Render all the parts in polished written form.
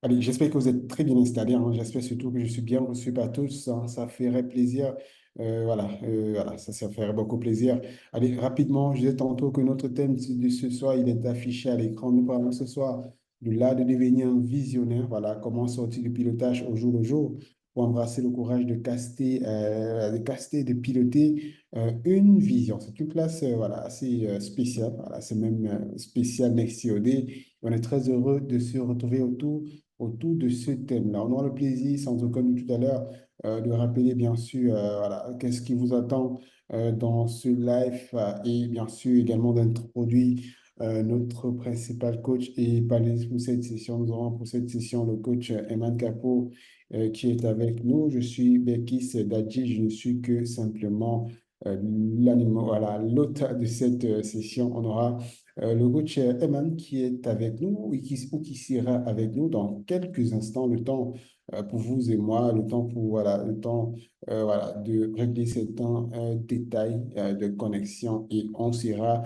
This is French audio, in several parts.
Allez, j'espère que vous êtes très bien installés, hein. J'espère surtout que je suis bien reçu par tous, hein. Ça ferait plaisir. Voilà, ça ferait beaucoup plaisir. Allez, rapidement, je disais tantôt que notre thème de ce soir, il est affiché à l'écran. Nous parlons ce soir de l'art de devenir un visionnaire. Voilà, comment sortir du pilotage au jour le jour pour embrasser le courage de piloter une vision. C'est une classe voilà, assez spéciale. Voilà, c'est même spécial Next COD. On est très heureux de se retrouver autour de ce thème-là. On aura le plaisir, sans aucun doute tout à l'heure, de rappeler bien sûr voilà, qu'est-ce qui vous attend dans ce live et bien sûr également d'introduire notre principal coach et panéliste pour cette session. Nous aurons pour cette session le coach Eman Kapo qui est avec nous. Je suis Bekis Dadji, je ne suis que simplement voilà, l'hôte de cette session. On aura le coach Eman qui est avec nous ou qui sera avec nous dans quelques instants, le temps pour vous et moi, le temps pour voilà, le temps voilà, de régler certains détails de connexion et on sera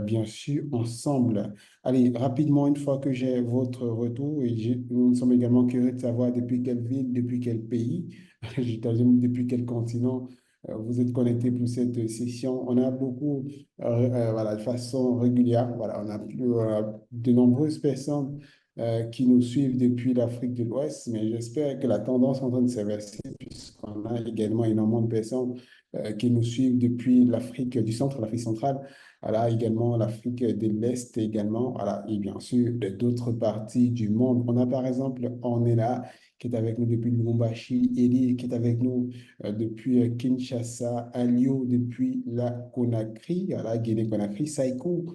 bien sûr ensemble. Allez, rapidement, une fois que j'ai votre retour, et nous sommes également curieux de savoir depuis quelle ville, depuis quel pays, j'imagine depuis quel continent vous êtes connecté pour cette session. On a beaucoup voilà, de façon régulière. Voilà, on a de nombreuses personnes qui nous suivent depuis l'Afrique de l'Ouest, mais j'espère que la tendance est en train de s'inverser puisqu'on a également énormément de personnes qui nous suivent depuis l'Afrique du Centre, l'Afrique centrale, voilà, également l'Afrique de l'Est également, voilà, et bien sûr d'autres parties du monde. On a par exemple, on est là, qui est avec nous depuis Lubumbashi, Eli qui est avec nous depuis Kinshasa, Alio depuis la Conakry, voilà, Guinée-Conakry, Saïkou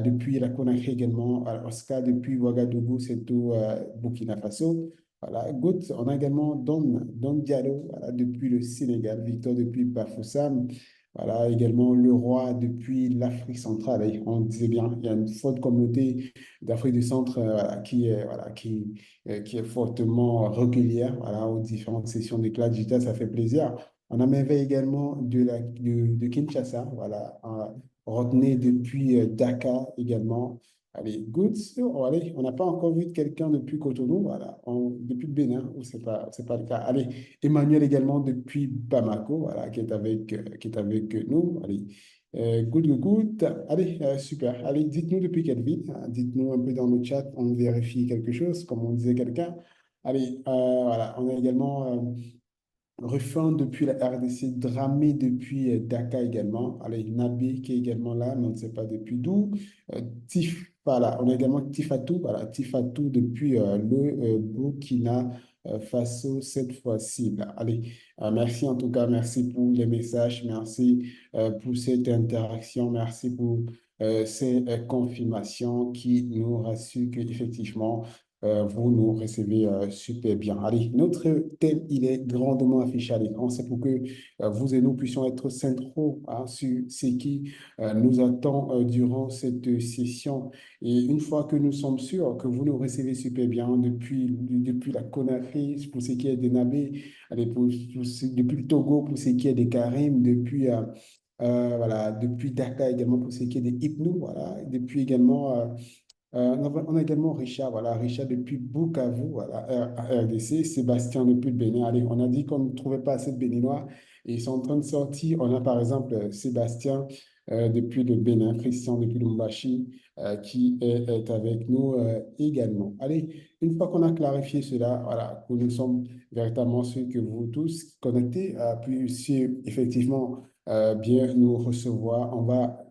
depuis la Conakry également, Oscar depuis Ouagadougou, c'est au Burkina Faso. Voilà, Gout, on a également Don Diallo voilà, depuis le Sénégal, Victor depuis Bafoussam, voilà, également le roi depuis l'Afrique centrale. Et on disait bien, il y a une forte communauté d'Afrique du centre qui est fortement régulière voilà, aux différentes sessions d'éclat digital, ça fait plaisir. On a merveille également de Kinshasa, voilà, Rodney depuis Dakar également. Allez, good. Allez, on n'a pas encore vu de quelqu'un depuis Cotonou, voilà, depuis Bénin, où c'est pas le cas. Allez, Emmanuel également depuis Bamako, voilà, qui est avec nous. Allez, good. Allez, super. Allez, dites-nous depuis quelle ville, hein. Dites-nous un peu dans le chat, on vérifie quelque chose, comme on disait quelqu'un. Allez, voilà, on a également Ruffin depuis la RDC, Dramé depuis Dakar également. Allez, Nabi qui est également là, mais on ne sait pas depuis d'où. Voilà, on a également Tifatou, voilà, Tifatou depuis le Burkina Faso cette fois-ci. Là. Allez, merci en tout cas, merci pour les messages, merci pour cette interaction, merci pour ces confirmations qui nous rassurent qu'effectivement, vous nous recevez super bien. Allez, notre thème, il est grandement affiché à l'écran. C'est pour que vous et nous puissions être synchro hein, sur ce qui nous attend durant cette session. Et une fois que nous sommes sûrs que vous nous recevez super bien depuis la Conakry, pour ce qui est des Nabé, allez, depuis le Togo, pour ce qui est des Karim, voilà, depuis Dakar également, pour ce qui est des Hypno, voilà, depuis également on a également Richard, voilà, Richard depuis Bukavu, voilà, RDC, Sébastien depuis le Bénin. Allez, on a dit qu'on ne trouvait pas assez de Béninois et ils sont en train de sortir. On a par exemple Sébastien depuis le Bénin, Christian depuis le Mbashi qui est avec nous également. Allez, une fois qu'on a clarifié cela, voilà, que nous sommes véritablement sûrs que vous tous connectés puissiez effectivement bien nous recevoir. On va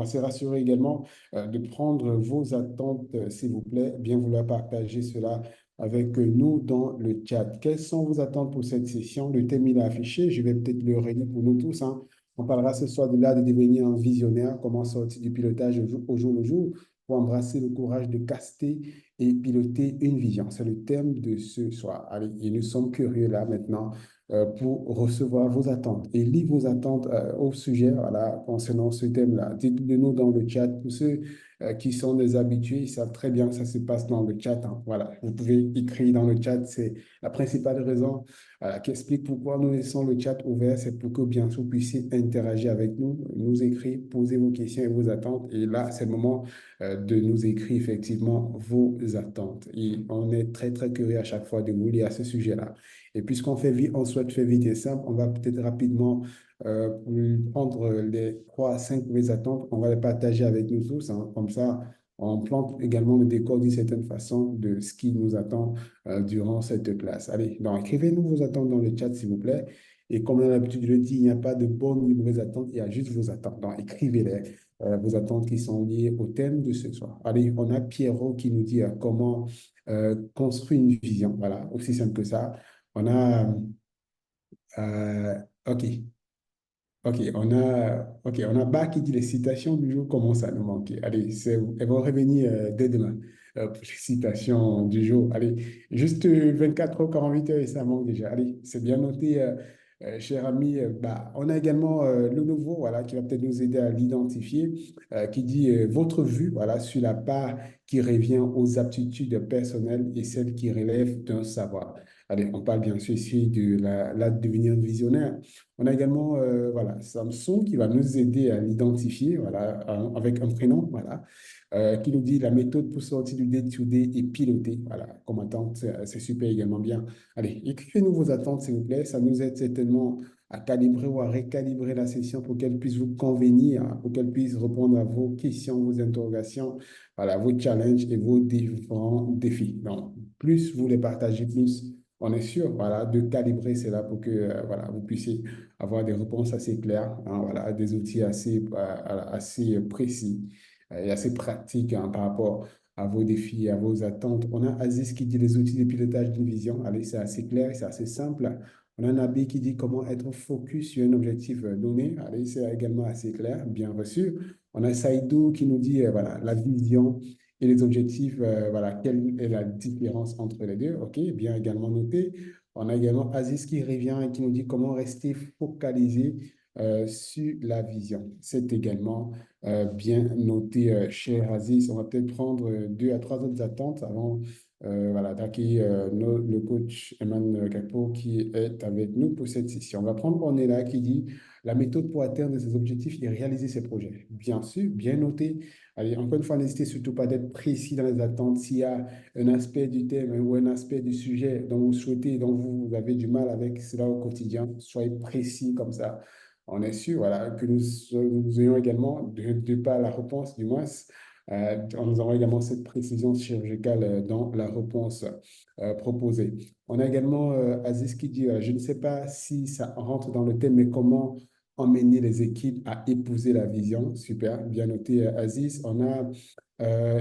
se rassurer également de prendre vos attentes, s'il vous plaît, bien vouloir partager cela avec nous dans le chat. Quelles sont vos attentes pour cette session? Le thème il est affiché, je vais peut-être le relayer pour nous tous, hein. On parlera ce soir de l'art de devenir un visionnaire, comment sortir du pilotage au jour le jour pour embrasser le courage de caster et piloter une vision. C'est le thème de ce soir. Allez, et nous sommes curieux là maintenant pour recevoir vos attentes et lire vos attentes au sujet voilà, concernant ce thème-là. Dites-le nous dans le chat pour ceux qui sont des habitués, ils savent très bien que ça se passe dans le chat, hein. Voilà, vous pouvez écrire dans le chat, c'est la principale raison qui explique pourquoi nous laissons le chat ouvert, c'est pour que bien sûr vous puissiez interagir avec nous, nous écrire, poser vos questions et vos attentes. Et là, c'est le moment de nous écrire effectivement vos attentes. Et on est très, très curieux à chaque fois de vous lire à ce sujet-là. Et puisqu'on fait vite, on souhaite faire vite et simple, on va peut-être rapidement pour prendre les 3 à 5 premières attentes, on va les partager avec nous tous, hein. Comme ça, on plante également le décor d'une certaine façon de ce qui nous attend durant cette classe. Allez, donc écrivez-nous vos attentes dans le chat, s'il vous plaît. Et comme on a l'habitude de le dire, il n'y a pas de bonnes ni mauvaises attentes, il y a juste vos attentes. Donc écrivez-les, vos attentes qui sont liées au thème de ce soir. Allez, on a Pierrot qui nous dit comment construire une vision. Voilà, aussi simple que ça. On a, euh, OK. OK, on a Bas qui dit les citations du jour commencent à nous manquer. Allez, elles vont revenir dès demain pour les citations du jour. Allez, juste 24 heures, 48 heures et ça manque déjà. Allez, c'est bien noté, cher ami. Bah, on a également le nouveau, voilà, qui va peut-être nous aider à l'identifier, qui dit votre vue, voilà, sur la part qui revient aux aptitudes personnelles et celle qui relève d'un savoir. Allez, on parle bien sûr ici de la devenir visionnaire. On a également voilà, Samsung qui va nous aider à l'identifier voilà, avec un prénom voilà, qui nous dit la méthode pour sortir du day-to-day et piloter. Voilà, comme attente, c'est super également bien. Allez, écrivez-nous vos attentes, s'il vous plaît. Ça nous aide certainement à calibrer ou à récalibrer la session pour qu'elle puisse vous convenir, hein, pour qu'elle puisse répondre à vos questions, vos interrogations, voilà, vos challenges et vos différents défis. Donc, plus vous les partagez, plus on est sûr voilà, de calibrer cela pour que voilà, vous puissiez avoir des réponses assez claires, hein, voilà, des outils assez précis et assez pratiques hein, par rapport à vos défis, à vos attentes. On a Aziz qui dit les outils de pilotage d'une vision. Allez, c'est assez clair, c'est assez simple. On a Nabi qui dit comment être focus sur un objectif donné. Allez, c'est également assez clair, bien reçu. On a Saïdou qui nous dit voilà, la vision et les objectifs, voilà, quelle est la différence entre les deux? OK, bien également noté. On a également Aziz qui revient et qui nous dit comment rester focalisé sur la vision. C'est également bien noté, cher Aziz. On va peut-être prendre 2 à 3 autres attentes avant voilà, d'accueillir le coach Emmanuel Capo qui est avec nous pour cette session. On va prendre Ornella qui dit la méthode pour atteindre ses objectifs et réaliser ses projets. Bien sûr, bien noté. Allez, encore une fois, n'hésitez surtout pas d'être précis dans les attentes. S'il y a un aspect du thème ou un aspect du sujet dont vous souhaitez, dont vous avez du mal avec cela au quotidien, soyez précis comme ça. On est sûr voilà, que nous ayons également, de par la réponse du moins, nous avons également cette précision chirurgicale dans la réponse proposée. On a également Aziz qui dit, je ne sais pas si ça rentre dans le thème, mais comment emmener les équipes à épouser la vision. Super, bien noté Aziz. On a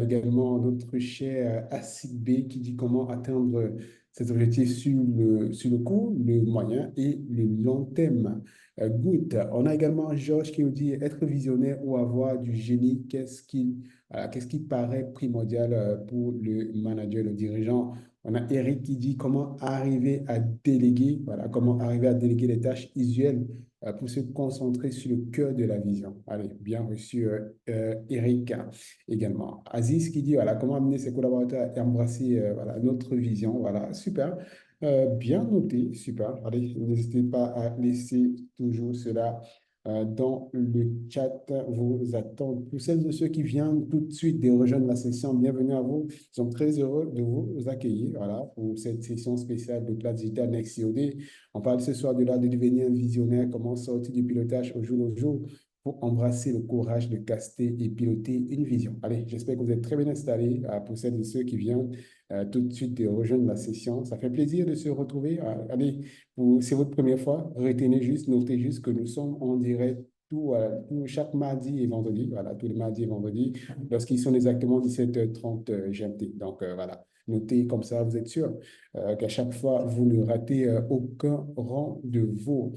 également notre cher Asik B qui dit comment atteindre ses objectifs sur le court, le moyen et le long terme. Good. On a également Georges qui nous dit être visionnaire ou avoir du génie, qu'est-ce qui paraît primordial pour le manager, le dirigeant. On a Eric qui dit comment arriver à déléguer, voilà, comment arriver à déléguer les tâches usuelles pour se concentrer sur le cœur de la vision. Allez, bien reçu, Eric également. Aziz qui dit, voilà, comment amener ses collaborateurs à embrasser voilà, notre vision. Voilà, super. Bien noté, super. Allez, n'hésitez pas à laisser toujours cela dans le chat, vos attentes. Pour celles de ceux qui viennent tout de suite de rejoindre la session, bienvenue à vous. Nous sommes très heureux de vous accueillir voilà, pour cette session spéciale de Classe Digital Next COD. On parle ce soir de l'art de devenir un visionnaire, comment sortir du pilotage au jour le jour pour embrasser le courage de caster et piloter une vision. Allez, j'espère que vous êtes très bien installés pour celles et ceux qui viennent tout de suite de rejoindre la session. Ça fait plaisir de se retrouver. Allez, c'est votre première fois, retenez juste, notez juste que nous sommes en direct chaque mardi et vendredi, voilà, tous les mardis et vendredis, lorsqu'ils sont exactement 17h30 GMT. Donc voilà, notez comme ça, vous êtes sûr qu'à chaque fois, vous ne ratez aucun rendez-vous.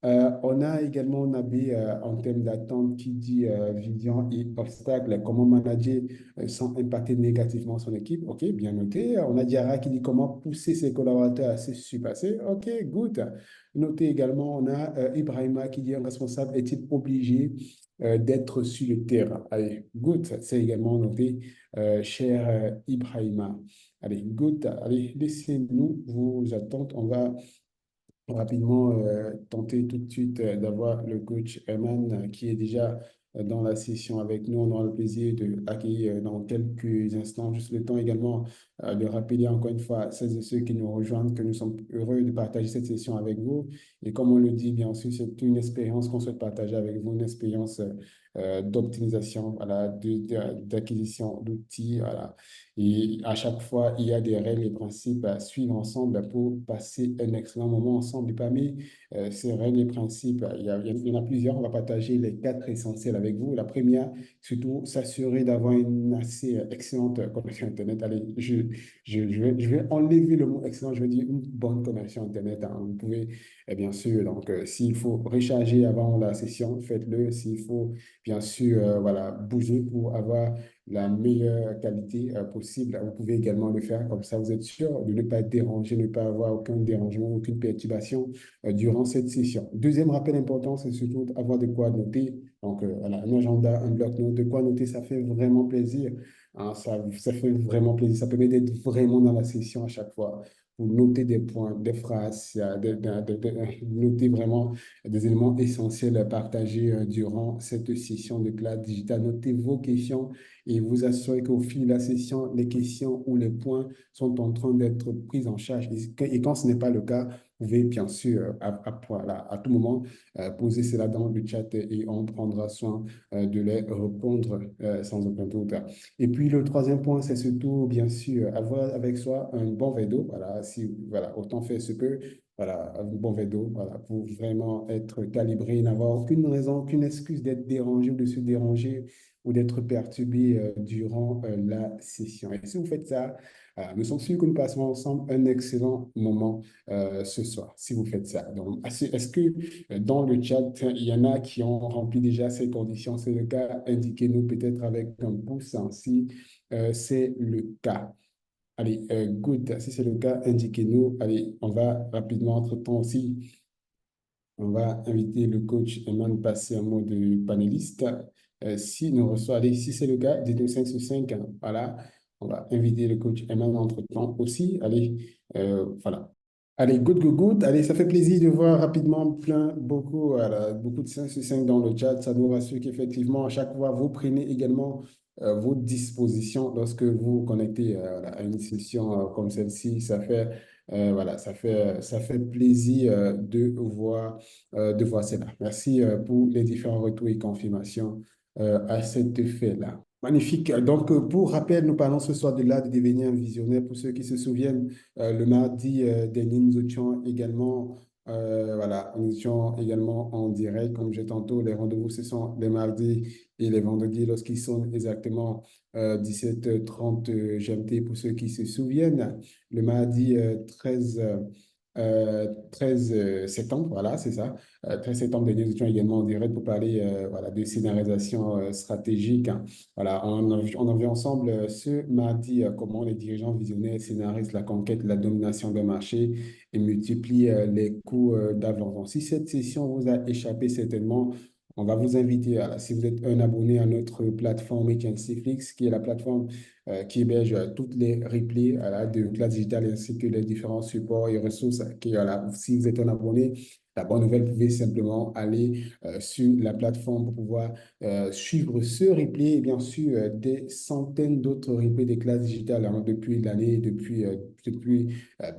On a également Nabil en termes d'attente qui dit vision et obstacle, comment manager sans impacter négativement son équipe. OK, bien noté. On a Diarra qui dit comment pousser ses collaborateurs à se surpasser. OK, good. Noté également, on a Ibrahima qui dit un responsable est-il obligé d'être sur le terrain. Allez, good. C'est également noté, cher Ibrahima. Allez, good. Allez, laissez-nous vos attentes. On va rapidement tenter tout de suite d'avoir le coach Herman qui est déjà dans la session avec nous. On aura le plaisir de l'accueillir dans quelques instants. Juste le temps également de rappeler encore une fois à celles et ceux qui nous rejoignent que nous sommes heureux de partager cette session avec vous. Et comme on le dit, bien sûr, c'est une expérience qu'on souhaite partager avec vous, une expérience d'optimisation, voilà, d'acquisition d'outils, voilà. Et à chaque fois, il y a des règles et principes à suivre ensemble pour passer un excellent moment ensemble. Et parmi ces règles et principes, il y en a plusieurs. On va partager les quatre essentiels avec vous. La première, surtout, s'assurer d'avoir une assez excellente connexion Internet. Allez, je vais enlever le mot excellent, je vais dire une bonne connexion Internet, hein. Vous pouvez, bien sûr, donc, s'il faut recharger avant la session, faites-le. S'il faut, bien sûr, voilà, bouger pour avoir la meilleure qualité possible. Vous pouvez également le faire comme ça, vous êtes sûr de ne pas être dérangé, ne pas avoir aucun dérangement, aucune perturbation durant cette session. Deuxième rappel important, c'est surtout avoir de quoi noter. Donc, voilà, un agenda, un bloc-notes, de quoi noter, ça fait vraiment plaisir. Hein, ça fait vraiment plaisir. Ça permet d'être vraiment dans la session à chaque fois. Vous notez des points, des phrases, noter vraiment des éléments essentiels à partager durant cette session de classe digitale. Notez vos questions et vous assurez qu'au fil de la session, les questions ou les points sont en train d'être pris en charge. Et quand ce n'est pas le cas, vous pouvez bien sûr voilà, à tout moment poser cela dans le chat et on prendra soin de les répondre sans aucun doute. Et puis le troisième point, c'est surtout bien sûr avoir avec soi un bon verre d'eau. Voilà, si, voilà, autant faire ce que voilà, un bon verre d'eau, voilà, pour vraiment être calibré, n'avoir aucune raison, aucune excuse d'être dérangé ou de se déranger ou d'être perturbé durant la session. Et si vous faites ça, nous sommes sûrs que nous passerons ensemble un excellent moment ce soir, si vous faites ça. Donc, est-ce que dans le chat, il y en a qui ont rempli déjà ces conditions? C'est le cas, indiquez-nous peut-être avec un pouce hein, si c'est le cas. Allez, good. Si c'est le cas, indiquez-nous. Allez, on va rapidement, entre-temps aussi, on va inviter le coach Eman passer en mode panéliste. Si nous reçoit, allez, si c'est le cas, dites-nous 5 sur 5. Hein. Voilà, on va inviter le coach Eman entre-temps aussi. Allez, voilà. Allez, good, good, good. Allez, ça fait plaisir de voir rapidement beaucoup, voilà, beaucoup de 5 sur 5 dans le chat. Ça nous rassure qu'effectivement, à chaque fois, vous prenez également vos dispositions lorsque vous vous connectez voilà, à une session comme celle-ci. Voilà, ça fait plaisir de voir cela. Merci pour les différents retours et confirmations à cet effet-là. Magnifique. Donc, pour rappel, nous parlons ce soir de l'art de devenir un visionnaire. Pour ceux qui se souviennent, le mardi dernier, nous étions également, voilà, nous étions également en direct. Comme j'ai tantôt, les rendez-vous, ce sont les mardis et les vendredis lorsqu'ils sont exactement 17h30 GMT pour ceux qui se souviennent. Le mardi 13 septembre, voilà, c'est ça. 13 septembre dernier, nous étions également en direct pour parler voilà, de scénarisation stratégique. Hein. Voilà, on a vu ensemble ce mardi comment les dirigeants visionnaires scénarisent la conquête, la domination d'un marché et multiplient les coûts d'avance. Si cette session vous a échappé certainement, on va vous inviter, voilà, si vous êtes un abonné à notre plateforme Flix, qui est la plateforme qui héberge toutes les replays voilà, de classe digitale ainsi que les différents supports et ressources. Qui, voilà, si vous êtes un abonné, la bonne nouvelle, vous pouvez simplement aller sur la plateforme pour pouvoir suivre ce replay et bien sûr des centaines d'autres replays des classes digitales hein, depuis l'année, depuis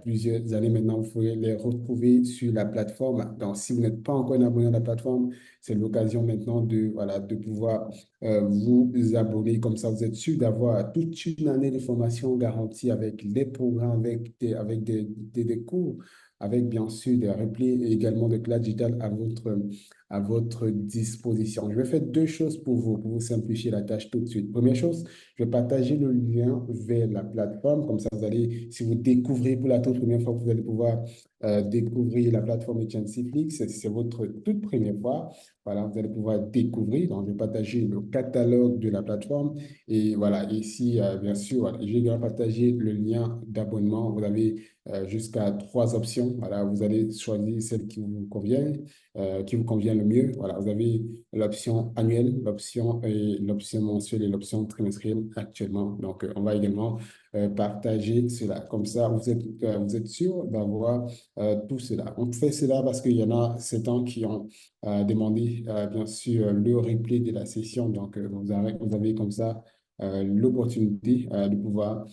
plusieurs années maintenant. Vous pourrez les retrouver sur la plateforme. Donc, si vous n'êtes pas encore un abonné à la plateforme, c'est l'occasion maintenant de, voilà, de pouvoir vous abonner. Comme ça, vous êtes sûr d'avoir toute une année de formation garantie avec des programmes, avec des cours, avec bien sûr des replays et également des classes digitales à votre disposition. Je vais faire deux choses pour vous simplifier la tâche tout de suite. Première chose, je vais partager le lien vers la plateforme. Comme ça, vous allez, si vous découvrez pour la toute première fois, vous allez pouvoir découvrir la plateforme Flix. C'est votre toute première fois. Voilà, vous allez pouvoir découvrir. Donc, je vais partager le catalogue de la plateforme. Et voilà, ici, bien sûr, voilà, je vais partager le lien d'abonnement. Vous avez jusqu'à trois options. Voilà, vous allez choisir celle qui vous convient le mieux. Voilà, vous avez l'option annuelle, l'option mensuelle et l'option trimestrielle actuellement. Donc, on va également partager cela. Comme ça, vous êtes sûr d'avoir tout cela. On fait cela parce qu'il y en a certains qui ont demandé, bien sûr, le replay de la session. Donc, vous avez comme ça l'opportunité de pouvoir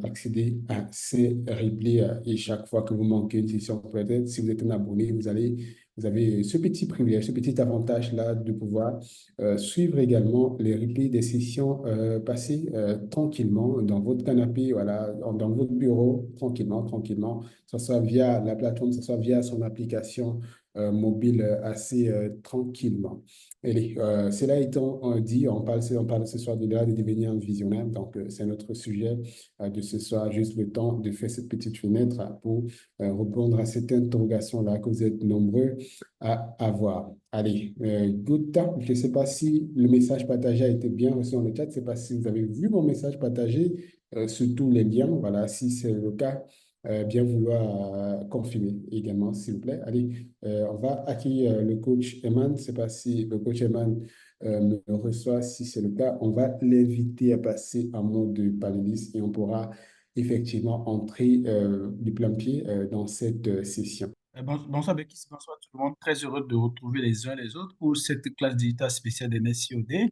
accéder à ces replays et chaque fois que vous manquez une session, peut-être si vous êtes un abonné, vous avez ce petit privilège, ce petit avantage-là de pouvoir suivre également les replays des sessions passées tranquillement dans votre canapé, voilà, dans votre bureau, tranquillement, que ce soit via la plateforme, que ce soit via son application mobile assez tranquillement. Allez, cela étant dit, on parle ce soir de l'art de devenir un visionnaire. Donc, c'est notre sujet de ce soir, juste le temps de faire cette petite fenêtre pour répondre à cette interrogation-là que vous êtes nombreux à avoir. Allez, good time. Je ne sais pas si le message partagé a été bien reçu dans le chat. Je ne sais pas si vous avez vu mon message partagé sur tous les liens. Voilà, si c'est le cas, bien vouloir confirmer également, s'il vous plaît. Allez, on va accueillir le coach Eman. Je ne sais pas si le coach Eman me reçoit. Si c'est le cas, on va l'inviter à passer en mode panéliste et on pourra effectivement entrer du plein pied dans cette session. Bonsoir Bekis, bonsoir tout le monde. Très heureux de retrouver les uns les autres pour cette classe digitale spéciale des NSIOD.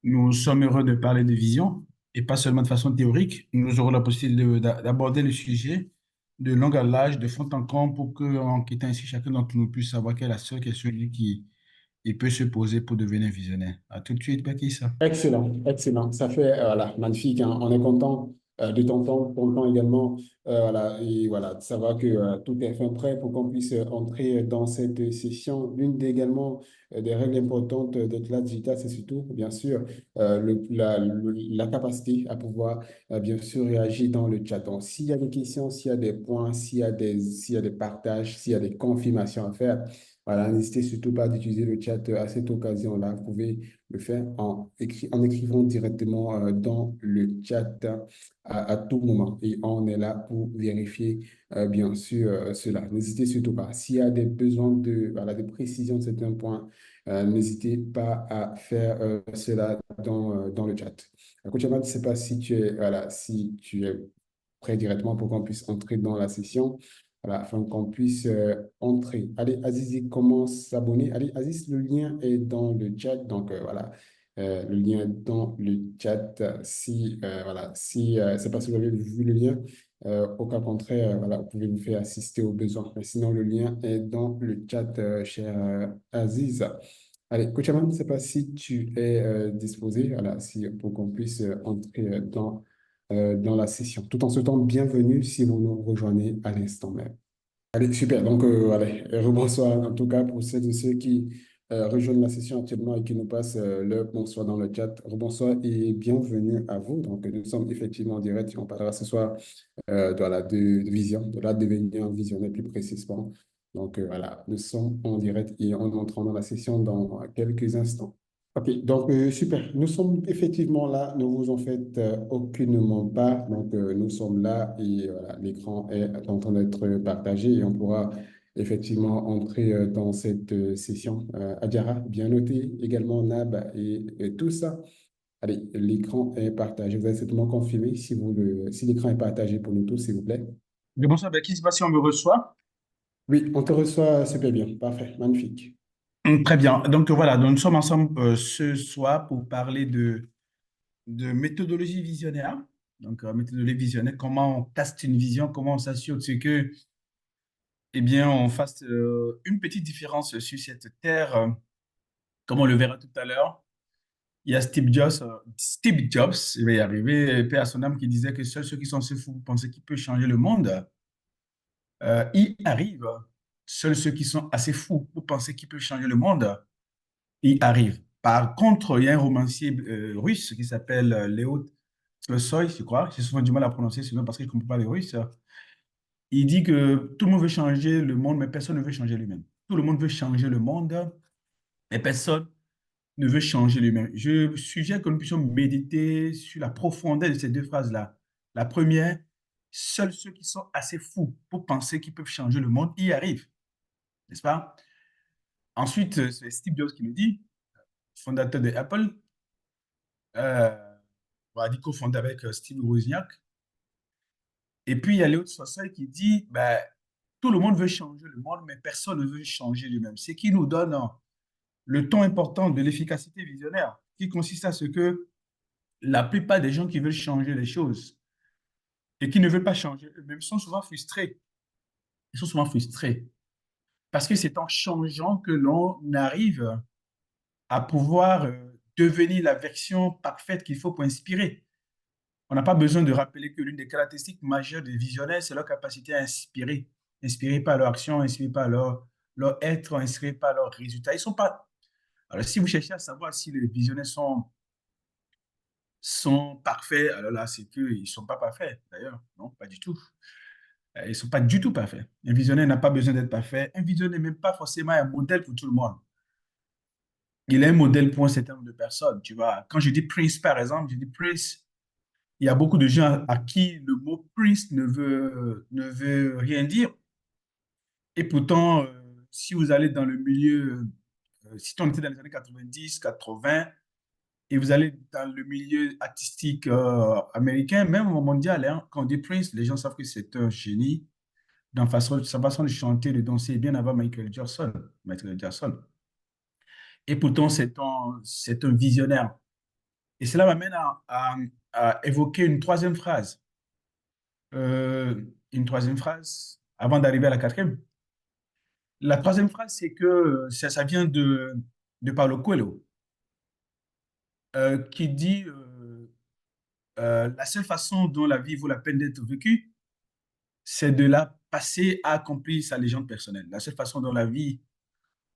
Nous sommes heureux de parler de vision et pas seulement de façon théorique. Nous aurons la possibilité d'aborder le sujet de long à large, de fond en comble pour que, en quittant ainsi, chacun d'entre nous puisse savoir quelle est la seule question qui il peut se poser pour devenir visionnaire. À tout de suite, Bekis. Excellent, excellent. Ça fait, voilà, magnifique, hein. On est content de t'entendre, content également, voilà, et voilà, de savoir que tout est fin prêt pour qu'on puisse entrer dans cette session. L'une des, également des règles importantes de cloud digital, c'est surtout, bien sûr, la capacité à pouvoir, bien sûr, réagir dans le chat. Donc, s'il y a des questions, s'il y a des points, s'il y a des partages, s'il y a des confirmations à faire, voilà, n'hésitez surtout pas d'utiliser le chat à cette occasion-là. Vous pouvez le faire en écrivant directement dans le chat à tout moment. Et on est là pour vérifier, bien sûr, cela. N'hésitez surtout pas. S'il y a des besoins de, voilà, de précision de certains points, n'hésitez pas à faire cela dans le chat. Coach Ahmad, je ne sais pas si tu es, voilà, si tu es prêt directement pour qu'on puisse entrer dans la session. Voilà, afin qu'on puisse entrer. Allez, Aziz, il commence à s'abonner. Allez, Aziz, le lien est dans le chat. Donc, voilà, le lien est dans le chat. Si, voilà, si c'est parce que vous avez vu le lien, au cas contraire, voilà, vous pouvez vous faire assister aux besoins. Mais sinon, le lien est dans le chat, cher Aziz. Allez, Coach Aman, je ne sais pas si tu es disposé, voilà, si, pour qu'on puisse entrer dans la session. Tout en souhaitant bienvenue si vous nous rejoignez à l'instant même. Allez, super. Donc, allez, rebonsoir en tout cas pour celles et ceux qui rejoignent la session actuellement et qui nous passent leur bonsoir dans le chat. Rebonsoir et bienvenue à vous. Donc, nous sommes effectivement en direct et on parlera ce soir de vision, de la devenir visionnaire plus précisément. Donc, voilà, nous sommes en direct et on entrera dans la session dans quelques instants. OK, donc super. Nous sommes effectivement là, ne vous en faites aucunement pas. Donc nous sommes là et voilà, l'écran est en train d'être partagé et on pourra effectivement entrer dans cette session. Adjara, bien noté, également Nab et tout ça. Allez, l'écran est partagé. Vous allez certainement confirmer si l'écran est partagé pour nous tous, s'il vous plaît. Bonsoir Bekis, je ne sais pas si on me reçoit. Oui, on te reçoit super bien. Parfait, magnifique. Très bien. Donc voilà, donc nous sommes ensemble ce soir pour parler de méthodologie visionnaire. Donc, méthodologie visionnaire, comment on caste une vision, comment on s'assure de ce que, eh bien, on fasse une petite différence sur cette terre, comme on le verra tout à l'heure. Il y a Steve Jobs, il va y arriver, paix à son âme, qui disait que seuls ceux qui sont si fous pour penser qu'il peut changer le monde y arrivent. seuls ceux qui sont assez fous pour penser qu'ils peuvent changer le monde y arrivent. Par contre, il y a un romancier russe qui s'appelle Léo Tolstoï, je crois. J'ai souvent du mal à prononcer ce nom parce que je ne comprends pas le russe. Il dit que tout le monde veut changer le monde, mais personne ne veut changer lui-même. Tout le monde veut changer le monde, mais personne ne veut changer lui-même. Je suggère que nous puissions méditer sur la profondeur de ces deux phrases-là. La première, seuls ceux qui sont assez fous pour penser qu'ils peuvent changer le monde y arrivent, n'est-ce pas? Ensuite, c'est Steve Jobs qui le dit, fondateur de Apple, on va dire cofondé avec Steve Wozniak. Et puis, il y a Léo Tolstoï qui dit, ben, tout le monde veut changer le monde, mais personne ne veut changer lui-même. Ce qui nous donne le ton important de l'efficacité visionnaire, qui consiste à ce que la plupart des gens qui veulent changer les choses et qui ne veulent pas changer eux-mêmes sont souvent frustrés. Ils sont souvent frustrés parce que c'est en changeant que l'on arrive à pouvoir devenir la version parfaite qu'il faut pour inspirer. On n'a pas besoin de rappeler que l'une des caractéristiques majeures des visionnaires, c'est leur capacité à inspirer. Inspirés par leur action, inspirés par leur être, inspirés par leurs résultats. Ils sont pas... Alors, si vous cherchez à savoir si les visionnaires sont parfaits, alors là, c'est qu'ils ne sont pas parfaits, d'ailleurs. Non, pas du tout. Ils ne sont pas du tout parfaits. Un visionnaire n'a pas besoin d'être parfait. Un visionnaire n'est même pas forcément un modèle pour tout le monde. Il est un modèle pour un certain nombre de personnes, tu vois. Quand je dis Prince, par exemple, je dis Prince, il y a beaucoup de gens à qui le mot Prince ne veut rien dire. Et pourtant, si vous allez dans le milieu, si on était dans les années 90, 80, et vous allez dans le milieu artistique américain, même au mondial, hein, quand on dit Prince, les gens savent que c'est un génie dans sa façon de chanter, de danser, bien avant Michael Jackson. Michael Jackson. Et pourtant, c'est un visionnaire. Et cela m'amène à évoquer une troisième phrase, avant d'arriver à la quatrième. La troisième phrase, c'est que ça vient de Paulo Coelho, qui dit la seule façon dont la vie vaut la peine d'être vécue, c'est de la passer à accomplir sa légende personnelle. La seule façon dont la vie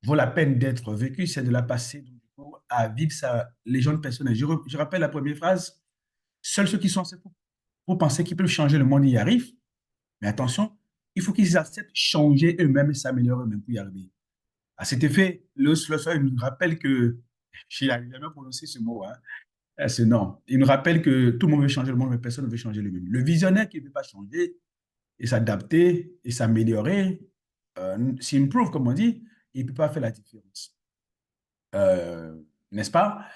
vaut la peine d'être vécue, c'est de la passer donc, du coup, à vivre sa légende personnelle. Je rappelle la première phrase, seuls ceux qui sont assez fous pour penser qu'ils peuvent changer le monde y arrivent, mais attention, il faut qu'ils acceptent changer eux-mêmes et s'améliorer eux-mêmes pour y arriver. À cet effet, le philosophe nous rappelle que, je n'arrive jamais à prononcer ce mot, hein, c'est non. Il nous rappelle que tout le monde veut changer le monde, mais personne ne veut changer lui-même. Le visionnaire qui ne veut pas changer et s'adapter et s'améliorer, s'improve, comme on dit, il ne peut pas faire la différence. N'est-ce pas?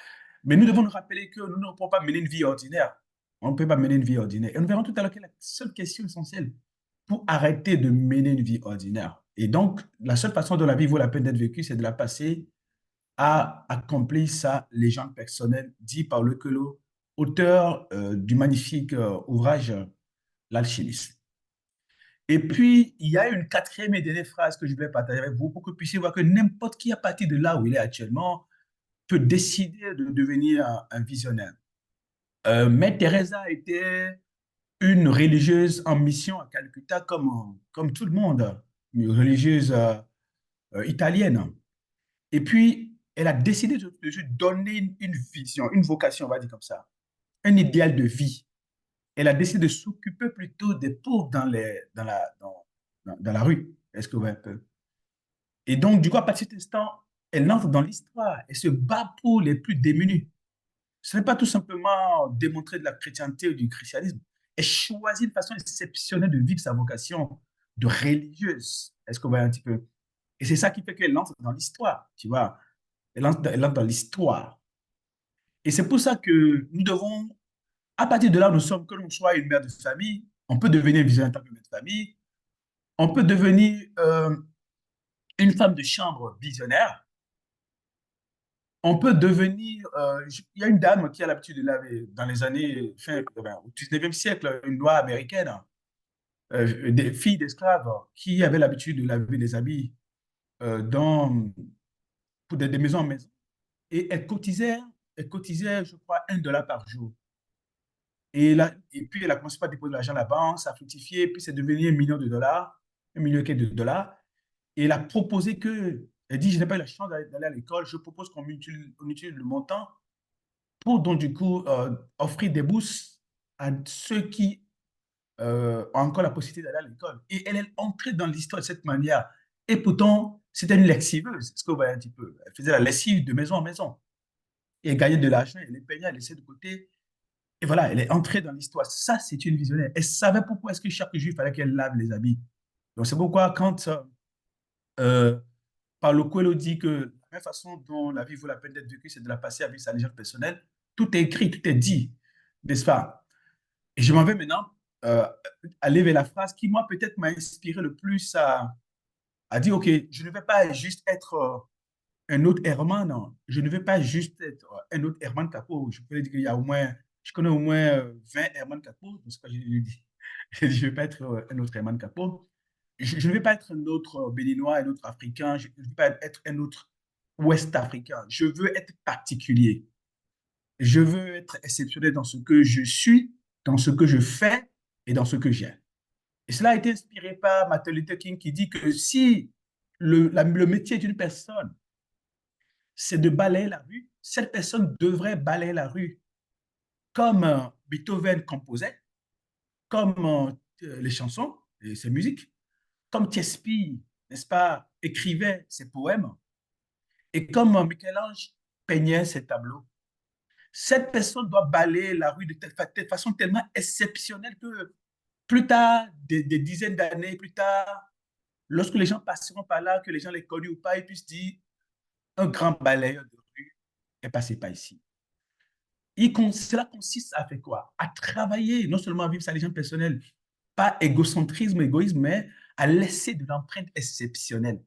Mais nous devons nous rappeler que nous ne pouvons pas mener une vie ordinaire. On ne peut pas mener une vie ordinaire. Et nous verrons tout à l'heure que la seule question essentielle pour arrêter de mener une vie ordinaire. Et donc, la seule façon dont la vie vaut la peine d'être vécue, c'est de la passer à accomplir sa légende personnelle, dit par le Coelho, auteur du magnifique ouvrage L'Alchimiste. Et puis, il y a une quatrième et dernière phrase que je voulais partager avec vous pour que vous puissiez voir que n'importe qui, à partir de là où il est actuellement, peut décider de devenir un visionnaire. Mère Teresa était une religieuse en mission à Calcutta comme tout le monde, une religieuse italienne. Et puis, elle a décidé de se donner une vision, une vocation, on va dire comme ça, un idéal de vie. Elle a décidé de s'occuper plutôt des pauvres dans la rue. Est-ce que vous voyez un peu? Et donc, du coup, à partir de cet instant, elle entre dans l'histoire. Elle se bat pour les plus démunis. Ce n'est pas tout simplement démontrer de la chrétienté ou du christianisme. Elle choisit une façon exceptionnelle de vivre sa vocation de religieuse. Est-ce que vous voyez un petit peu? Et c'est ça qui fait qu'elle entre dans l'histoire, tu vois. Elle entre dans l'histoire. Et c'est pour ça que nous devons, à partir de là, nous sommes, que l'on soit une mère de famille, on peut devenir visionnaire en tant que mère de famille, on peut devenir une femme de chambre visionnaire, on peut devenir, il y a une dame qui a l'habitude de laver dans les années, au 19e siècle, une loi américaine, des filles d'esclaves qui avaient l'habitude de laver des habits pour des maisons en maison. Et elle cotisait, je crois, $1 par jour. Et puis, elle a commencé par déposer de l'argent à la banque, ça a fructifié, puis c'est devenu $1 million, $1 million de dollars. Et elle a proposé que, elle dit, je n'ai pas eu la chance d'aller à l'école, je propose on utilise le montant pour donc du coup offrir des bourses à ceux qui ont encore la possibilité d'aller à l'école. Et elle est entrée dans l'histoire de cette manière. Et pourtant, c'était une lexiveuse, ce que vous voyez un petit peu. Elle faisait la lessive de maison en maison. Et elle gagnait de l'argent, elle les peignait, elle laissait de côté. Et voilà, elle est entrée dans l'histoire. Ça, c'est une visionnaire. Elle savait pourquoi est-ce que chaque jour, il fallait qu'elle lave les habits. Donc, c'est pourquoi quand euh, Paulo Coelho dit que la même façon dont la vie vaut la peine d'être vécue, c'est de la passer avec sa légende personnelle, tout est écrit, tout est dit, n'est-ce pas? Et je m'en vais maintenant euh, aller vers la phrase qui, moi, peut-être m'a inspiré le plus à dire, OK, je ne vais pas juste être un autre Herman, non. Je ne vais pas juste être un autre Herman Capo. Je peux dire qu'il y a au moins, je connais au moins 20 Herman Capo, c'est ce que je lui dis. Je ne vais pas être un autre Herman Capo. Je ne vais pas être un autre Béninois, un autre Africain. Je ne vais pas être un autre Ouest-Africain. Je veux être particulier. Je veux être exceptionnel dans ce que je suis, dans ce que je fais et dans ce que j'aime. Et cela a été inspiré par Martin Luther King qui dit que si le métier d'une personne, c'est de balayer la rue, cette personne devrait balayer la rue comme Beethoven composait, comme les chansons et ses musiques, comme Shakespeare, n'est-ce pas, écrivait ses poèmes, et comme Michel-Ange peignait ses tableaux. Cette personne doit balayer la rue de telle façon tellement exceptionnelle que plus tard, des dizaines d'années plus tard, lorsque les gens passeront par là, que les gens les connus ou pas, ils puissent dire un grand balayeur de rue est passé par ici. Cela consiste à faire quoi? À travailler, non seulement à vivre sa légende personnelle, pas égocentrisme, égoïsme, mais à laisser de l'empreinte exceptionnelle,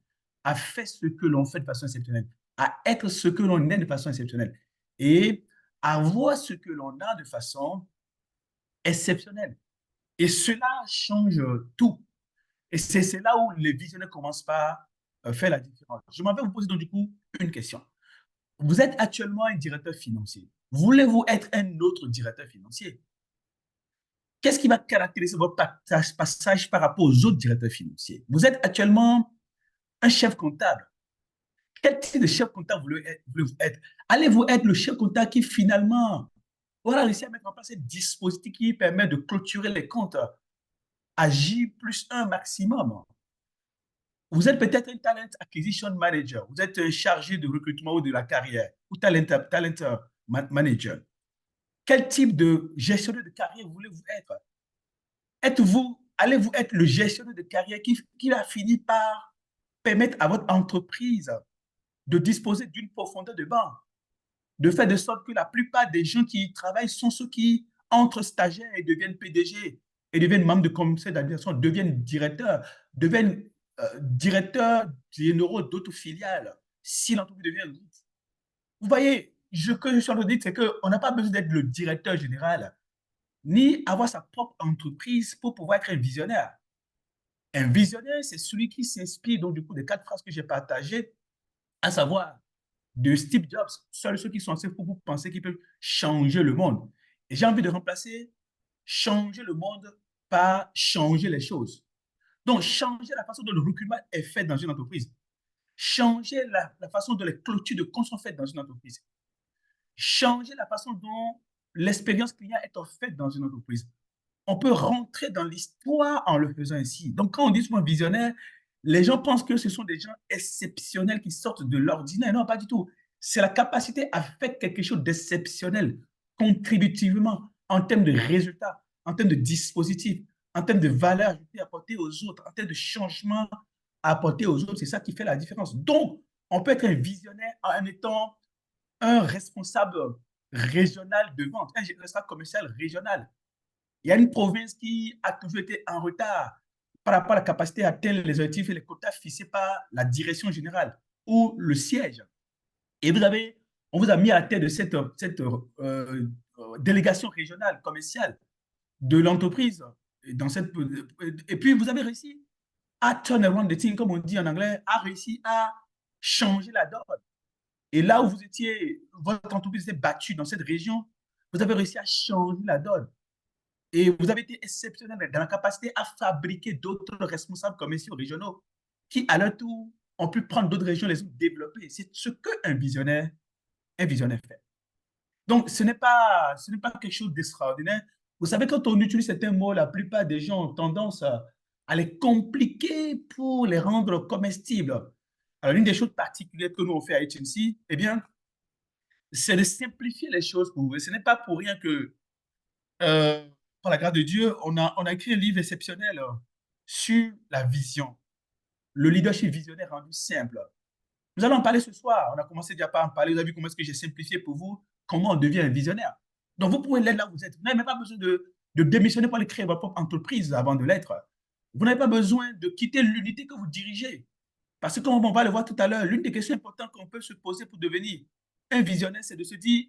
à faire ce que l'on fait de façon exceptionnelle, à être ce que l'on est de façon exceptionnelle et à voir ce que l'on a de façon exceptionnelle. Et cela change tout. Et c'est là où les visionnaires commencent par faire la différence. Je m'en vais vous poser donc du coup une question. Vous êtes actuellement un directeur financier. Voulez-vous être un autre directeur financier? Qu'est-ce qui va caractériser votre passage par rapport aux autres directeurs financiers? Vous êtes actuellement un chef comptable. Quel type de chef comptable voulez-vous être? Allez-vous être le chef comptable qui finalement aura réussi à mettre en place un dispositif qui permet de clôturer les comptes à J+1 maximum? Vous êtes peut-être un talent acquisition manager. Vous êtes chargé de recrutement ou de la carrière ou talent manager. Quel type de gestionnaire de carrière voulez-vous être? Allez-vous être le gestionnaire de carrière qui va finir par permettre à votre entreprise de disposer d'une profondeur de banc, de faire de sorte que la plupart des gens qui y travaillent sont ceux qui entrent stagiaires et deviennent PDG et deviennent membres de conseil d'administration, deviennent directeurs généraux d'autres filiales si l'entreprise devient un groupe. Vous voyez, ce que je suis en train de dire, c'est qu'on n'a pas besoin d'être le directeur général, ni avoir sa propre entreprise pour pouvoir être un visionnaire. Un visionnaire, c'est celui qui s'inspire donc du coup des quatre phrases que j'ai partagées, à savoir de Steve Jobs, seuls ceux qui sont assez fous pour penser qu'ils peuvent changer le monde. Et j'ai envie de remplacer changer le monde par changer les choses. Donc, changer la façon dont le recrutement est fait dans une entreprise, changer la façon dont les clôtures de compte sont faites dans une entreprise, changer la façon dont l'expérience client est faite dans une entreprise. On peut rentrer dans l'histoire en le faisant ainsi. Donc, quand on dit souvent visionnaire, les gens pensent que ce sont des gens exceptionnels qui sortent de l'ordinaire. Non, pas du tout. C'est la capacité à faire quelque chose d'exceptionnel, contributivement, en termes de résultats, en termes de dispositifs, en termes de valeur ajoutée apportée aux autres, en termes de changement à apporter aux autres. C'est ça qui fait la différence. Donc, on peut être un visionnaire en étant un responsable régional de vente, un responsable commercial régional. Il y a une province qui a toujours été en retard par rapport à la capacité à atteindre les objectifs et les quotas fixés par la direction générale ou le siège. Et on vous a mis à la tête de délégation régionale commerciale de l'entreprise. Et puis, vous avez réussi à turn around the thing, comme on dit en anglais, à réussi à changer la donne. Et là où vous étiez, votre entreprise s'est battue dans cette région, vous avez réussi à changer la donne. Et vous avez été exceptionnel dans la capacité à fabriquer d'autres responsables commerciaux régionaux qui, à leur tour, ont pu prendre d'autres régions, les ont développées. C'est ce qu'un visionnaire fait. Donc, ce n'est pas quelque chose d'extraordinaire. Vous savez, quand on utilise certains mots, la plupart des gens ont tendance à les compliquer pour les rendre comestibles. Alors, l'une des choses particulières que nous on fait à HNC, eh bien, c'est de simplifier les choses pour vous. Et ce n'est pas pour rien que, euh, par la grâce de Dieu, on a écrit un livre exceptionnel sur la vision, le leadership visionnaire rendu simple. Nous allons en parler ce soir. On a commencé déjà par en parler. Vous avez vu comment est-ce que j'ai simplifié pour vous comment on devient un visionnaire. Donc, vous pouvez l'être là où vous êtes. Vous n'avez même pas besoin de démissionner pour aller créer votre propre entreprise avant de l'être. Vous n'avez pas besoin de quitter l'unité que vous dirigez. Parce que, comme on va le voir tout à l'heure, l'une des questions importantes qu'on peut se poser pour devenir un visionnaire, c'est de se dire,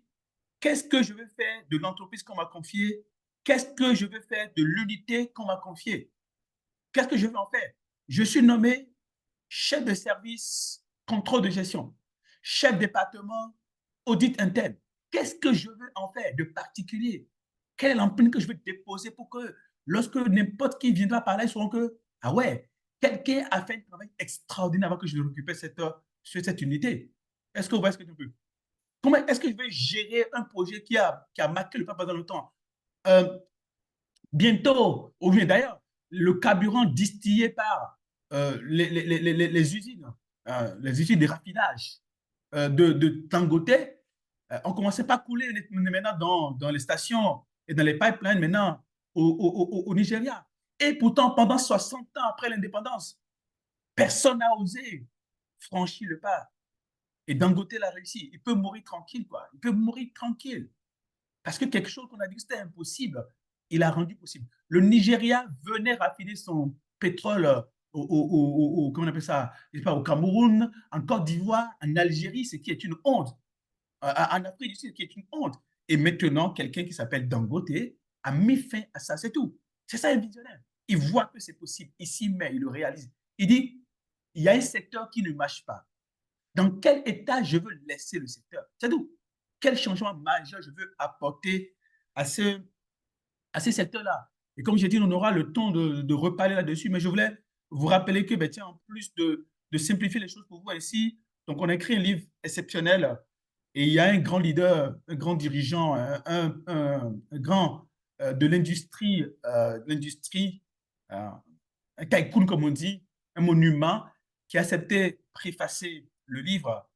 qu'est-ce que je veux faire de l'entreprise qu'on m'a confiée? Qu'est-ce que je veux faire de l'unité qu'on m'a confiée? Qu'est-ce que je veux en faire? Je suis nommé chef de service, contrôle de gestion, chef département, audit interne. Qu'est-ce que je veux en faire de particulier? Quelle est l'empreinte que je veux déposer pour que lorsque n'importe qui viendra par là, ils sauront que, ah ouais, quelqu'un a fait un travail extraordinaire avant que je récupère cette unité. Est-ce que vous voyez ce que je veux? Comment est-ce que je vais gérer un projet qui a marqué le pas pendant le temps? Euh, Bientôt, ou bien d'ailleurs, le carburant distillé par les usines de raffinage de Dangote, on ne commençait pas à couler maintenant dans les stations et dans les pipelines maintenant au Nigeria. Et pourtant, pendant 60 ans après l'indépendance, personne n'a osé franchir le pas. Et Dangote l'a réussi. Il peut mourir tranquille, quoi. Il peut mourir tranquille. Parce que quelque chose qu'on a dit que c'était impossible, il a rendu possible. Le Nigeria venait raffiner son pétrole comment on appelle ça, je sais pas, au Cameroun, en Côte d'Ivoire, en Algérie, ce qui est une honte. En Afrique du Sud, ce qui est une honte. Et maintenant, quelqu'un qui s'appelle Dangote a mis fin à ça, c'est tout. C'est ça un visionnaire. Il voit que c'est possible, il s'y met, il le réalise. Il dit, il y a un secteur qui ne marche pas. Dans quel état je veux laisser le secteur? C'est tout. Quel changement majeur je veux apporter à ces secteurs-là? Et comme j'ai dit, on aura le temps de reparler là-dessus, mais je voulais vous rappeler que, ben, tiens, en plus de simplifier les choses pour vous ainsi, donc on a écrit un livre exceptionnel et il y a un grand leader, un grand dirigeant, un grand de l'industrie, euh, un tycoon comme on dit, un monument qui a accepté préfacer le livre.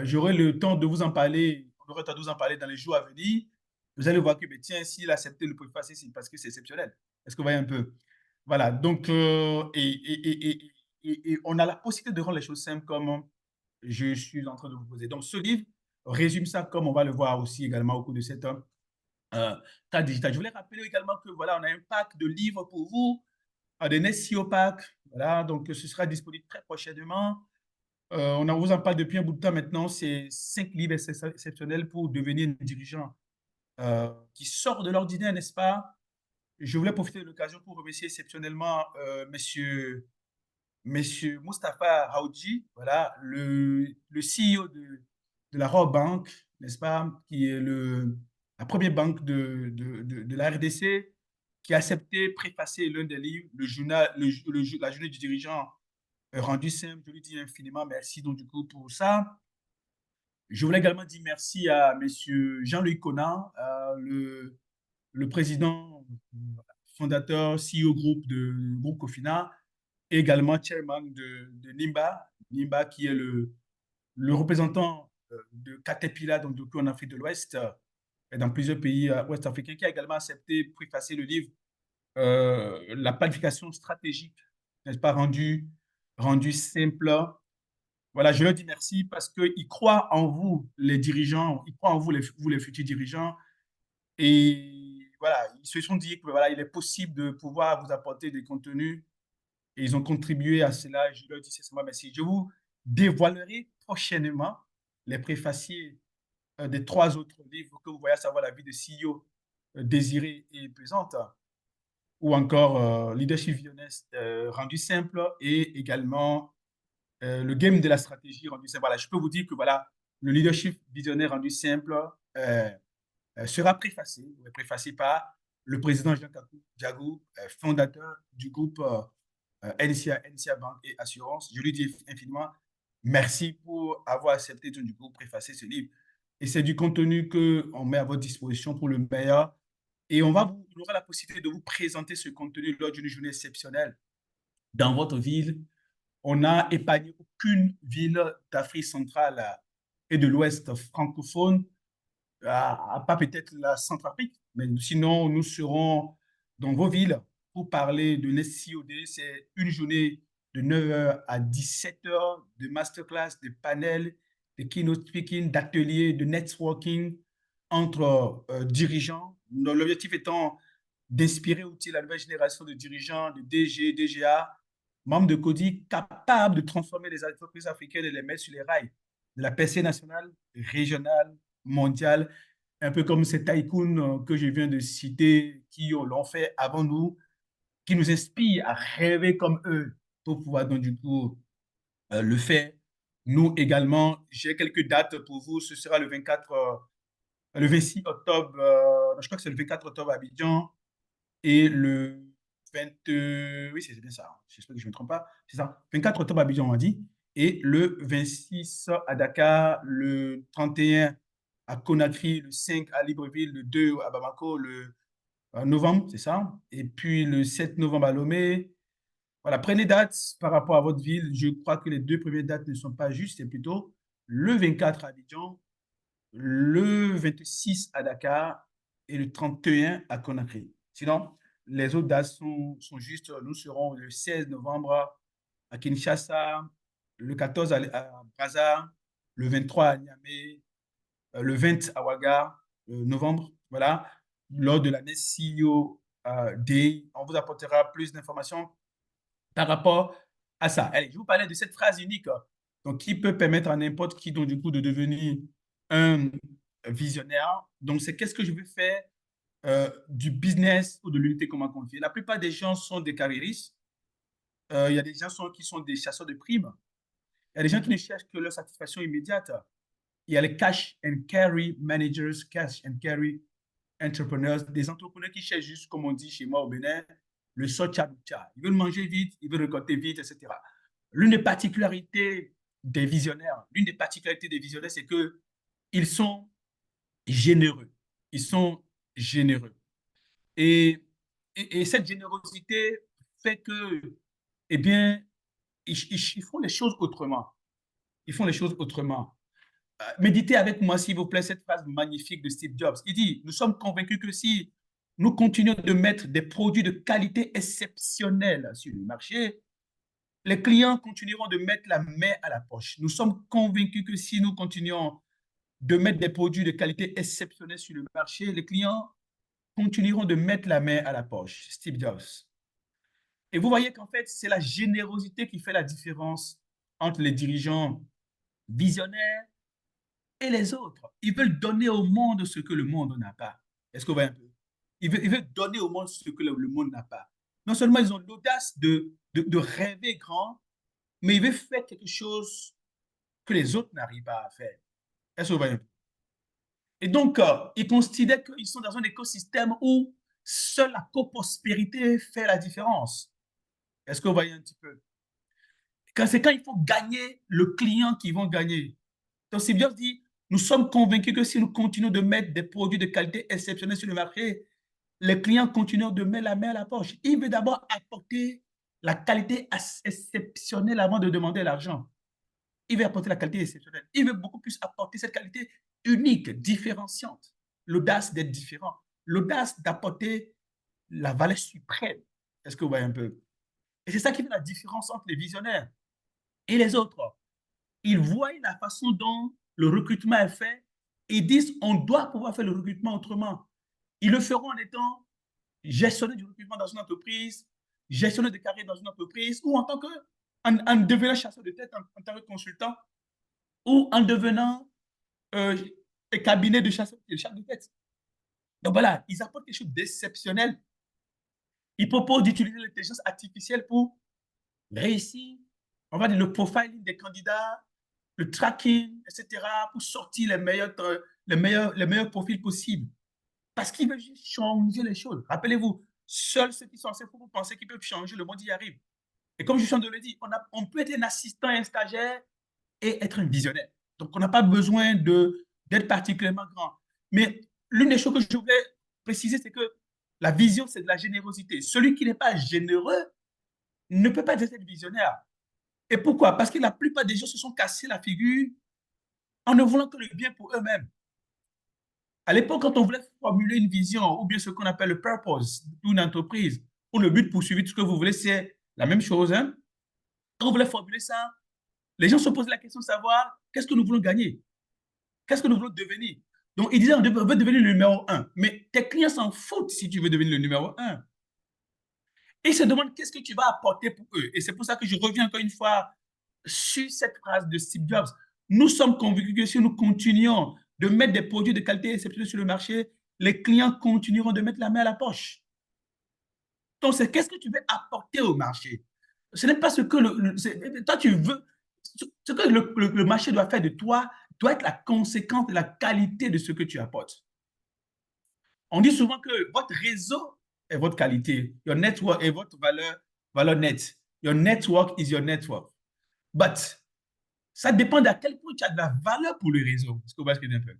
J'aurai le temps de vous en parler, on aura le temps de vous en parler dans les jours à venir. Vous allez voir que, ben, tiens, s'il a accepté le préfacer, c'est parce que c'est exceptionnel. Est-ce que vous voyez un peu? Voilà, donc, et on a la possibilité de rendre les choses simples comme je suis en train de vous poser. Donc, ce livre résume ça comme on va le voir aussi également au cours de cette tas digital. Je voulais rappeler également que voilà, on a un pack de livres pour vous, des SEO pack. Voilà, donc ce sera disponible très prochainement. On en vous en parle depuis un bout de temps maintenant. C'est 5 livres exceptionnels pour devenir un dirigeant qui sort de l'ordinaire, n'est-ce pas? Je voulais profiter de l'occasion pour remercier exceptionnellement monsieur Mustapha Haoudji, voilà, le CEO de la Rob Bank, n'est-ce pas, qui est la première banque de la RDC, qui a accepté préfacer l'un des livres, le journal, la journée du dirigeant rendu simple. Je lui dis infiniment merci donc du coup pour ça. Je voulais également dire merci à monsieur Jean-Louis Conan, le président fondateur, CEO groupe de groupe Cofina, et également chairman de NIMBA, NIMBA qui est le représentant de Caterpillar, donc depuis en Afrique de l'Ouest, et dans plusieurs pays ouest africains, qui a également accepté de préfacer le livre La planification stratégique, n'est-ce pas, rendu simple. Voilà, je leur dis merci parce qu'ils croient en vous, les dirigeants, ils croient en vous, les futurs dirigeants. Et voilà, ils se sont dit que voilà, il est possible de pouvoir vous apporter des contenus et ils ont contribué à cela. Je leur dis sincèrement merci. Je vous dévoilerai prochainement les préfaciers des 3 autres livres que vous voyez, à savoir La vie de CEO désirée et pesante, ou encore Leadership visionnaire rendu simple, et également le game de la stratégie rendu simple. Voilà, je peux vous dire que voilà, le leadership visionnaire rendu simple sera préfacé par le président Jean Diagou, fondateur du groupe NCA Banque et Assurance. Je lui dis infiniment merci pour avoir accepté du coup préfacer ce livre. Et c'est du contenu qu'on met à votre disposition pour le meilleur. Et on aura la possibilité de vous présenter ce contenu lors d'une journée exceptionnelle dans votre ville. On n'a épargné aucune ville d'Afrique centrale et de l'Ouest francophone, à pas peut-être la Centrafrique, mais sinon, nous serons dans vos villes pour parler de l'SCOD. C'est une journée de 9h à 17h de masterclass, de panels, de keynote speaking, d'ateliers, de networking entre dirigeants. L'objectif étant d'inspirer aussi la nouvelle génération de dirigeants, de DG, DGA, membres de CODI capables de transformer les entreprises africaines et les mettre sur les rails de la percée nationale, régionale, mondiale, un peu comme ces tycoons que je viens de citer, qui l'ont fait avant nous, qui nous inspirent à rêver comme eux pour pouvoir donc du coup le faire. Nous également, j'ai quelques dates pour vous. Ce sera le 24, le 26 octobre, je crois que c'est le 24 octobre à Abidjan, et le 20, oui, c'est bien ça, j'espère que je ne me trompe pas, c'est ça, 24 octobre à Abidjan, on a dit, et le 26 à Dakar, le 31 à Conakry, le 5 à Libreville, le 2 à Bamako, le novembre, c'est ça, et puis le 7 novembre à Lomé. Voilà, prenez date par rapport à votre ville. Je crois que les deux premières dates ne sont pas justes, c'est plutôt le 24 à Abidjan, le 26 à Dakar et le 31 à Conakry. Sinon, les autres dates sont justes. Nous serons le 16 novembre à Kinshasa, le 14 à Brazza, le 23 à Niamey, le 20 à Ouaga, novembre. Voilà. Lors de l'année CEO Day, on vous apportera plus d'informations par rapport à ça. Allez, je vous parlais de cette phrase unique, donc qui peut permettre à n'importe qui, donc du coup, de devenir un visionnaire. Donc, c'est qu'est-ce que je veux faire du business ou de l'unité comment confier. La plupart des gens sont des carriéristes. Il y a des gens qui sont des chasseurs de primes. Il y a des gens qui ne cherchent que leur satisfaction immédiate. Il y a les cash and carry managers, cash and carry entrepreneurs, des entrepreneurs qui cherchent juste, comme on dit chez moi au Bénin, le socha-bucha. Ils veulent manger vite, ils veulent récolter vite, etc. L'une des particularités des visionnaires, c'est que ils sont généreux. Ils sont généreux. Et, et cette générosité fait que, eh bien, ils font les choses autrement. Ils font les choses autrement. Méditez avec moi, s'il vous plaît, cette phrase magnifique de Steve Jobs. Il dit, nous sommes convaincus que si nous continuons de mettre des produits de qualité exceptionnelle sur le marché, les clients continueront de mettre la main à la poche. Nous sommes convaincus que si nous continuons de mettre des produits de qualité exceptionnelle sur le marché, les clients continueront de mettre la main à la poche. Steve Jobs. Et vous voyez qu'en fait, c'est la générosité qui fait la différence entre les dirigeants visionnaires et les autres. Ils veulent donner au monde ce que le monde n'a pas. Est-ce que vous voyez un peu? Ils veulent donner au monde ce que le monde n'a pas. Non seulement ils ont l'audace de rêver grand, mais ils veulent faire quelque chose que les autres n'arrivent pas à faire. Est-ce que vous voyez un peu? Et donc, ils considèrent qu'ils sont dans un écosystème où seule la coprospérité fait la différence. Est-ce que vous voyez un petit peu? C'est quand il faut gagner le client qui vont gagner. Donc, c'est bien dit, nous sommes convaincus que si nous continuons de mettre des produits de qualité exceptionnelle sur le marché, les clients continuent de mettre la main à la poche. Il veut d'abord apporter la qualité exceptionnelle avant de demander l'argent. Il veut apporter la qualité exceptionnelle. Il veut beaucoup plus apporter cette qualité unique, différenciante. L'audace d'être différent. L'audace d'apporter la valeur suprême. Est-ce que vous voyez un peu? Et c'est ça qui fait la différence entre les visionnaires et les autres. Ils voient la façon dont le recrutement est fait et disent on doit pouvoir faire le recrutement autrement. Ils le feront en étant gestionnaire du recrutement dans une entreprise, gestionnaire de carrière dans une entreprise ou en devenant chasseur de tête en tant que consultant ou en devenant euh, cabinet de chasseur de tête. Donc voilà, ils apportent quelque chose d'exceptionnel. Ils proposent d'utiliser l'intelligence artificielle pour réussir, on va dire, le profiling des candidats, le tracking, etc., pour sortir les meilleurs profils possibles. Parce qu'ils veulent juste changer les choses. Rappelez-vous, seuls ceux qui sont assez fous pour penser qu'ils peuvent changer le monde y arrivent. Et comme je suis en train de le dire, on peut être un assistant et un stagiaire et être un visionnaire. Donc, on n'a pas besoin d'être particulièrement grand. Mais l'une des choses que je voulais préciser, c'est que la vision, c'est de la générosité. Celui qui n'est pas généreux ne peut pas être visionnaire. Et pourquoi? Parce que la plupart des gens se sont cassés la figure en ne voulant que le bien pour eux-mêmes. À l'époque, quand on voulait formuler une vision ou bien ce qu'on appelle le purpose d'une entreprise ou le but poursuivi, tout ce que vous voulez, c'est la même chose. Hein? Quand on voulait formuler ça, les gens se posaient la question de savoir qu'est-ce que nous voulons gagner, qu'est-ce que nous voulons devenir. Donc, ils disaient on veut devenir le numéro un. Mais tes clients s'en foutent si tu veux devenir le numéro un. Et ils se demandent qu'est-ce que tu vas apporter pour eux. Et c'est pour ça que je reviens encore une fois sur cette phrase de Steve Jobs. Nous sommes convaincus que si nous continuons de mettre des produits de qualité exceptionnelle sur le marché, les clients continueront de mettre la main à la poche. Donc, c'est qu'est-ce que tu veux apporter au marché. Ce n'est pas ce que toi tu veux, ce que le marché doit faire de toi doit être la conséquence de la qualité de ce que tu apportes. On dit souvent que votre réseau est votre qualité, your network est votre valeur nette. Your network is your network. But ça dépend d'à quel point tu as de la valeur pour le réseau. Est-ce que vous voyez ce que je veux dire?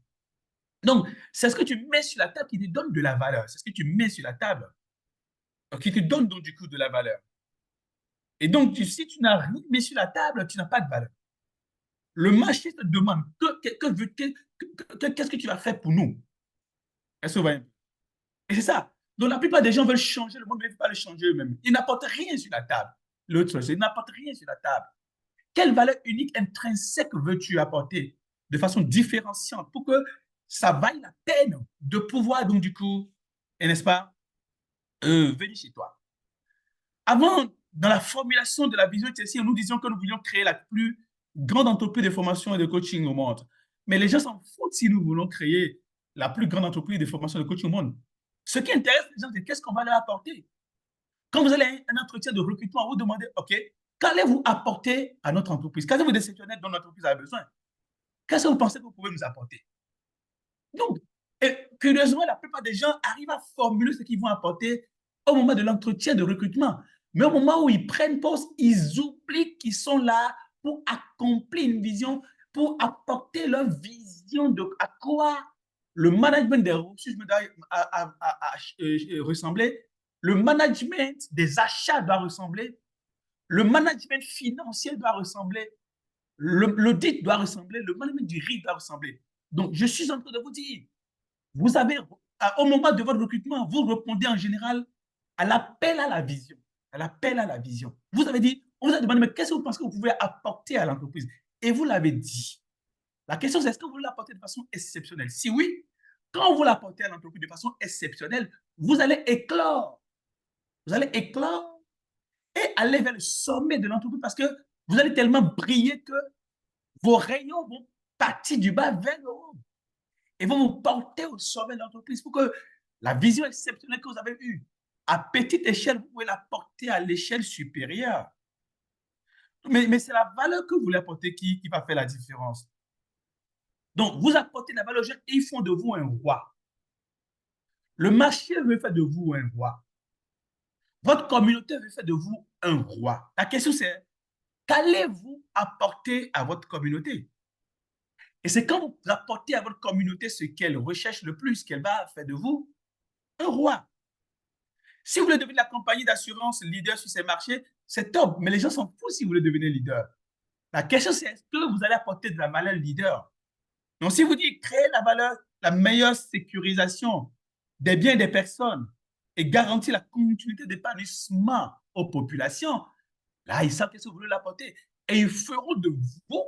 Donc, c'est ce que tu mets sur la table qui te donne de la valeur. C'est ce que tu mets sur la table qui te donne donc du coup de la valeur. Et donc, si tu n'as rien mis sur la table, tu n'as pas de valeur. Le marché te demande qu'est-ce que tu vas faire pour nous? Est-ce que vous voyez? Et c'est ça. Donc, la plupart des gens veulent changer le monde, mais ils ne veulent pas le changer eux-mêmes. Ils n'apportent rien sur la table. L'autre, ils n'apportent rien sur la table. Quelle valeur unique, intrinsèque veux-tu apporter de façon différenciante pour que ça vaille la peine de pouvoir, donc, du coup, n'est-ce pas, venir chez toi? Avant, dans la formulation de la vision de Chelsea, nous disions que nous voulions créer la plus grande entreprise de formation et de coaching au monde. Mais les gens s'en foutent si nous voulons créer la plus grande entreprise de formation et de coaching au monde. Ce qui intéresse les gens, c'est qu'est-ce qu'on va leur apporter. Quand vous allez à un entretien de recrutement, vous demandez, OK, qu'allez-vous apporter à notre entreprise? Qu'allez-vous d'exceptionnel dont notre entreprise a besoin? Qu'est-ce que vous pensez que vous pouvez nous apporter? Donc, et curieusement, la plupart des gens arrivent à formuler ce qu'ils vont apporter au moment de l'entretien de recrutement. Mais au moment où ils prennent poste, ils oublient qu'ils sont là pour accomplir une vision, pour apporter leur vision de à quoi le management des ressources doit ressembler, le management des achats doit ressembler, le management financier doit ressembler, l'audit doit ressembler, le management du risque doit ressembler. Donc, je suis en train de vous dire, vous avez, au moment de votre recrutement, vous répondez en général à l'appel à la vision. À l'appel à la vision. Vous avez dit, on vous a demandé, mais qu'est-ce que vous pensez que vous pouvez apporter à l'entreprise? Et vous l'avez dit. La question, c'est est-ce que vous l'apportez de façon exceptionnelle? Si oui, quand vous l'apportez à l'entreprise de façon exceptionnelle, vous allez éclore. Vous allez éclore et aller vers le sommet de l'entreprise parce que vous allez tellement briller que vos rayons vont partir du bas vers le haut et vont vous porter au sommet de l'entreprise pour que la vision exceptionnelle que vous avez eue à petite échelle, vous pouvez la porter à l'échelle supérieure. Mais c'est la valeur que vous voulez apporter qui va faire la différence. Donc, vous apportez la valeur aux gens et ils font de vous un roi. Le marché veut faire de vous un roi. Votre communauté veut faire de vous un roi. La question c'est, qu'allez-vous apporter à votre communauté? Et c'est quand vous apportez à votre communauté ce qu'elle recherche le plus qu'elle va faire de vous un roi. Si vous voulez devenir la compagnie d'assurance leader sur ces marchés, c'est top, mais les gens s'en foutent si vous voulez devenir leader. La question, c'est est-ce que vous allez apporter de la valeur leader? Donc, si vous dites créer la valeur, la meilleure sécurisation des biens et des personnes et garantir la continuité d'épanouissement aux populations, là, ils savent qu'est-ce que vous voulez l'apporter. Et ils feront de vous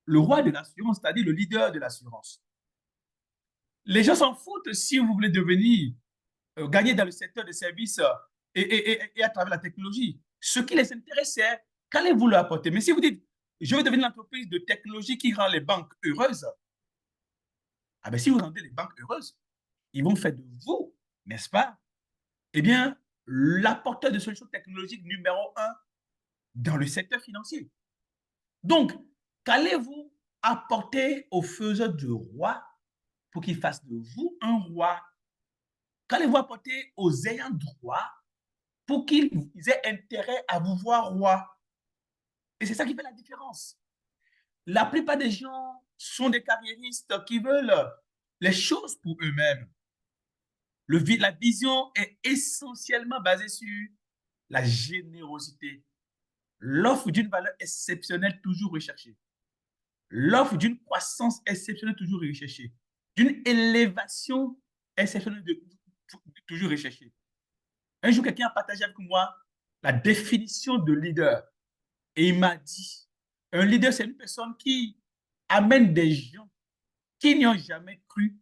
le roi de l'assurance, c'est-à-dire le leader de l'assurance. Les gens s'en foutent si vous voulez devenir gagner dans le secteur des services et à travers la technologie. Ce qui les intéresse, c'est qu'allez-vous leur apporter. Mais si vous dites, je veux devenir une entreprise de technologie qui rend les banques heureuses, ah ben, si vous rendez les banques heureuses, ils vont faire de vous, n'est-ce pas, eh bien, l'apporteur de solutions technologiques numéro un dans le secteur financier. Donc, qu'allez-vous apporter aux faiseurs de rois pour qu'ils fassent de vous un roi? Qu'allez-vous apporter aux ayants droit pour qu'ils aient intérêt à vous voir roi. Et c'est ça qui fait la différence. La plupart des gens sont des carriéristes qui veulent les choses pour eux-mêmes. La vision est essentiellement basée sur la générosité, l'offre d'une valeur exceptionnelle toujours recherchée, l'offre d'une croissance exceptionnelle toujours recherchée, d'une élévation exceptionnelle toujours recherchée. Un jour, quelqu'un a partagé avec moi la définition de leader et il m'a dit, un leader, c'est une personne qui amène des gens qui n'y ont jamais cru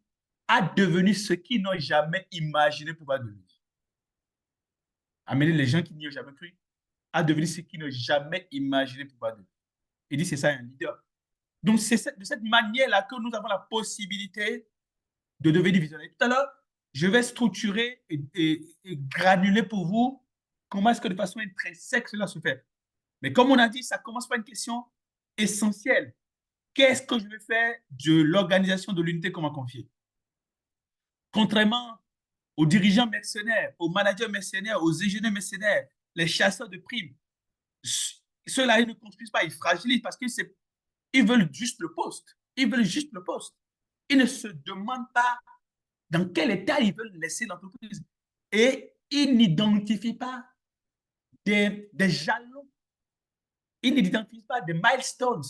à devenir ce qu'ils n'ont jamais imaginé pouvoir devenir. Amener les gens qui n'y ont jamais cru à devenir ce qu'ils n'ont jamais imaginé pouvoir devenir. Il dit, c'est ça un leader. Donc, c'est de cette manière-là que nous avons la possibilité de devenir visionnaire. Tout à l'heure, je vais structurer et granuler pour vous comment est-ce que de façon intrinsèque cela se fait. Mais comme on a dit, ça commence par une question essentielle. Qu'est-ce que je vais faire de l'organisation de l'unité qu'on m'a confiée? Contrairement aux dirigeants mercenaires, aux managers mercenaires, aux ingénieurs mercenaires, les chasseurs de primes, ceux-là, ils ne construisent pas, ils fragilisent parce qu'ils veulent juste le poste. Ils veulent juste le poste. Ils ne se demandent pas dans quel état ils veulent laisser l'entreprise. Et ils n'identifient pas des jalons. Ils n'identifient pas des milestones.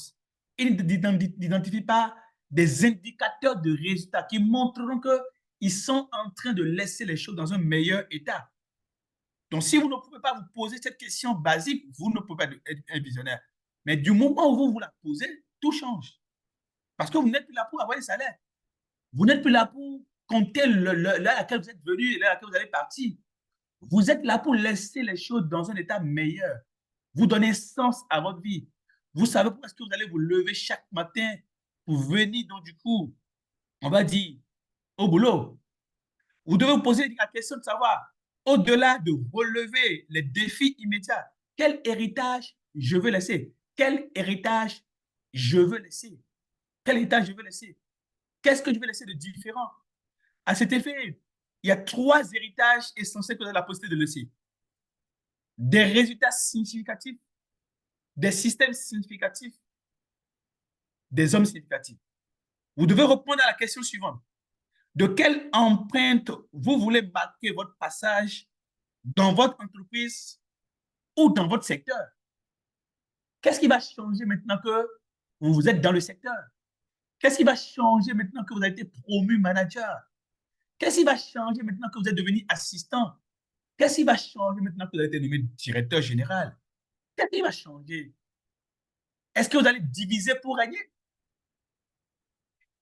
Ils n'identifient pas des indicateurs de résultats qui montreront qu'ils sont en train de laisser les choses dans un meilleur état. Donc, si vous ne pouvez pas vous poser cette question basique, vous ne pouvez pas être un visionnaire. Mais du moment où vous vous la posez, tout change. Parce que vous n'êtes plus là pour avoir un salaire. Vous n'êtes plus là pour compter l'heure à laquelle vous êtes venu et l'heure à laquelle vous allez partir. Vous êtes là pour laisser les choses dans un état meilleur. Vous donnez sens à votre vie. Vous savez pourquoi est-ce que vous allez vous lever chaque matin pour venir, donc du coup, on va dire, au boulot. Vous devez vous poser la question de savoir, au-delà de relever les défis immédiats, quel héritage je veux laisser? Quel héritage je veux laisser? Quel héritage je veux laisser? Qu'est-ce que je vais laisser de différent? À cet effet, il y a trois héritages essentiels que vous avez la possibilité de laisser. Des résultats significatifs, des systèmes significatifs, des hommes significatifs. Vous devez répondre à la question suivante. De quelle empreinte vous voulez marquer votre passage dans votre entreprise ou dans votre secteur? Qu'est-ce qui va changer maintenant que vous êtes dans le secteur? Qu'est-ce qui va changer maintenant que vous avez été promu manager? Qu'est-ce qui va changer maintenant que vous êtes devenu assistant? Qu'est-ce qui va changer maintenant que vous avez été nommé directeur général? Qu'est-ce qui va changer? Est-ce que vous allez diviser pour régner?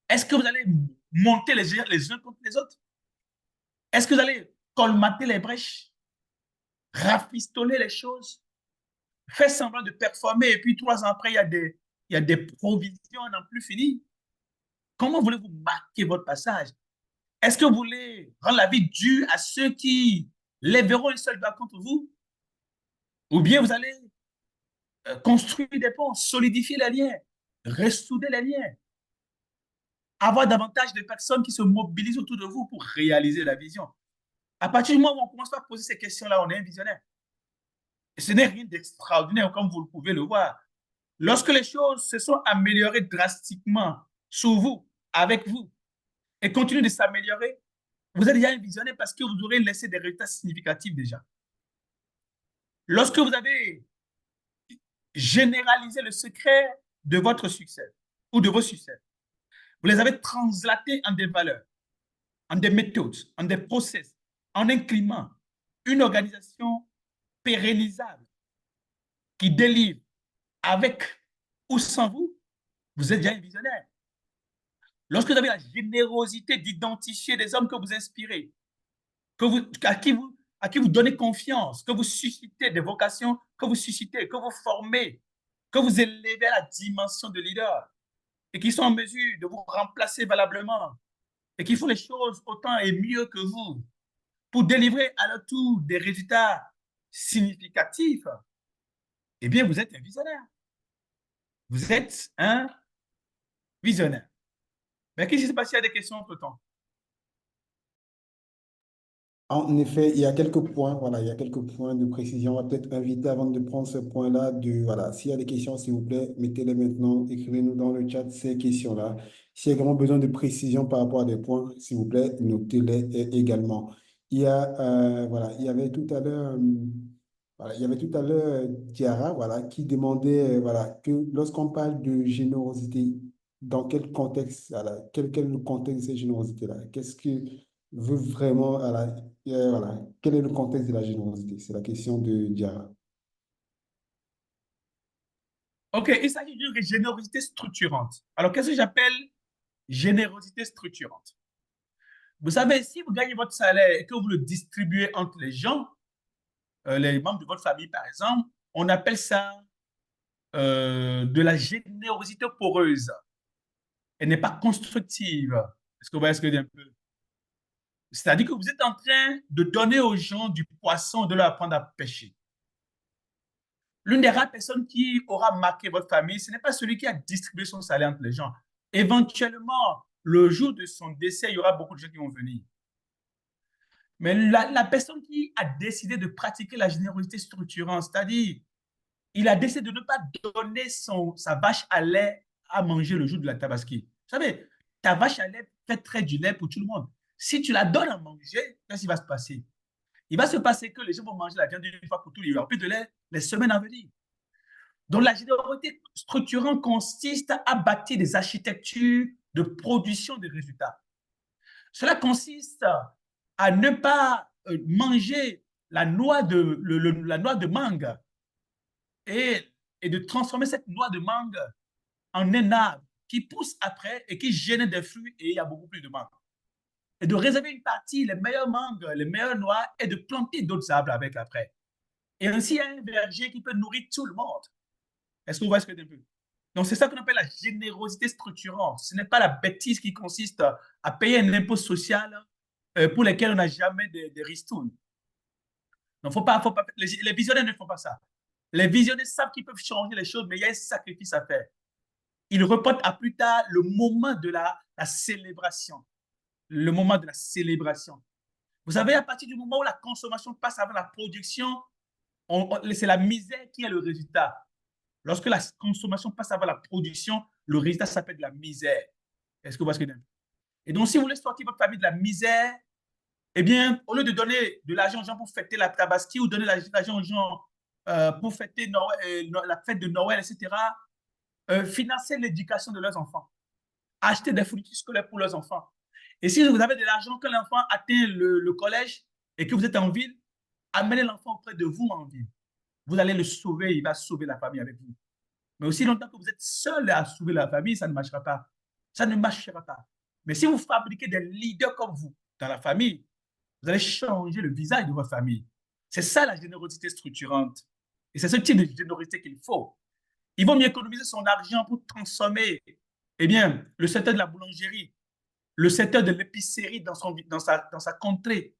Est-ce que vous allez monter les uns contre les autres? Est-ce que vous allez colmater les brèches, rafistoler les choses, faire semblant de performer et puis 3 ans après, il y a des provisions à n'en plus finir? Comment voulez-vous marquer votre passage? Est-ce que vous voulez rendre la vie dure à ceux qui lèveront une seule doigt contre vous? Ou bien vous allez construire des ponts, solidifier les liens, ressouder les liens, avoir davantage de personnes qui se mobilisent autour de vous pour réaliser la vision? À partir du moment où on commence à poser ces questions-là, on est un visionnaire. Et ce n'est rien d'extraordinaire, comme vous pouvez le voir. Lorsque les choses se sont améliorées drastiquement sous vous, avec vous, et continuent de s'améliorer, vous êtes déjà un visionnaire parce que vous aurez laissé des résultats significatifs déjà. Lorsque vous avez généralisé le secret de votre succès ou de vos succès, vous les avez translatés en des valeurs, en des méthodes, en des process, en un climat, une organisation pérennisable qui délivre avec ou sans vous, vous êtes déjà un visionnaire. Lorsque vous avez la générosité d'identifier des hommes que vous inspirez, à qui vous donnez confiance, que vous suscitez des vocations, que vous suscitez, que vous formez, que vous élevez à la dimension de leader et qui sont en mesure de vous remplacer valablement et qui font les choses autant et mieux que vous pour délivrer à leur tour des résultats significatifs, eh bien, vous êtes un visionnaire. Vous êtes un visionnaire. Mais qu'est-ce qui se passe s'il y a des questions entre-temps? En effet, il y a quelques points, voilà, il y a quelques points de précision. On va peut-être inviter avant de prendre ce point-là voilà, s'il y a des questions, s'il vous plaît, mettez-les maintenant, écrivez-nous dans le chat ces questions-là. S'il y a également besoin de précision par rapport à des points, s'il vous plaît, notez-les également. Voilà, il y avait tout à l'heure, voilà, il y avait tout à l'heure Diarra, voilà, qui demandait, voilà, que lorsqu'on parle de générosité, dans quel contexte, voilà, quel est le contexte de cette générosité-là? Qu'est-ce que veut vraiment, voilà, voilà, quel est le contexte de la générosité? C'est la question de Diarra. OK, il s'agit d'une générosité structurante. Alors, qu'est-ce que j'appelle générosité structurante? Vous savez, si vous gagnez votre salaire et que vous le distribuez entre les gens, les membres de votre famille, par exemple, on appelle ça de la générosité poreuse. Elle n'est pas constructive. Est-ce que vous voyez ce que je veux dire un peu? C'est-à-dire que vous êtes en train de donner aux gens du poisson, de leur apprendre à pêcher. L'une des rares personnes qui aura marqué votre famille, ce n'est pas celui qui a distribué son salaire entre les gens. Éventuellement, le jour de son décès, il y aura beaucoup de gens qui vont venir. Mais la personne qui a décidé de pratiquer la générosité structurante, c'est-à-dire, il a décidé de ne pas donner sa vache à lait à manger le jour de la tabaski. Vous savez, ta vache à lait fait très du lait pour tout le monde. Si tu la donnes à manger, qu'est-ce qui va se passer? Il va se passer que les gens vont manger la viande une fois pour toutes. Il n'y aura plus de lait les semaines à venir. Donc, la générosité structurante consiste à bâtir des architectures de production de résultats. Cela consiste à ne pas manger la noix de mangue et, et de transformer cette noix de mangue en un arbre qui pousse après et qui génère des fruits et il y a beaucoup plus de mangue. Et de réserver une partie, les meilleures mangues, les meilleures noix et de planter d'autres arbres avec après. Et ainsi, il y a un verger qui peut nourrir tout le monde. Est-ce que vous voyez ce que je veux dire? Donc, c'est ça qu'on appelle la générosité structurante. Ce n'est pas la bêtise qui consiste à payer un impôt social pour lequel on n'a jamais de ristournes. Donc, faut pas, les visionnaires ne font pas ça. Les visionnaires savent qu'ils peuvent changer les choses, mais il y a un sacrifice à faire. Ils reportent à plus tard le moment de la célébration. Le moment de la célébration. Vous savez, à partir du moment où la consommation passe avant la production, c'est la misère qui est le résultat. Lorsque la consommation passe avant la production, le résultat s'appelle de la misère. Est-ce que vous voyez ce que je veux dire? Et donc, si vous voulez sortir votre famille de la misère, eh bien, au lieu de donner de l'argent aux gens pour fêter la Tabaski ou donner l'argent aux gens pour fêter Noël, la fête de Noël, etc., financer l'éducation de leurs enfants, acheter des fournitures scolaires pour leurs enfants. Et si vous avez de l'argent quand l'enfant atteint le collège et que vous êtes en ville, amenez l'enfant auprès de vous en ville. Vous allez le sauver, il va sauver la famille avec vous. Mais aussi longtemps que vous êtes seul à sauver la famille, ça ne marchera pas. Ça ne marchera pas. Mais si vous fabriquez des leaders comme vous dans la famille, vous allez changer le visage de votre famille. C'est ça la générosité structurante. Et c'est ce type de générosité qu'il faut. Il vaut mieux économiser son argent pour transformer, eh bien, le secteur de la boulangerie, le secteur de l'épicerie dans sa contrée,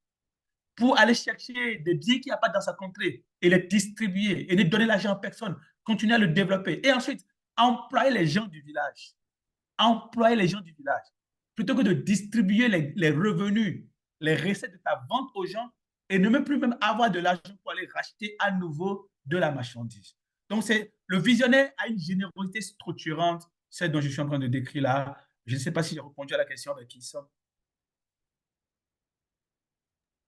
pour aller chercher des biens qu'il n'y a pas dans sa contrée et les distribuer et ne donner l'argent à personne, continuer à le développer. Et ensuite, employer les gens du village. Employer les gens du village. Plutôt que de distribuer les revenus, les recettes de ta vente aux gens et ne même plus même avoir de l'argent pour aller racheter à nouveau de la marchandise. Donc, c'est le visionnaire a une générosité structurante, celle dont je suis en train de décrire là. Je ne sais pas si j'ai répondu à la question avec qui ça.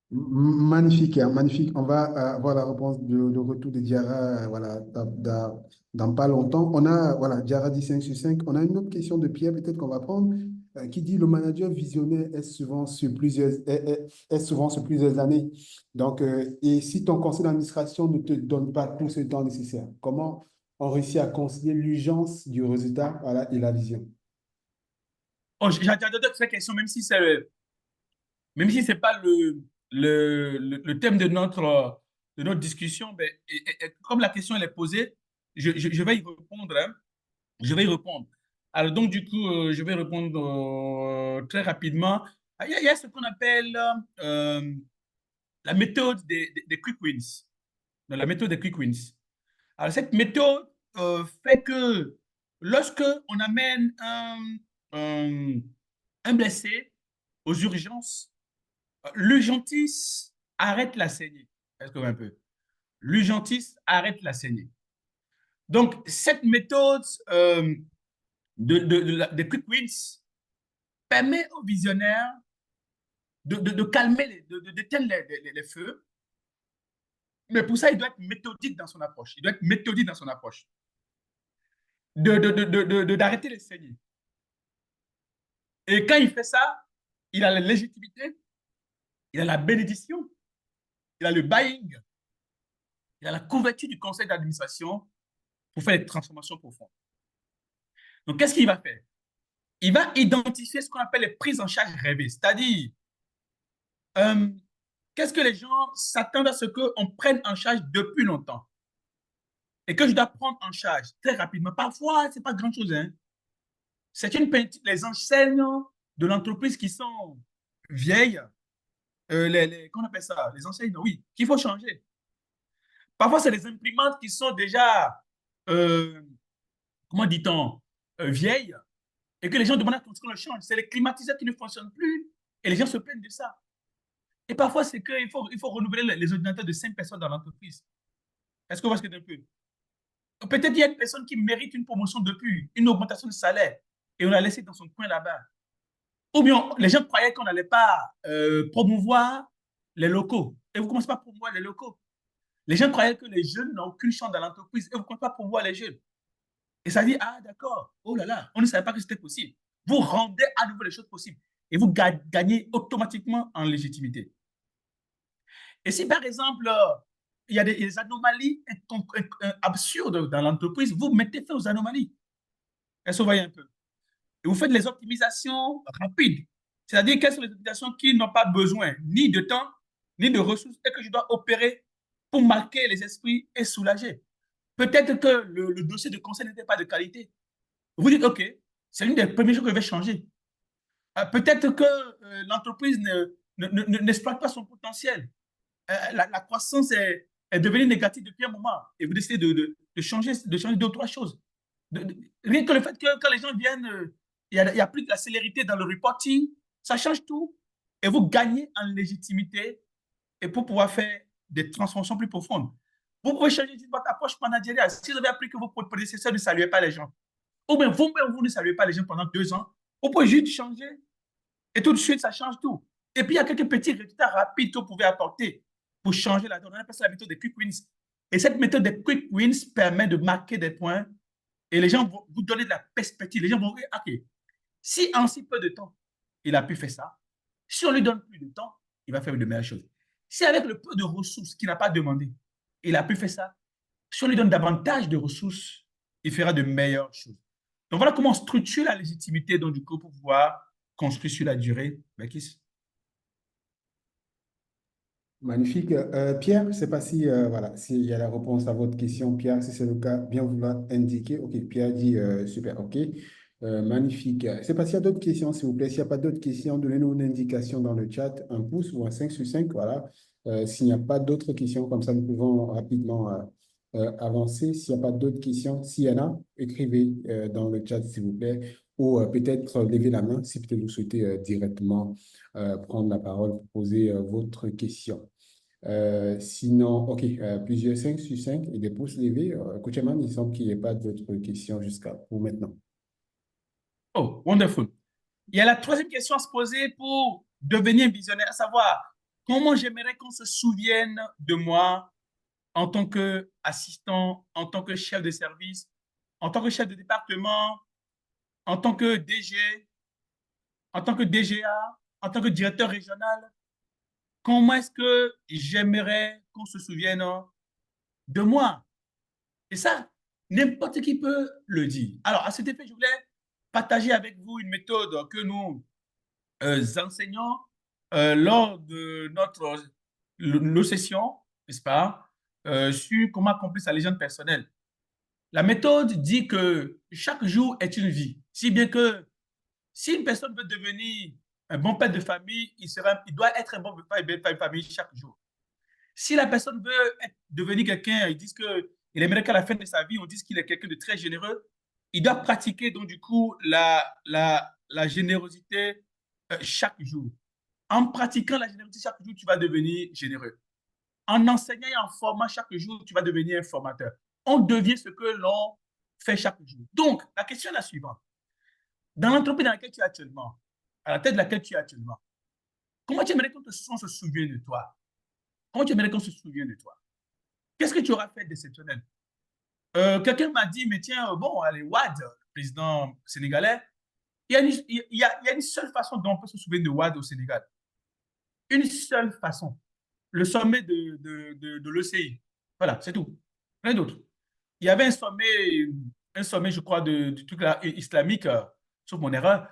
Magnifique, hein, magnifique. On va avoir la réponse de retour de Diarra voilà, dans pas longtemps. On a, voilà, Diarra dit 5 sur 5. On a une autre question de Pierre, peut-être qu'on va prendre, qui dit le manager visionnaire est souvent sur plusieurs années. Donc, et si ton conseil d'administration ne te donne pas tout ce temps nécessaire, comment on réussit à concilier l'urgence du résultat voilà, et la vision? Oh, j'adore cette question, même si c'est pas le thème de notre discussion, ben, comme la question elle est posée, je vais y répondre. Hein. Je vais y répondre. Alors, donc, du coup, je vais répondre très rapidement. Ah, il y a ce qu'on appelle euh, la méthode des quick wins. Donc, la méthode des quick wins. Alors, cette méthode fait que lorsque on amène un blessé aux urgences, l'urgentiste arrête la saignée. Est-ce que vous voyez un peu? Lugentis arrête la saignée. Donc, cette méthode des quick wins permet aux visionnaires de calmer, d'éteindre les feux. Mais pour ça, il doit être méthodique dans son approche. Il doit être méthodique dans son approche. D'arrêter les saignées. Et quand il fait ça, il a la légitimité, il a la bénédiction, il a le buying, il a la couverture du conseil d'administration pour faire des transformations profondes. Donc, qu'est-ce qu'il va faire? Il va identifier ce qu'on appelle les prises en charge rêvées, c'est-à-dire euh, qu'est-ce que les gens s'attendent à ce qu'on prenne en charge depuis longtemps et que je dois prendre en charge très rapidement. Parfois, ce n'est pas grand-chose. Hein. C'est une peinture, les enseignes de l'entreprise qui sont vieilles, qu'on appelle ça, les enseignes, oui, qu'il faut changer. Parfois, c'est des imprimantes qui sont déjà, euh, comment dit-on, vieilles et que les gens demandent à ce qu'on le change. C'est les climatiseurs qui ne fonctionnent plus et les gens se plaignent de ça. Et parfois, c'est qu'il faut renouveler les ordinateurs de 5 personnes dans l'entreprise. Est-ce que vous voyez ce que c'est un peu? Peut-être il y a une personne qui mérite une promotion depuis, une augmentation de salaire, et on l'a laissé dans son coin là-bas. Ou bien les gens croyaient qu'on n'allait pas promouvoir les locaux. Et vous commencez pas à promouvoir les locaux. Les gens croyaient que les jeunes n'ont aucune chance dans l'entreprise. Et vous ne commencez pas à promouvoir les jeunes. Et ça dit, ah d'accord, oh là là, on ne savait pas que c'était possible. Vous rendez à nouveau les choses possibles. Et vous gagnez automatiquement en légitimité. Et si par exemple, il y a des anomalies absurdes dans l'entreprise, vous mettez fin aux anomalies. Est-ce que vous voyez un peu? Et vous faites les optimisations rapides. C'est-à-dire quelles sont les optimisations qui n'ont pas besoin ni de temps, ni de ressources, et que je dois opérer pour marquer les esprits et soulager. Peut-être que le dossier de conseil n'était pas de qualité. Vous dites, OK, c'est une des premières choses que je vais changer. Peut-être que l'entreprise n'exploite pas son potentiel. La croissance est devenue négative depuis un moment et vous décidez de changer deux ou trois choses. Rien que le fait que quand les gens viennent, il n'y a plus de la célérité dans le reporting, ça change tout et vous gagnez en légitimité et pour pouvoir faire des transformations plus profondes. Vous pouvez changer votre approche managériale. Si vous avez appris que vos prédécesseurs ne saluaient pas les gens, ou bien vous-même, vous ne saluez pas les gens pendant 2 ans, vous pouvez juste changer et tout de suite, ça change tout. Et puis, il y a quelques petits résultats rapides que vous pouvez apporter pour changer la donne. On appelle ça la méthode des quick wins. Et cette méthode des quick wins permet de marquer des points et les gens vont vous donner de la perspective. Les gens vont dire, OK, si en si peu de temps, il a pu faire ça, si on lui donne plus de temps, il va faire de meilleures choses. Si avec le peu de ressources qu'il n'a pas demandé, il a pu faire ça, si on lui donne davantage de ressources, il fera de meilleures choses. Donc voilà comment on structure la légitimité donc, du coup, pour pouvoir construire sur la durée. Magnifique. Pierre, je ne sais pas si voilà, s'il y a la réponse à votre question. Pierre, si c'est le cas, bien vouloir indiquer. OK, Pierre dit super, OK. Magnifique. Je ne sais pas s'il y a d'autres questions, s'il vous plaît. S'il n'y a pas d'autres questions, donnez-nous une indication dans le chat, un pouce ou un 5 sur 5. Voilà. S'il n'y a pas d'autres questions, comme ça, nous pouvons rapidement avancer. S'il n'y a pas d'autres questions, s'il y en a, écrivez dans le chat, s'il vous plaît. Ou peut-être levez la main si peut-être vous souhaitez directement prendre la parole pour poser votre question. Sinon, OK, plusieurs 5 sur 5 et des pouces levés. Coach Eman, il semble qu'il n'y ait pas d'autres questions jusqu'à pour maintenant. Oh, wonderful. Il y a la troisième question à se poser pour devenir visionnaire, à savoir comment j'aimerais qu'on se souvienne de moi en tant qu'assistant, en tant que chef de service, en tant que chef de département, en tant que DG, en tant que DGA, en tant que directeur régional. Comment est-ce que j'aimerais qu'on se souvienne de moi? Et ça, n'importe qui peut le dire. Alors, à cet effet, je voulais partager avec vous une méthode que nous enseignons lors de nos sessions, n'est-ce pas, sur comment accomplir sa légende personnelle. La méthode dit que chaque jour est une vie, si bien que si une personne veut devenir un bon père de famille, il doit être un bon père de famille chaque jour. Si la personne veut devenir quelqu'un, ils disent qu'il aimerait qu'à la fin de sa vie, on dise qu'il est quelqu'un de très généreux, il doit pratiquer donc du coup la générosité chaque jour. En pratiquant la générosité chaque jour, tu vas devenir généreux. En enseignant et en formant chaque jour, tu vas devenir un formateur. On devient ce que l'on fait chaque jour. Donc, la question est la suivante. Dans l'entreprise dans laquelle tu es actuellement, à la tête de laquelle tu es actuellement, comment tu aimerais qu'on se souvienne de toi? Comment tu aimerais qu'on se souvienne de toi? Qu'est-ce que tu auras fait d'exceptionnel? Quelqu'un m'a dit, mais tiens, bon, allez, Wad, président sénégalais, il y a une seule façon dont on peut se souvenir de Wad au Sénégal. Une seule façon. Le sommet de l'ECI. Voilà, c'est tout. Rien d'autre. Il y avait un sommet, je crois, du truc là, islamique, sauf mon erreur,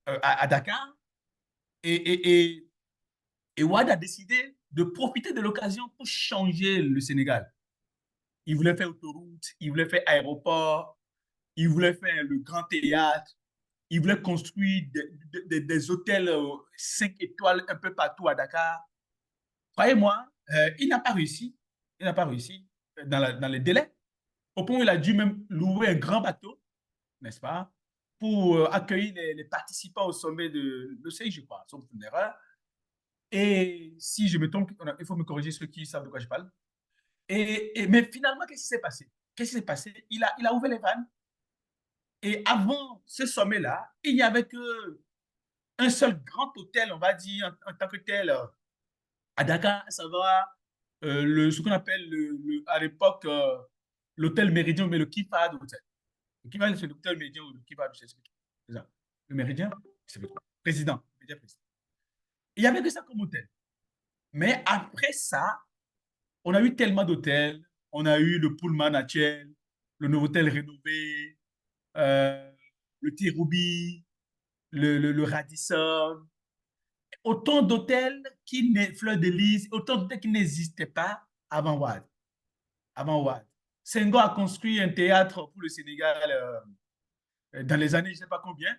à Dakar. Et, et, et, et Wad a décidé de profiter de l'occasion pour changer le Sénégal. Il voulait faire autoroute, il voulait faire aéroport, il voulait faire le grand théâtre, il voulait construire des hôtels 5 étoiles un peu partout à Dakar. Croyez-moi, il n'a pas réussi. Il n'a pas réussi dans les délais. Au point où il a dû même louer un grand bateau, n'est-ce pas, pour accueillir les participants au sommet de l'OCI, je crois, sauf une erreur. Et si je me trompe, il faut me corriger ceux qui savent de quoi je parle. Mais finalement, qu'est-ce qui s'est passé? Qu'est-ce qui s'est passé? Il a ouvert les vannes. Et avant ce sommet-là, il n'y avait qu'un seul grand hôtel, on va dire, en tant que tel, à Dakar, à savoir ce qu'on appelle à l'époque l'hôtel Méridien, mais le Kifa d'hôtel. Le Kifa, c'est l'hôtel Méridien ou le Kifa, je sais plus. C'est ça. Le Méridien, je sais plus trop. Président. Méridien président. Il n'y avait que ça comme hôtel. Mais après ça, on a eu tellement d'hôtels. On a eu le Pullman actuel, le Novotel rénové, euh, le T-Ruby, le Radisson. Autant d'hôtels Fleur de Lys, autant d'hôtels qui n'existaient pas avant Wad. Avant Wad. Senghor a construit un théâtre pour le Sénégal dans les années, je ne sais pas combien,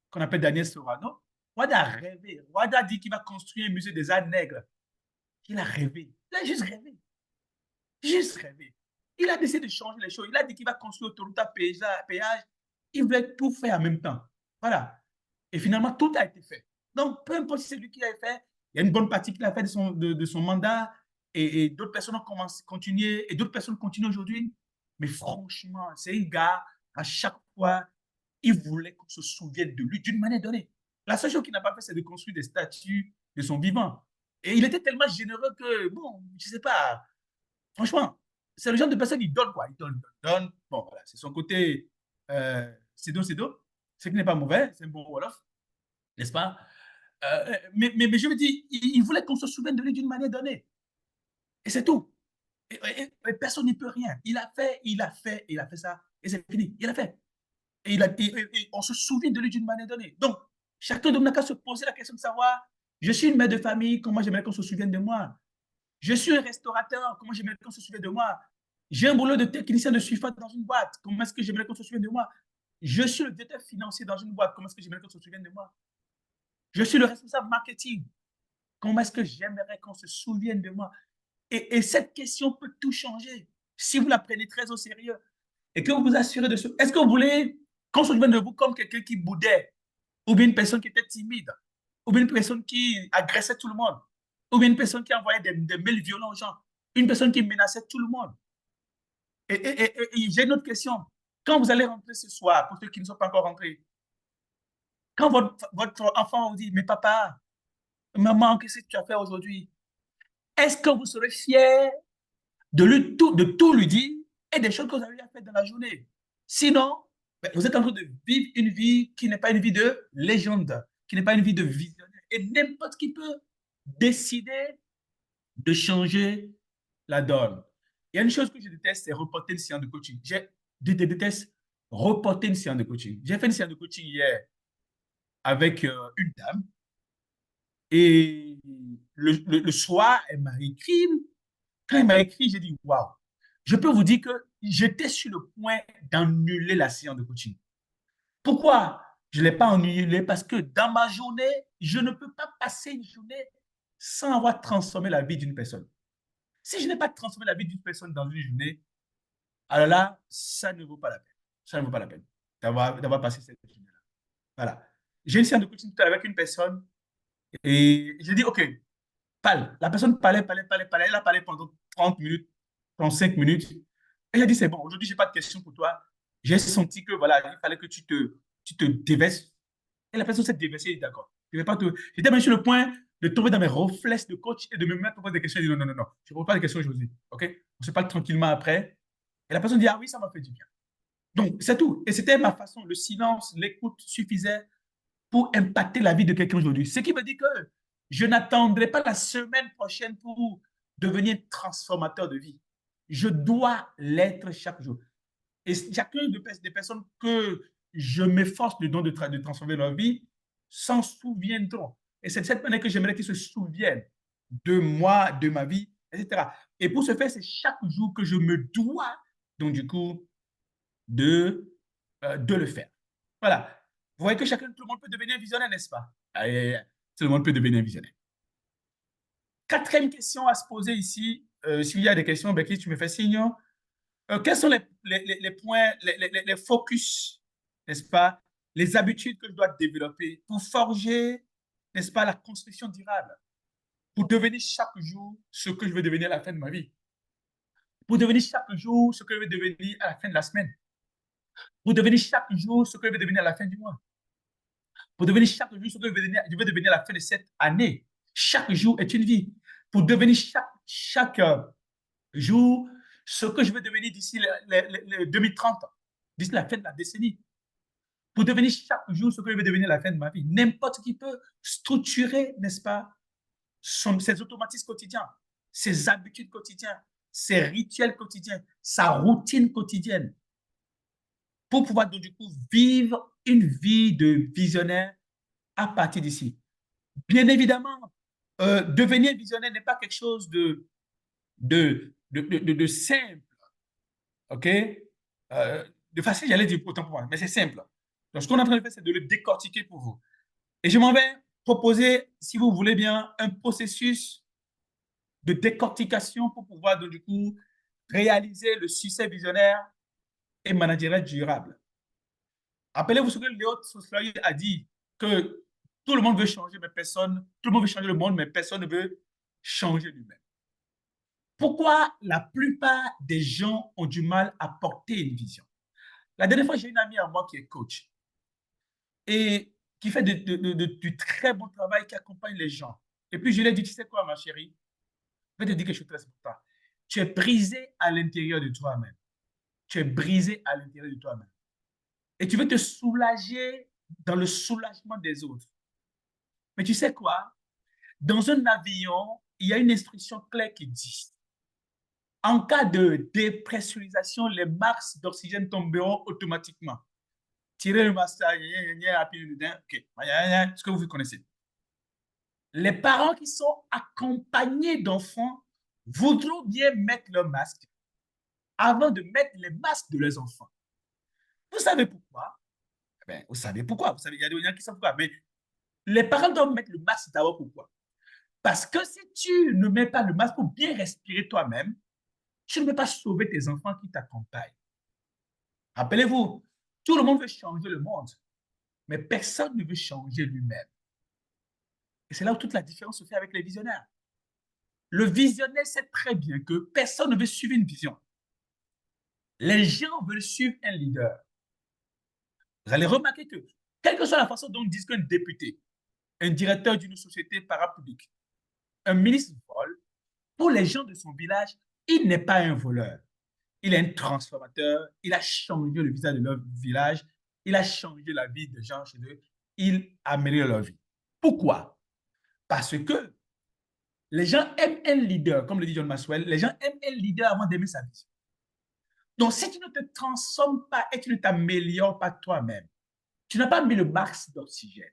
qu'on appelle Daniel Sorano. Wad a rêvé. Wad a dit qu'il va construire un musée des arts nègres. Il a rêvé. Il a juste rêvé. Juste rêvé. Il a décidé de changer les choses. Il a dit qu'il va construire autoroute à péage. Il voulait tout faire en même temps. Voilà. Et finalement, tout a été fait. Donc, peu importe si c'est lui qui l'a fait, il y a une bonne partie qu'il a fait de son mandat et d'autres personnes ont continué et d'autres personnes continuent aujourd'hui. Mais franchement, c'est un gars, à chaque fois, il voulait qu'on se souvienne de lui d'une manière donnée. La seule chose qu'il n'a pas fait, c'est de construire des statues de son vivant. Et il était tellement généreux que, bon, je ne sais pas, franchement, c'est le genre de personne, il donne quoi. Il donne, donne, donne. Bon, voilà, c'est son côté c'est do. Ce qui n'est pas mauvais, c'est un bon Wolof, n'est-ce pas? Mais je veux dire, il voulait qu'on se souvienne de lui d'une manière donnée. Et c'est tout. Et personne n'y peut rien. Il a fait ça. Et c'est fini. Il a fait. Et on se souvient de lui d'une manière donnée. Donc, chacun de nous n'a qu'à se poser la question de savoir, je suis une mère de famille, comment j'aimerais qu'on se souvienne de moi? Je suis un restaurateur, comment j'aimerais qu'on se souvienne de moi? J'ai un boulot de technicien de sulfate dans une boîte, comment est-ce que j'aimerais qu'on se souvienne de moi? Je suis le directeur financier dans une boîte, comment est-ce que j'aimerais qu'on se souvienne de moi? Je suis le responsable marketing, comment est-ce que j'aimerais qu'on se souvienne de moi? Et cette question peut tout changer si vous la prenez très au sérieux et que vous vous assurez de ce. Est-ce que vous voulez qu'on se souvienne de vous comme quelqu'un qui boudait, ou bien une personne qui était timide, ou bien une personne qui agressait tout le monde, ou bien une personne qui envoyait des mails violents aux gens, une personne qui menaçait tout le monde? Et j'ai une autre question. Quand vous allez rentrer ce soir, pour ceux qui ne sont pas encore rentrés, quand votre enfant vous dit, mais papa, maman, qu'est-ce que tu as fait aujourd'hui? Est-ce que vous serez fier de tout lui dire et des choses que vous avez fait dans la journée? Sinon, ben, vous êtes en train de vivre une vie qui n'est pas une vie de légende, qui n'est pas une vie de visionnaire. Et n'importe qui peut décider de changer la donne. Il y a une chose que je déteste, c'est reporter une séance de coaching. Je déteste reporter une séance de coaching. J'ai fait une séance de coaching hier avec une dame et le soir, elle m'a écrit. Quand elle m'a écrit, j'ai dit, waouh, je peux vous dire que j'étais sur le point d'annuler la séance de coaching. Pourquoi je ne l'ai pas annulée? Parce que dans ma journée, je ne peux pas passer une journée sans avoir transformé la vie d'une personne. Si je n'ai pas transformé la vie d'une personne dans une journée, alors là, ça ne vaut pas la peine. Ça ne vaut pas la peine d'avoir passé cette journée-là. Voilà. J'ai une séance de coaching avec une personne. Et j'ai dit, OK, parle. La personne parlait. Elle a parlé pendant 30 minutes, 35 minutes. Et j'ai dit, c'est bon, aujourd'hui, je n'ai pas de questions pour toi. J'ai senti que, voilà, il fallait que tu te dévesses. Et la personne s'est déversée, elle dit, d'accord. Je vais pas te... J'étais même sur le point de tomber dans mes réflexes de coach et de me mettre à poser des questions. Je dis, non, non, non, non, je ne pose pas de questions aujourd'hui. OK? On se parle tranquillement après. Et la personne dit, ah oui, ça m'a fait du bien. Donc, c'est tout. Et c'était ma façon. Le silence, l'écoute suffisait pour impacter la vie de quelqu'un aujourd'hui. Ce qui veut dire que je n'attendrai pas la semaine prochaine pour devenir transformateur de vie. Je dois l'être chaque jour. Et chacun des personnes que je m'efforce de transformer leur vie s'en souviendront. Et c'est de cette manière que j'aimerais qu'ils se souviennent de moi, de ma vie, etc. Et pour ce faire, c'est chaque jour que je me dois, donc du coup, de le faire. Voilà. Vous voyez que tout le monde peut devenir visionnaire, n'est-ce pas? Tout le monde peut devenir visionnaire. Quatrième question à se poser ici, s'il y a des questions, Becky, tu me fais signe. Quels sont les points, les focus, n'est-ce pas, les habitudes que je dois développer pour forger, n'est-ce pas, la construction durable, pour devenir chaque jour ce que je veux devenir à la fin de ma vie, pour devenir chaque jour ce que je veux devenir à la fin de la semaine, pour devenir chaque jour ce que je veux devenir à la fin du mois, pour devenir chaque jour ce que je veux devenir à la fin de cette année. Chaque jour est une vie. Pour devenir chaque jour ce que je veux devenir d'ici le 2030, d'ici la fin de la décennie. Pour devenir chaque jour ce que je veux devenir à la fin de ma vie. N'importe qui peut structurer, n'est-ce pas, ses automatismes quotidiens, ses habitudes quotidiennes, ses rituels quotidiens, sa routine quotidienne, pour pouvoir donc du coup vivre une vie de visionnaire à partir d'ici. Bien évidemment, devenir visionnaire n'est pas quelque chose de simple, OK? De facile, j'allais dire autant pour moi, mais c'est simple. Donc, ce qu'on est en train de faire, c'est de le décortiquer pour vous. Et je m'en vais proposer, si vous voulez bien, un processus de décortication pour pouvoir, donc, du coup, réaliser le succès visionnaire et managérial durable. Rappelez-vous ce que Léo Tolstoï a dit, que tout le monde veut changer, mais personne, tout le monde veut changer le monde, mais personne ne veut changer lui-même. Pourquoi la plupart des gens ont du mal à porter une vision? La dernière fois, j'ai une amie à moi qui est coach et qui fait du très bon travail, qui accompagne les gens. Et puis, je lui ai dit, tu sais quoi, ma chérie? Je vais te dire quelque chose de très important. Tu es brisé à l'intérieur de toi-même. Tu es brisé à l'intérieur de toi-même. Et tu veux te soulager dans le soulagement des autres. Mais tu sais quoi? Dans un avion, il y a une instruction claire qui dit, en cas de dépressurisation, les masques d'oxygène tomberont automatiquement. Tirez le masque, appuyez le dedans. OK. Ce que vous connaissez. Les parents qui sont accompagnés d'enfants voudront bien mettre leur masque avant de mettre les masques de leurs enfants. Vous savez pourquoi? Ben, vous savez pourquoi. Vous savez, il y a des gens qui savent pourquoi. Mais les parents doivent mettre le masque d'abord. Pourquoi? Parce que si tu ne mets pas le masque pour bien respirer toi-même, tu ne peux pas sauver tes enfants qui t'accompagnent. Rappelez-vous, tout le monde veut changer le monde, mais personne ne veut changer lui-même. Et c'est là où toute la différence se fait avec les visionnaires. Le visionnaire sait très bien que personne ne veut suivre une vision. Les gens veulent suivre un leader. Vous allez remarquer que, quelle que soit la façon dont disent qu'un député, un directeur d'une société parapublique, un ministre vole, pour les gens de son village, il n'est pas un voleur. Il est un transformateur. Il a changé le visage de leur village. Il a changé la vie des gens chez eux. Il améliore leur vie. Pourquoi? Parce que les gens aiment un leader, comme le dit John Maxwell, les gens aiment un leader avant d'aimer sa vie. Donc, si tu ne te transformes pas et tu ne t'améliores pas toi-même, tu n'as pas mis le max d'oxygène.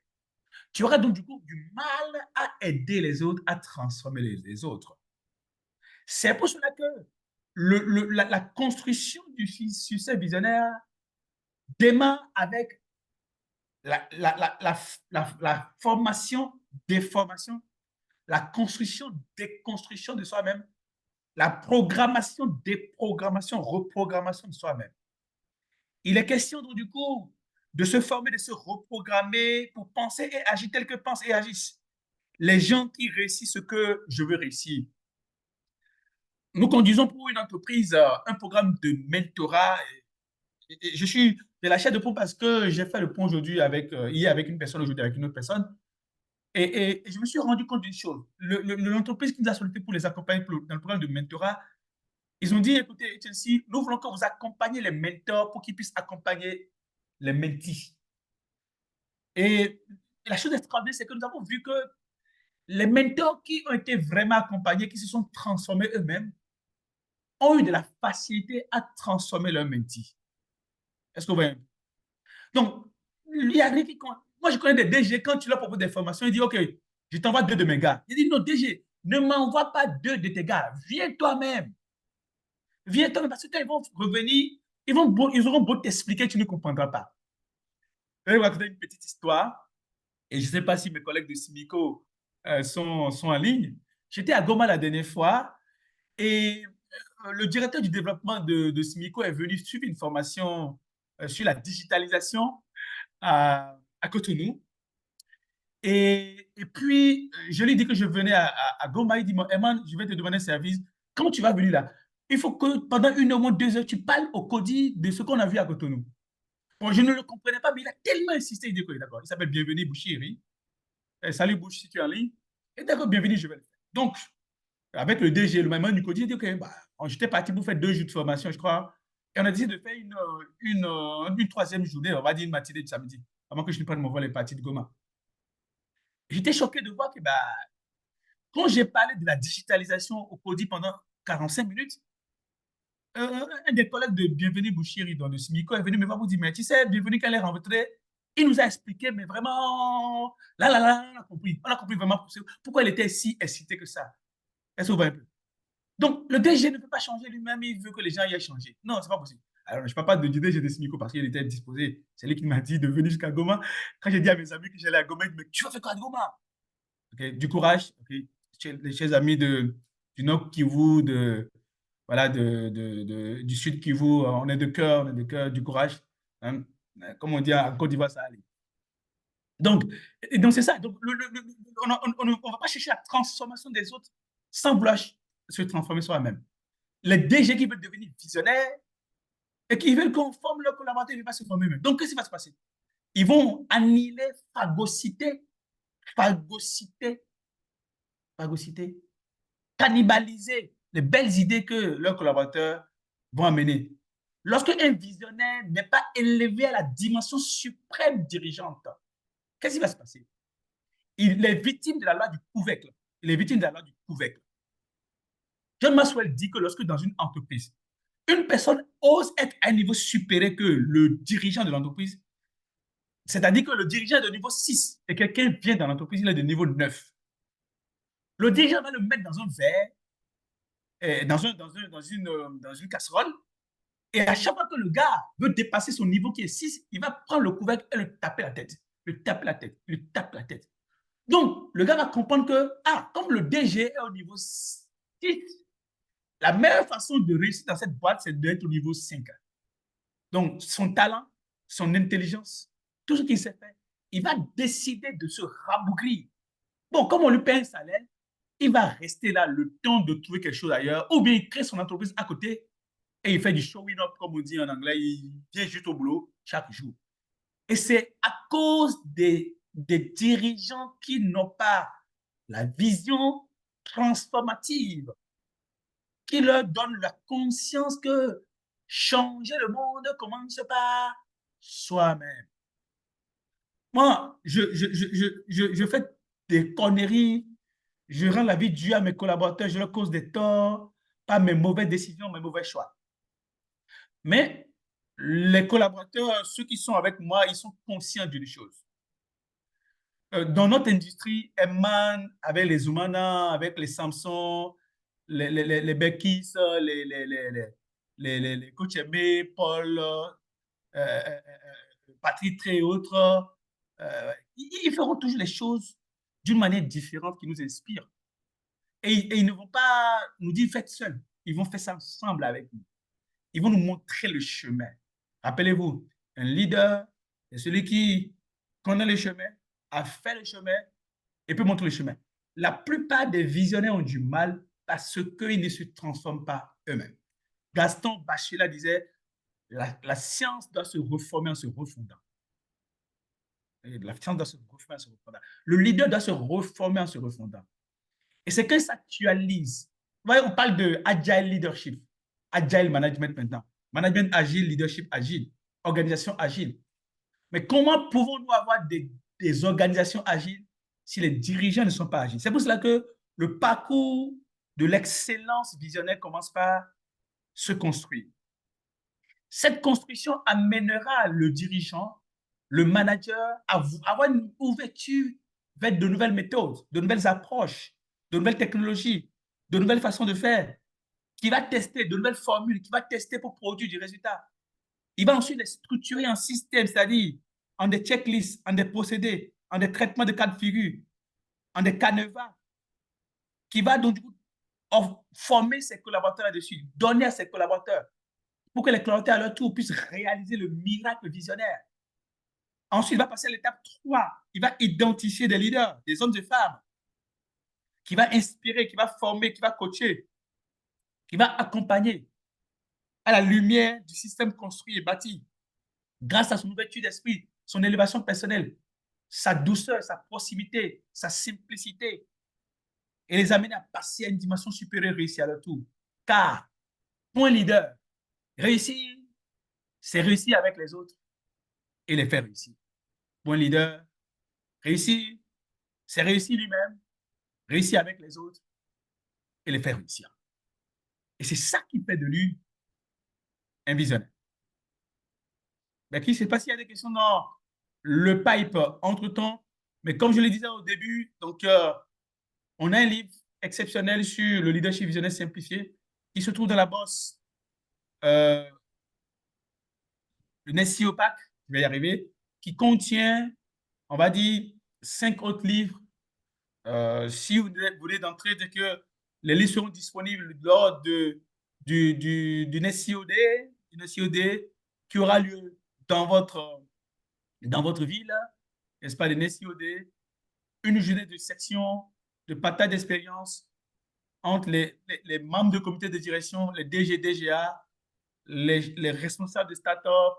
Tu auras donc du coup du mal à aider les autres à transformer les autres. C'est pour cela que la construction du succès visionnaire démarre avec la formation, déformation, la construction, déconstruction de soi-même, la programmation, déprogrammation, reprogrammation de soi-même. Il est question donc du coup de se former, de se reprogrammer pour penser et agir tel que pensent et agissent les gens qui réussissent ce que je veux réussir. Nous conduisons pour une entreprise un programme de mentorat. Et je suis de la chair de poule parce que j'ai fait le point aujourd'hui avec, hier avec une personne, aujourd'hui avec une autre personne. Et je me suis rendu compte d'une chose. L'entreprise qui nous a sollicité pour les accompagner dans le programme de mentorat, ils ont dit, écoutez, Chelsea, nous voulons que vous accompagniez les mentors pour qu'ils puissent accompagner les mentees. Et la chose extraordinaire, c'est que nous avons vu que les mentors qui ont été vraiment accompagnés, qui se sont transformés eux-mêmes, ont eu de la facilité à transformer leur mentee. Est-ce que vous voyez? Donc, il y a rien qui compte. Moi, je connais des DG, quand tu leur proposes des formations, ils disent, OK, je t'envoie deux de mes gars. Il dit, non, DG, ne m'envoie pas deux de tes gars. Viens toi-même. Viens toi-même, parce que quand ils vont revenir, ils auront beau t'expliquer, tu ne comprendras pas. Je vais vous raconter une petite histoire. Et je ne sais pas si mes collègues de Simico sont en ligne. J'étais à Goma la dernière fois et le directeur du développement de Simico est venu suivre une formation sur la digitalisation à Cotonou. Et puis, je lui ai dit que je venais à Goma. Il dit, Eman, je vais te demander un service. Comment tu vas venir là? Il faut que pendant 1 heure ou 2 heures, tu parles au Codi de ce qu'on a vu à Cotonou. Bon, je ne le comprenais pas, mais il a tellement insisté. Il dit que d'accord. Il s'appelle Bienvenue Bouchiri. Salut Bouch, si tu es en ligne. Et d'accord, bienvenue, je vais le faire. Donc, avec le DG, le maman du Codi, il dit que bah, j'étais parti pour faire 2 jours de formation, je crois. Et on a décidé de faire une troisième journée, on va dire une matinée de samedi, avant que je ne prenne mon vol et parti de Goma. J'étais choqué de voir que bah, quand j'ai parlé de la digitalisation au Codi pendant 45 minutes, un des collègues de Bienvenue Bouchiri, dans le Simico, est venu me voir pour dire, mais tu sais, Bienvenue, quand elle est rentrée, il nous a expliqué, mais vraiment, là, on a compris. On a compris vraiment pourquoi il était si excité que ça. Est-ce que vous voyez un peu? Donc, le DG ne peut pas changer lui-même, il veut que les gens y aient changé. Non, c'est pas possible. Alors, je ne parle pas du DG de Simico parce qu'il était disposé. C'est lui qui m'a dit de venir jusqu'à Goma. Quand j'ai dit à mes amis que j'allais à Goma, ils me disent, mais tu vas faire quoi à Goma? Okay? Du courage, okay? Les chers amis du Nord Kivu, voilà, du Sud Kivu, on est de cœur, du courage. Hein? Comme on dit en Côte d'Ivoire, ça allait. Donc, donc c'est ça. Donc, on ne va pas chercher la transformation des autres sans vouloir se transformer soi-même. Les DG qui veulent devenir visionnaires et qui veulent qu'on forme leurs collaborateurs, ils ne veulent pas se former eux-mêmes. Donc, qu'est-ce qui va se passer? Ils vont annihiler, phagocyter, phagocyter, phagocyter, cannibaliser les belles idées que leurs collaborateurs vont amener. Lorsque un visionnaire n'est pas élevé à la dimension suprême dirigeante, qu'est-ce qui va se passer? Il est victime de la loi du couvercle. Il est victime de la loi du couvercle. John Maxwell dit que lorsque dans une entreprise, une personne ose être à un niveau supérieur que le dirigeant de l'entreprise, c'est-à-dire que le dirigeant est de niveau 6 et quelqu'un vient dans l'entreprise, il est de niveau 9. Le dirigeant va le mettre dans un verre, dans une casserole, et à chaque fois que le gars veut dépasser son niveau qui est 6, il va prendre le couvercle et le taper la tête. Le taper la tête, le taper la tête. Donc, le gars va comprendre que, comme le DG est au niveau 6, la meilleure façon de réussir dans cette boîte, c'est d'être au niveau 5. Donc, son talent, son intelligence, tout ce qu'il sait faire, il va décider de se rabougrir. Bon, comme on lui paye un salaire, il va rester là le temps de trouver quelque chose ailleurs, ou bien il crée son entreprise à côté et il fait du showing up, comme on dit en anglais, il vient juste au boulot chaque jour. Et c'est à cause des dirigeants qui n'ont pas la vision transformative, qui leur donne la conscience que changer le monde commence par soi-même. Moi, je fais des conneries, je rends la vie dure à mes collaborateurs, je leur cause des torts, pas mes mauvaises décisions, mes mauvais choix. Mais les collaborateurs, ceux qui sont avec moi, ils sont conscients d'une chose. Dans notre industrie, Emman, avec les Zoumana, avec les Samsung, les Bekis, les coachs Aimé, Paul, Patrick Tré et autres, ils feront toujours les choses d'une manière différente qui nous inspire. Et ils ne vont pas nous dire faites seul. Ils vont faire ça ensemble avec nous. Ils vont nous montrer le chemin. Rappelez-vous, un leader, c'est celui qui connaît le chemin, a fait le chemin et peut montrer le chemin. la plupart des visionnaires ont du mal parce qu'ils ne se transforment pas eux-mêmes. Gaston Bachelard disait, la science doit se reformer en se refondant. Et la science doit se reformer en se refondant. Le leader doit se reformer en se refondant. Et c'est qu'il s'actualise. Vous voyez, on parle de agile leadership, agile management maintenant. Management agile, leadership agile, organisation agile. Mais comment pouvons-nous avoir des organisations agiles si les dirigeants ne sont pas agiles? C'est pour cela que le parcours de l'excellence visionnaire commence par se construire. Cette construction amènera le dirigeant, le manager à avoir une ouverture vers de nouvelles méthodes, de nouvelles approches, de nouvelles technologies, de nouvelles façons de faire, qui va tester de nouvelles formules, qui va tester pour produire du résultat. Il va ensuite les structurer en système, c'est-à-dire en des checklists, en des procédés, en des traitements de cas de figure, en des canevas, qui va donc former ses collaborateurs là-dessus, donner à ses collaborateurs, pour que les collaborateurs à leur tour puissent réaliser le miracle visionnaire. Ensuite, il va passer à l'étape 3. Il va identifier des leaders, des hommes et femmes, qui va inspirer, qui va former, qui va coacher, qui va accompagner à la lumière du système construit et bâti, grâce à son ouverture d'esprit, son élévation personnelle, sa douceur, sa proximité, sa simplicité, et les amener à passer à une dimension supérieure réussir à leur tour. Car, pour un leader, réussir, c'est réussir avec les autres et les faire réussir. Pour un leader, réussir, c'est réussir lui-même, réussir avec les autres et les faire réussir. Et c'est ça qui fait de lui un visionnaire. Mais qui ne sait pas s'il y a des questions dans le pipe entre-temps. Mais comme je le disais au début, donc, on a un livre exceptionnel sur le leadership visionnaire simplifié qui se trouve dans la bosse, euh, le SEO Pack, je vais y arriver, qui contient, on va dire, 5 autres livres. Si vous voulez d'entrée, c'est que les livres seront disponibles lors d'une SEOD, une SEOD qui aura lieu dans votre ville, n'est-ce pas, d'une SEOD, une journée de section, de partage d'expérience entre les membres du comité de direction, les DG, DGA, les responsables de start-up,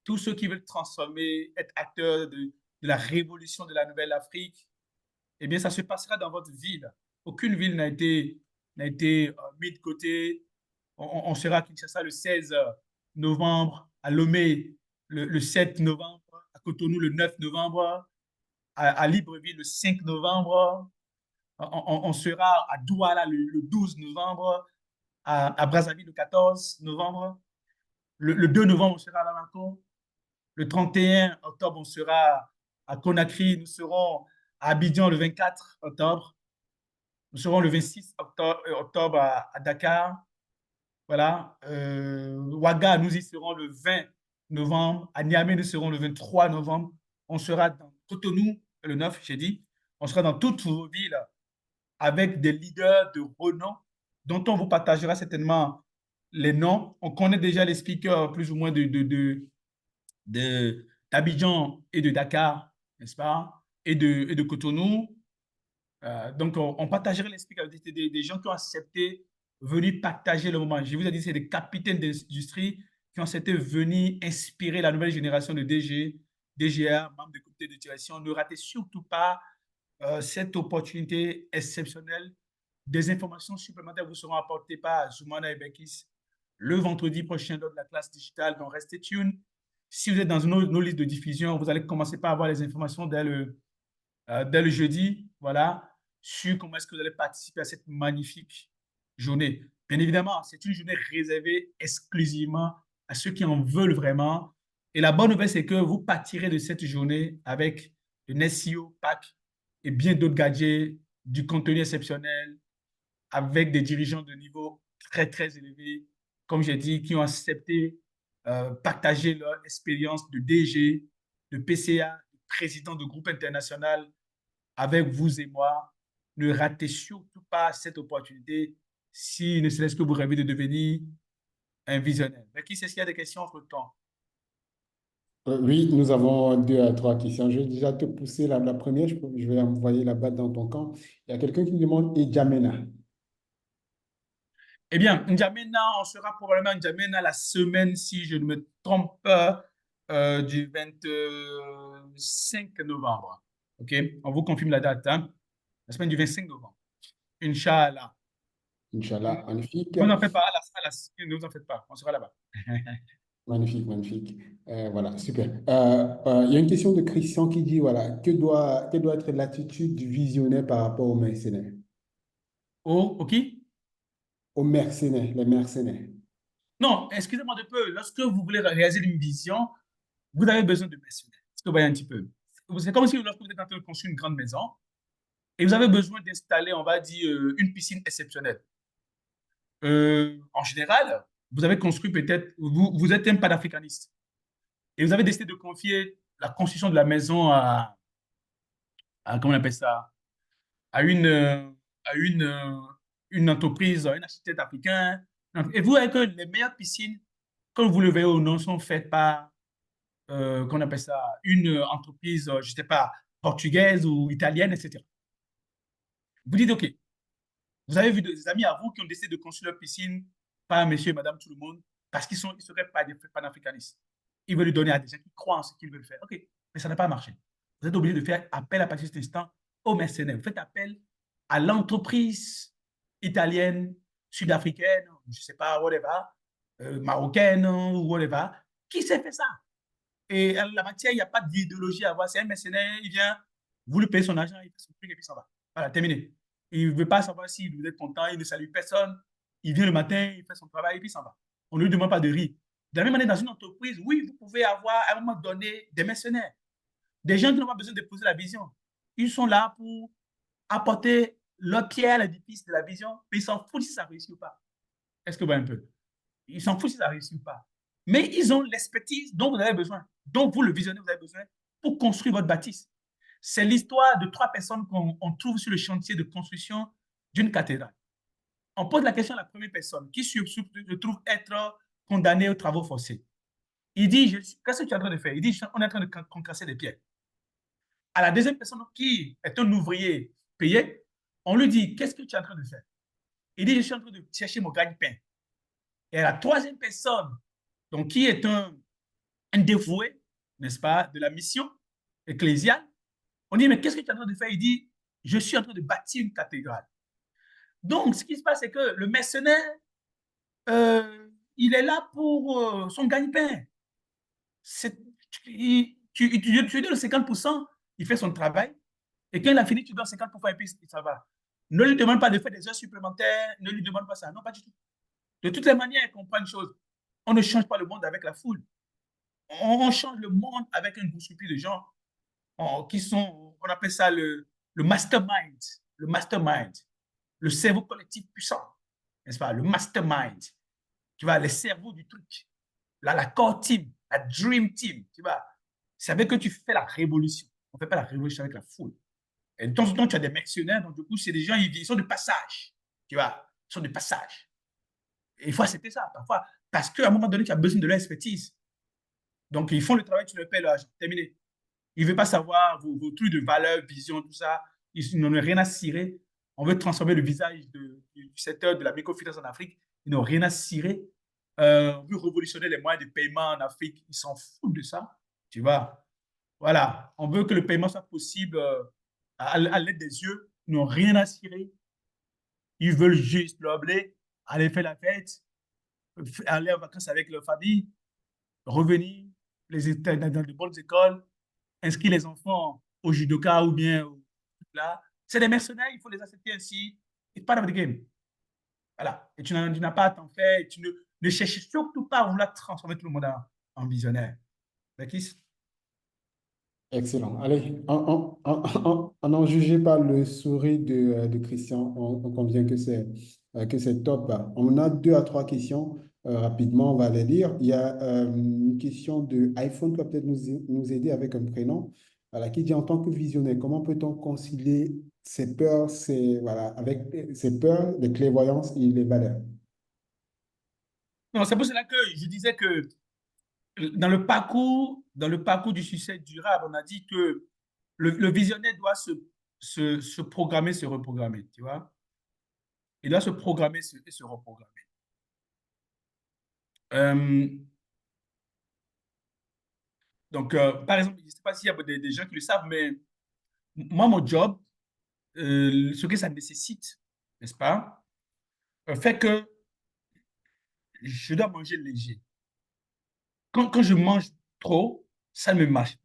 tous ceux qui veulent transformer, être acteurs de la révolution de la Nouvelle-Afrique. Eh bien, ça se passera dans votre ville. Aucune ville n'a été mise de côté. On sera à Kinshasa le 16 novembre, à Lomé le 7 novembre, à Cotonou le 9 novembre, à Libreville le 5 novembre. On sera à Douala le 12 novembre, à Brazzaville le 14 novembre. Le 2 novembre, on sera à Bamako. Le 31 octobre, on sera à Conakry. Nous serons à Abidjan le 24 octobre. Nous serons le 26 octobre à Dakar. Voilà. Ouaga, nous y serons le 20 novembre. À Niamey, nous serons le 23 novembre. On sera dans Cotonou le 9, j'ai dit. On sera dans toutes vos villes avec des leaders de renom dont on vous partagera certainement les noms. On connaît déjà les speakers plus ou moins d'Abidjan et de Dakar, n'est-ce pas? Et de Cotonou. Donc, on partagerait les speakers avec des gens qui ont accepté venir partager le moment. Je vous ai dit, c'est des capitaines d'industrie qui ont accepté venir inspirer la nouvelle génération de DG, DGA, membres du comité de direction. Ne ratez surtout pas cette opportunité exceptionnelle. Des informations supplémentaires vous seront apportées par Zoumana et Bekis le vendredi prochain lors de la classe digitale. Donc, restez tuned. Si vous êtes dans nos listes de diffusion, vous allez commencer par avoir les informations dès le jeudi, voilà, sur comment est-ce que vous allez participer à cette magnifique journée. Bien évidemment, c'est une journée réservée exclusivement à ceux qui en veulent vraiment. Et la bonne nouvelle, c'est que vous partirez de cette journée avec le SEO Pack et bien d'autres gadgets, du contenu exceptionnel, avec des dirigeants de niveau très, très élevé, comme j'ai dit, qui ont accepté partager leur expérience de DG, de PCA, de président de groupe international avec vous et moi. Ne ratez surtout pas cette opportunité si ne serait-ce que vous rêvez de devenir un visionnaire. Mais qui sait s'il y a des questions entre-temps? Oui, nous avons deux à trois questions. Je vais déjà te pousser la première. Je vais envoyer la balle dans ton camp. Il y a quelqu'un qui demande N'Djamena. Eh bien, N'Djamena, on sera probablement N'Djamena la semaine, si je ne me trompe pas, du 25 novembre. OK? On vous confirme la date, hein? La semaine du 25 novembre. Inch'Allah. Inch'Allah, magnifique. Ne vous en faites pas, ne vous en faites pas, on sera là-bas. Magnifique, magnifique. Voilà, super. Il y a une question de Christian qui dit, voilà, quelle doit être l'attitude du visionnaire par rapport aux mercenaires? Oh, OK? Aux mercenaires, les mercenaires. Non, excusez-moi de peu. Lorsque vous voulez réaliser une vision, vous avez besoin de mercenaires. Est-ce que vous voyez un petit peu? C'est comme si lorsque vous êtes en train de construire une grande maison et vous avez besoin d'installer, on va dire, une piscine exceptionnelle. En général, vous avez construit peut-être, vous êtes un panafricaniste et vous avez décidé de confier la construction de la maison comment on appelle ça, à une entreprise, un architecte africain. Et vous voyez que les meilleures piscines, comme vous le voyez ou non, sont faites par, comment on appelle ça, une entreprise, je ne sais pas, portugaise ou italienne, etc. Vous dites, OK, vous avez vu des amis à vous qui ont décidé de construire leur piscine, pas monsieur et madame tout le monde, parce ils seraient pas des panafricanistes. Ils veulent lui donner à des gens qui croient en ce qu'ils veulent faire. OK, mais ça n'a pas marché. Vous êtes obligé de faire appel à partir de cet instant aux mercenaires. Vous faites appel à l'entreprise italienne, sud-africaine, je ne sais pas, whatever, marocaine ou whatever, qui sait faire ça. Et en la matière, il n'y a pas d'idéologie à avoir. C'est un mercenaire, il vient, vous lui payez son argent, il fait son truc et puis ça va. Voilà, terminé. Il ne veut pas savoir si vous êtes content, il ne salue personne. Il vient le matin, il fait son travail et puis ça va. On ne lui demande pas de rire. De la même manière, dans une entreprise, oui, vous pouvez avoir à un moment donné des mercenaires, des gens qui n'ont pas besoin de poser la vision. Ils sont là pour apporter leur pierre à l'édifice de la vision, mais ils s'en foutent si ça réussit ou pas. Est-ce que vous voyez un peu? Ils s'en foutent si ça réussit ou pas. Mais ils ont l'expertise dont vous avez besoin, dont vous, le visionnaire, vous avez besoin pour construire votre bâtisse. C'est l'histoire de trois personnes qu'on trouve sur le chantier de construction d'une cathédrale. On pose la question à la première personne qui se trouve être condamnée aux travaux forcés. Il dit, qu'est-ce que tu es en train de faire? Il dit, on est en train de concasser des pierres. À la deuxième personne qui est un ouvrier payé, on lui dit, qu'est-ce que tu es en train de faire? Il dit, je suis en train de chercher mon gagne-pain. Et à la troisième personne, donc qui est un dévoué, n'est-ce pas, de la mission ecclésiale, on dit, mais qu'est-ce que tu es en train de faire? Il dit, je suis en train de bâtir une cathédrale. Donc, ce qui se passe, c'est que le mercenaire, il est là pour son gagne-pain. Tu lui donnes le 50%, il fait son travail, et quand il a fini, tu donnes 50% et puis ça va. Ne lui demande pas de faire des heures supplémentaires, ne lui demande pas ça. Non, pas du tout. De toutes les manières, il comprend une chose. On ne change pas le monde avec la foule. On change le monde avec un groupuscule de gens qui sont, on appelle ça le mastermind, le mastermind, le cerveau collectif puissant, n'est-ce pas? Le mastermind, tu vois, les cerveaux du truc, la core team, la dream team, tu vois. C'est avec que tu fais la révolution. On ne fait pas la révolution avec la foule. Et de temps en temps, tu as des mercenaires, donc du coup, c'est des gens, ils sont de passage, tu vois, ils sont de passage. Et il faut accepter ça, parfois, parce qu'à un moment donné, tu as besoin de leur expertise. Donc, ils font le travail, tu leur payes l'argent. Terminé. Ils ne veulent pas savoir vos trucs de valeur, vision, tout ça. Ils n'en ont rien à cirer. On veut transformer le visage du secteur de la microfinance en Afrique. Ils n'ont rien à cirer. On veut révolutionner les moyens de paiement en Afrique. Ils s'en foutent de ça. Tu vois? Voilà. On veut que le paiement soit possible à l'aide des yeux. Ils n'ont rien à cirer. Ils veulent juste leur blé, aller faire la fête, aller en vacances avec leur famille, revenir, dans de bonnes écoles, inscrire les enfants au judoka ou bien là. C'est des mercenaires, il faut les accepter ainsi. It's part of the game. Voilà. Et tu n'as pas à t'en faire. Tu ne cherches surtout pas à vouloir transformer tout le monde en visionnaire. D'accord? Excellent. Allez, on n'en jugez pas le sourire de Christian. On convient que c'est top. On a deux à trois questions. Rapidement, on va les lire. Il y a une question de iPhone qui va peut-être nous aider avec un prénom. Voilà, qui dit en tant que visionnaire, comment peut-on concilier ses peurs, voilà, avec ses peurs, les clairvoyances et les valeurs? Non, c'est pour cela que je disais que dans le parcours dans le parcours du succès durable, on a dit que le visionnaire doit se programmer, se reprogrammer, tu vois. Il doit se programmer et se reprogrammer. Euh, donc, par exemple, je ne sais pas s'il y a des gens qui le savent, mais moi, mon job, ce que ça nécessite, n'est-ce pas, fait que je dois manger léger. Quand je mange trop, ça ne me marche pas.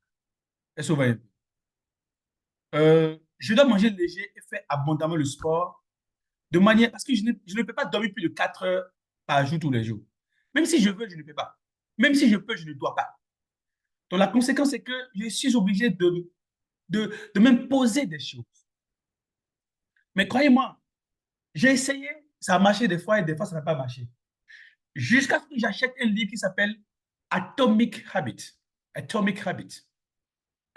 Est-ce que vous voyez? Je dois manger léger et faire abondamment le sport de manière, parce que je ne peux pas dormir plus de 4 heures par jour tous les jours. Même si je veux, je ne peux pas. Même si je peux, je ne dois pas. Donc la conséquence, c'est que je suis obligé de m'imposer des choses. Mais croyez-moi, j'ai essayé, ça a marché des fois et des fois, ça n'a pas marché. Jusqu'à ce que j'achète un livre qui s'appelle Atomic Habit. Atomic Habit.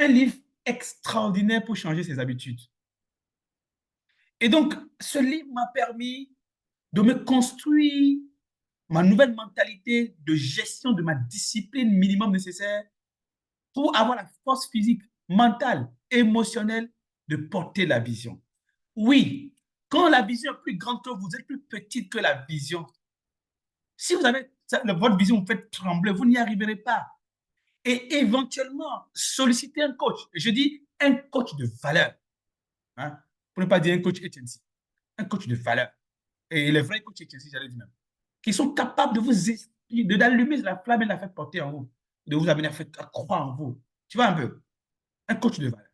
Un livre extraordinaire pour changer ses habitudes. Et donc, ce livre m'a permis de me construire ma nouvelle mentalité de gestion de ma discipline minimum nécessaire pour avoir la force physique, mentale, émotionnelle de porter la vision. Oui, quand la vision est plus grande que vous êtes plus petite que la vision. Si vous avez votre vision vous fait trembler, vous n'y arriverez pas. Et éventuellement, solliciter un coach. Je dis un coach de valeur. Hein, pour ne pas dire un coach HNC. Un coach de valeur. Et les vrais coachs HNC, j'allais dire même. Qui sont capables de vous d'allumer la flamme et de la faire porter en vous. De vous amener à croire en vous. Tu vois un peu? Un coach de valeur.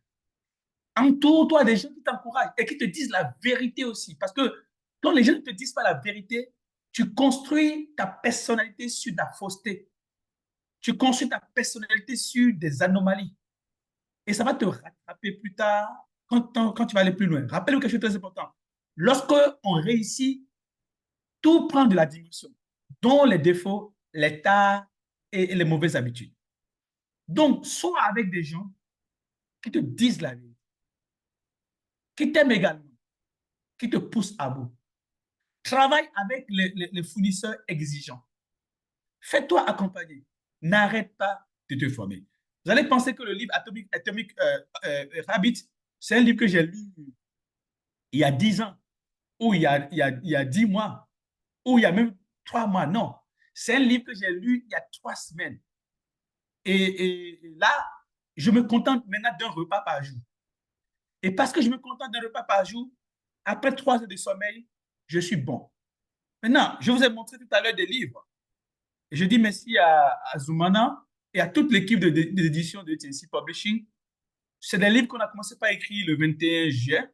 Entoure-toi des gens qui t'encouragent et qui te disent la vérité aussi. Parce que quand les gens ne te disent pas la vérité, tu construis ta personnalité sur de la fausseté. Tu construis ta personnalité sur des anomalies. Et ça va te rattraper plus tard quand tu vas aller plus loin. Rappelle-vous quelque chose de très important. Lorsque on réussit, tout prend de la dimension, dont les défauts, les tares et les mauvaises habitudes. Donc, sois avec des gens qui te disent la vérité, qui t'aiment également, qui te poussent à bout. Travaille avec les fournisseurs exigeants. Fais-toi accompagner. N'arrête pas de te former. Vous allez penser que le livre Habit, c'est un livre que j'ai lu il y a 10 ans, ou il y a 10 mois, ou il y a même 3 mois. Non, c'est un livre que j'ai lu il y a 3 semaines. Et là, je me contente maintenant d'un repas par jour. Et parce que je me contente d'un repas par jour, après 3 heures de sommeil, je suis bon. Maintenant, je vous ai montré tout à l'heure des livres. Et je dis merci à Zoumana et à toute l'équipe d'édition de TNC Publishing. C'est des livres qu'on a commencé par écrire le 21 juillet.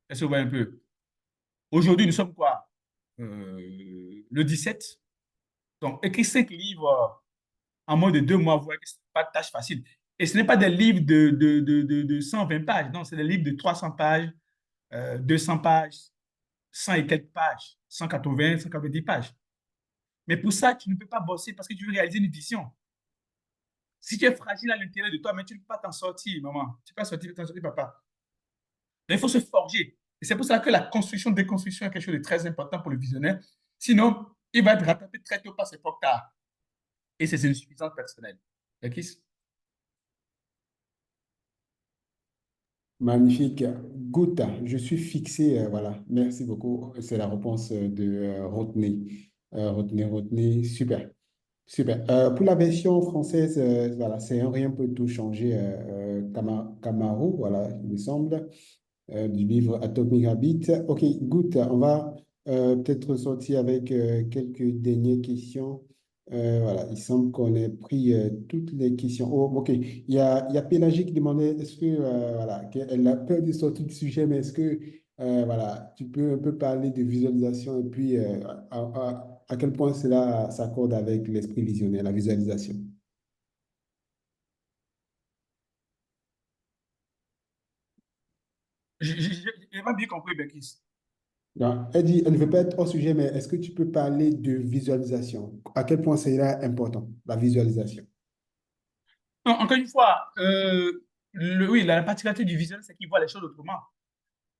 Est-ce que vous voyez un peu? Aujourd'hui, nous sommes quoi? Le 17. Donc, écrire 5 livres en moins de 2 mois, vous voyez que ce n'est pas de tâche facile. Et ce n'est pas des livres de 120 pages. Non, c'est des livres de 300 pages, 200 pages, 100 et quelques pages, 180, 190 pages. Mais pour ça, tu ne peux pas bosser parce que tu veux réaliser une vision. Si tu es fragile à l'intérieur de toi, mais tu ne peux pas t'en sortir, maman. Tu ne peux pas t'en sortir, papa. Donc, il faut se forger. Et c'est pour ça que la construction, déconstruction est quelque chose de très important pour le visionnaire. Sinon, il va être rattrapé très tôt par ses propres tares. Et c'est une suffisance personnelle. Yakis? Magnifique. Good. Je suis fixé. Voilà. Merci beaucoup. C'est la réponse de Rodney. Rodney. Super. Super. Pour la version française, voilà, c'est un rien peut tout changer. Camaro, voilà, il me semble, du livre Atomic Habit. OK, good. On va peut-être sortir avec quelques dernières questions. Voilà, il semble qu'on ait pris toutes les questions. Oh, OK. Il y a Pélagie qui demandait, est-ce que, voilà, qu'elle a peur de sortir du sujet, mais est-ce que, voilà, tu peux un peu parler de visualisation et puis à quel point cela s'accorde avec l'esprit visionnaire, la visualisation. J'ai pas bien compris, Bekis. Donc, elle dit, elle ne veut pas être hors sujet, mais est-ce que tu peux parler de visualisation? À quel point c'est là important, la visualisation? Non, encore une fois, oui, la particularité du visionnaire, c'est qu'il voit les choses autrement.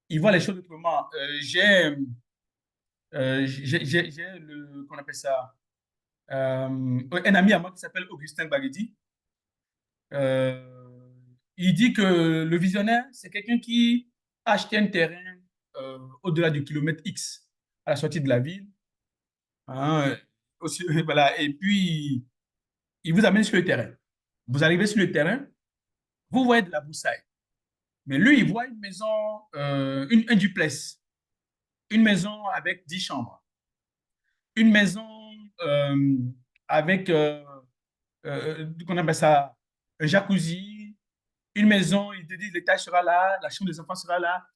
Il voit les choses autrement. J'ai qu'on appelle ça, un ami à moi qui s'appelle Augustin Baguedi. Euh, il dit que le visionnaire, c'est quelqu'un qui a acheté un terrain au-delà du kilomètre X à la sortie de la ville. Hein, aussi, voilà, et puis, il vous amène sur le terrain. Vous arrivez sur le terrain, vous voyez de la broussaille. Mais lui, il voit une maison, un duplex, une maison avec 10 chambres, une maison euh, avec, qu'on appelle ça, un jacuzzi, une maison, il te dit l'étage sera là, la chambre des enfants sera là.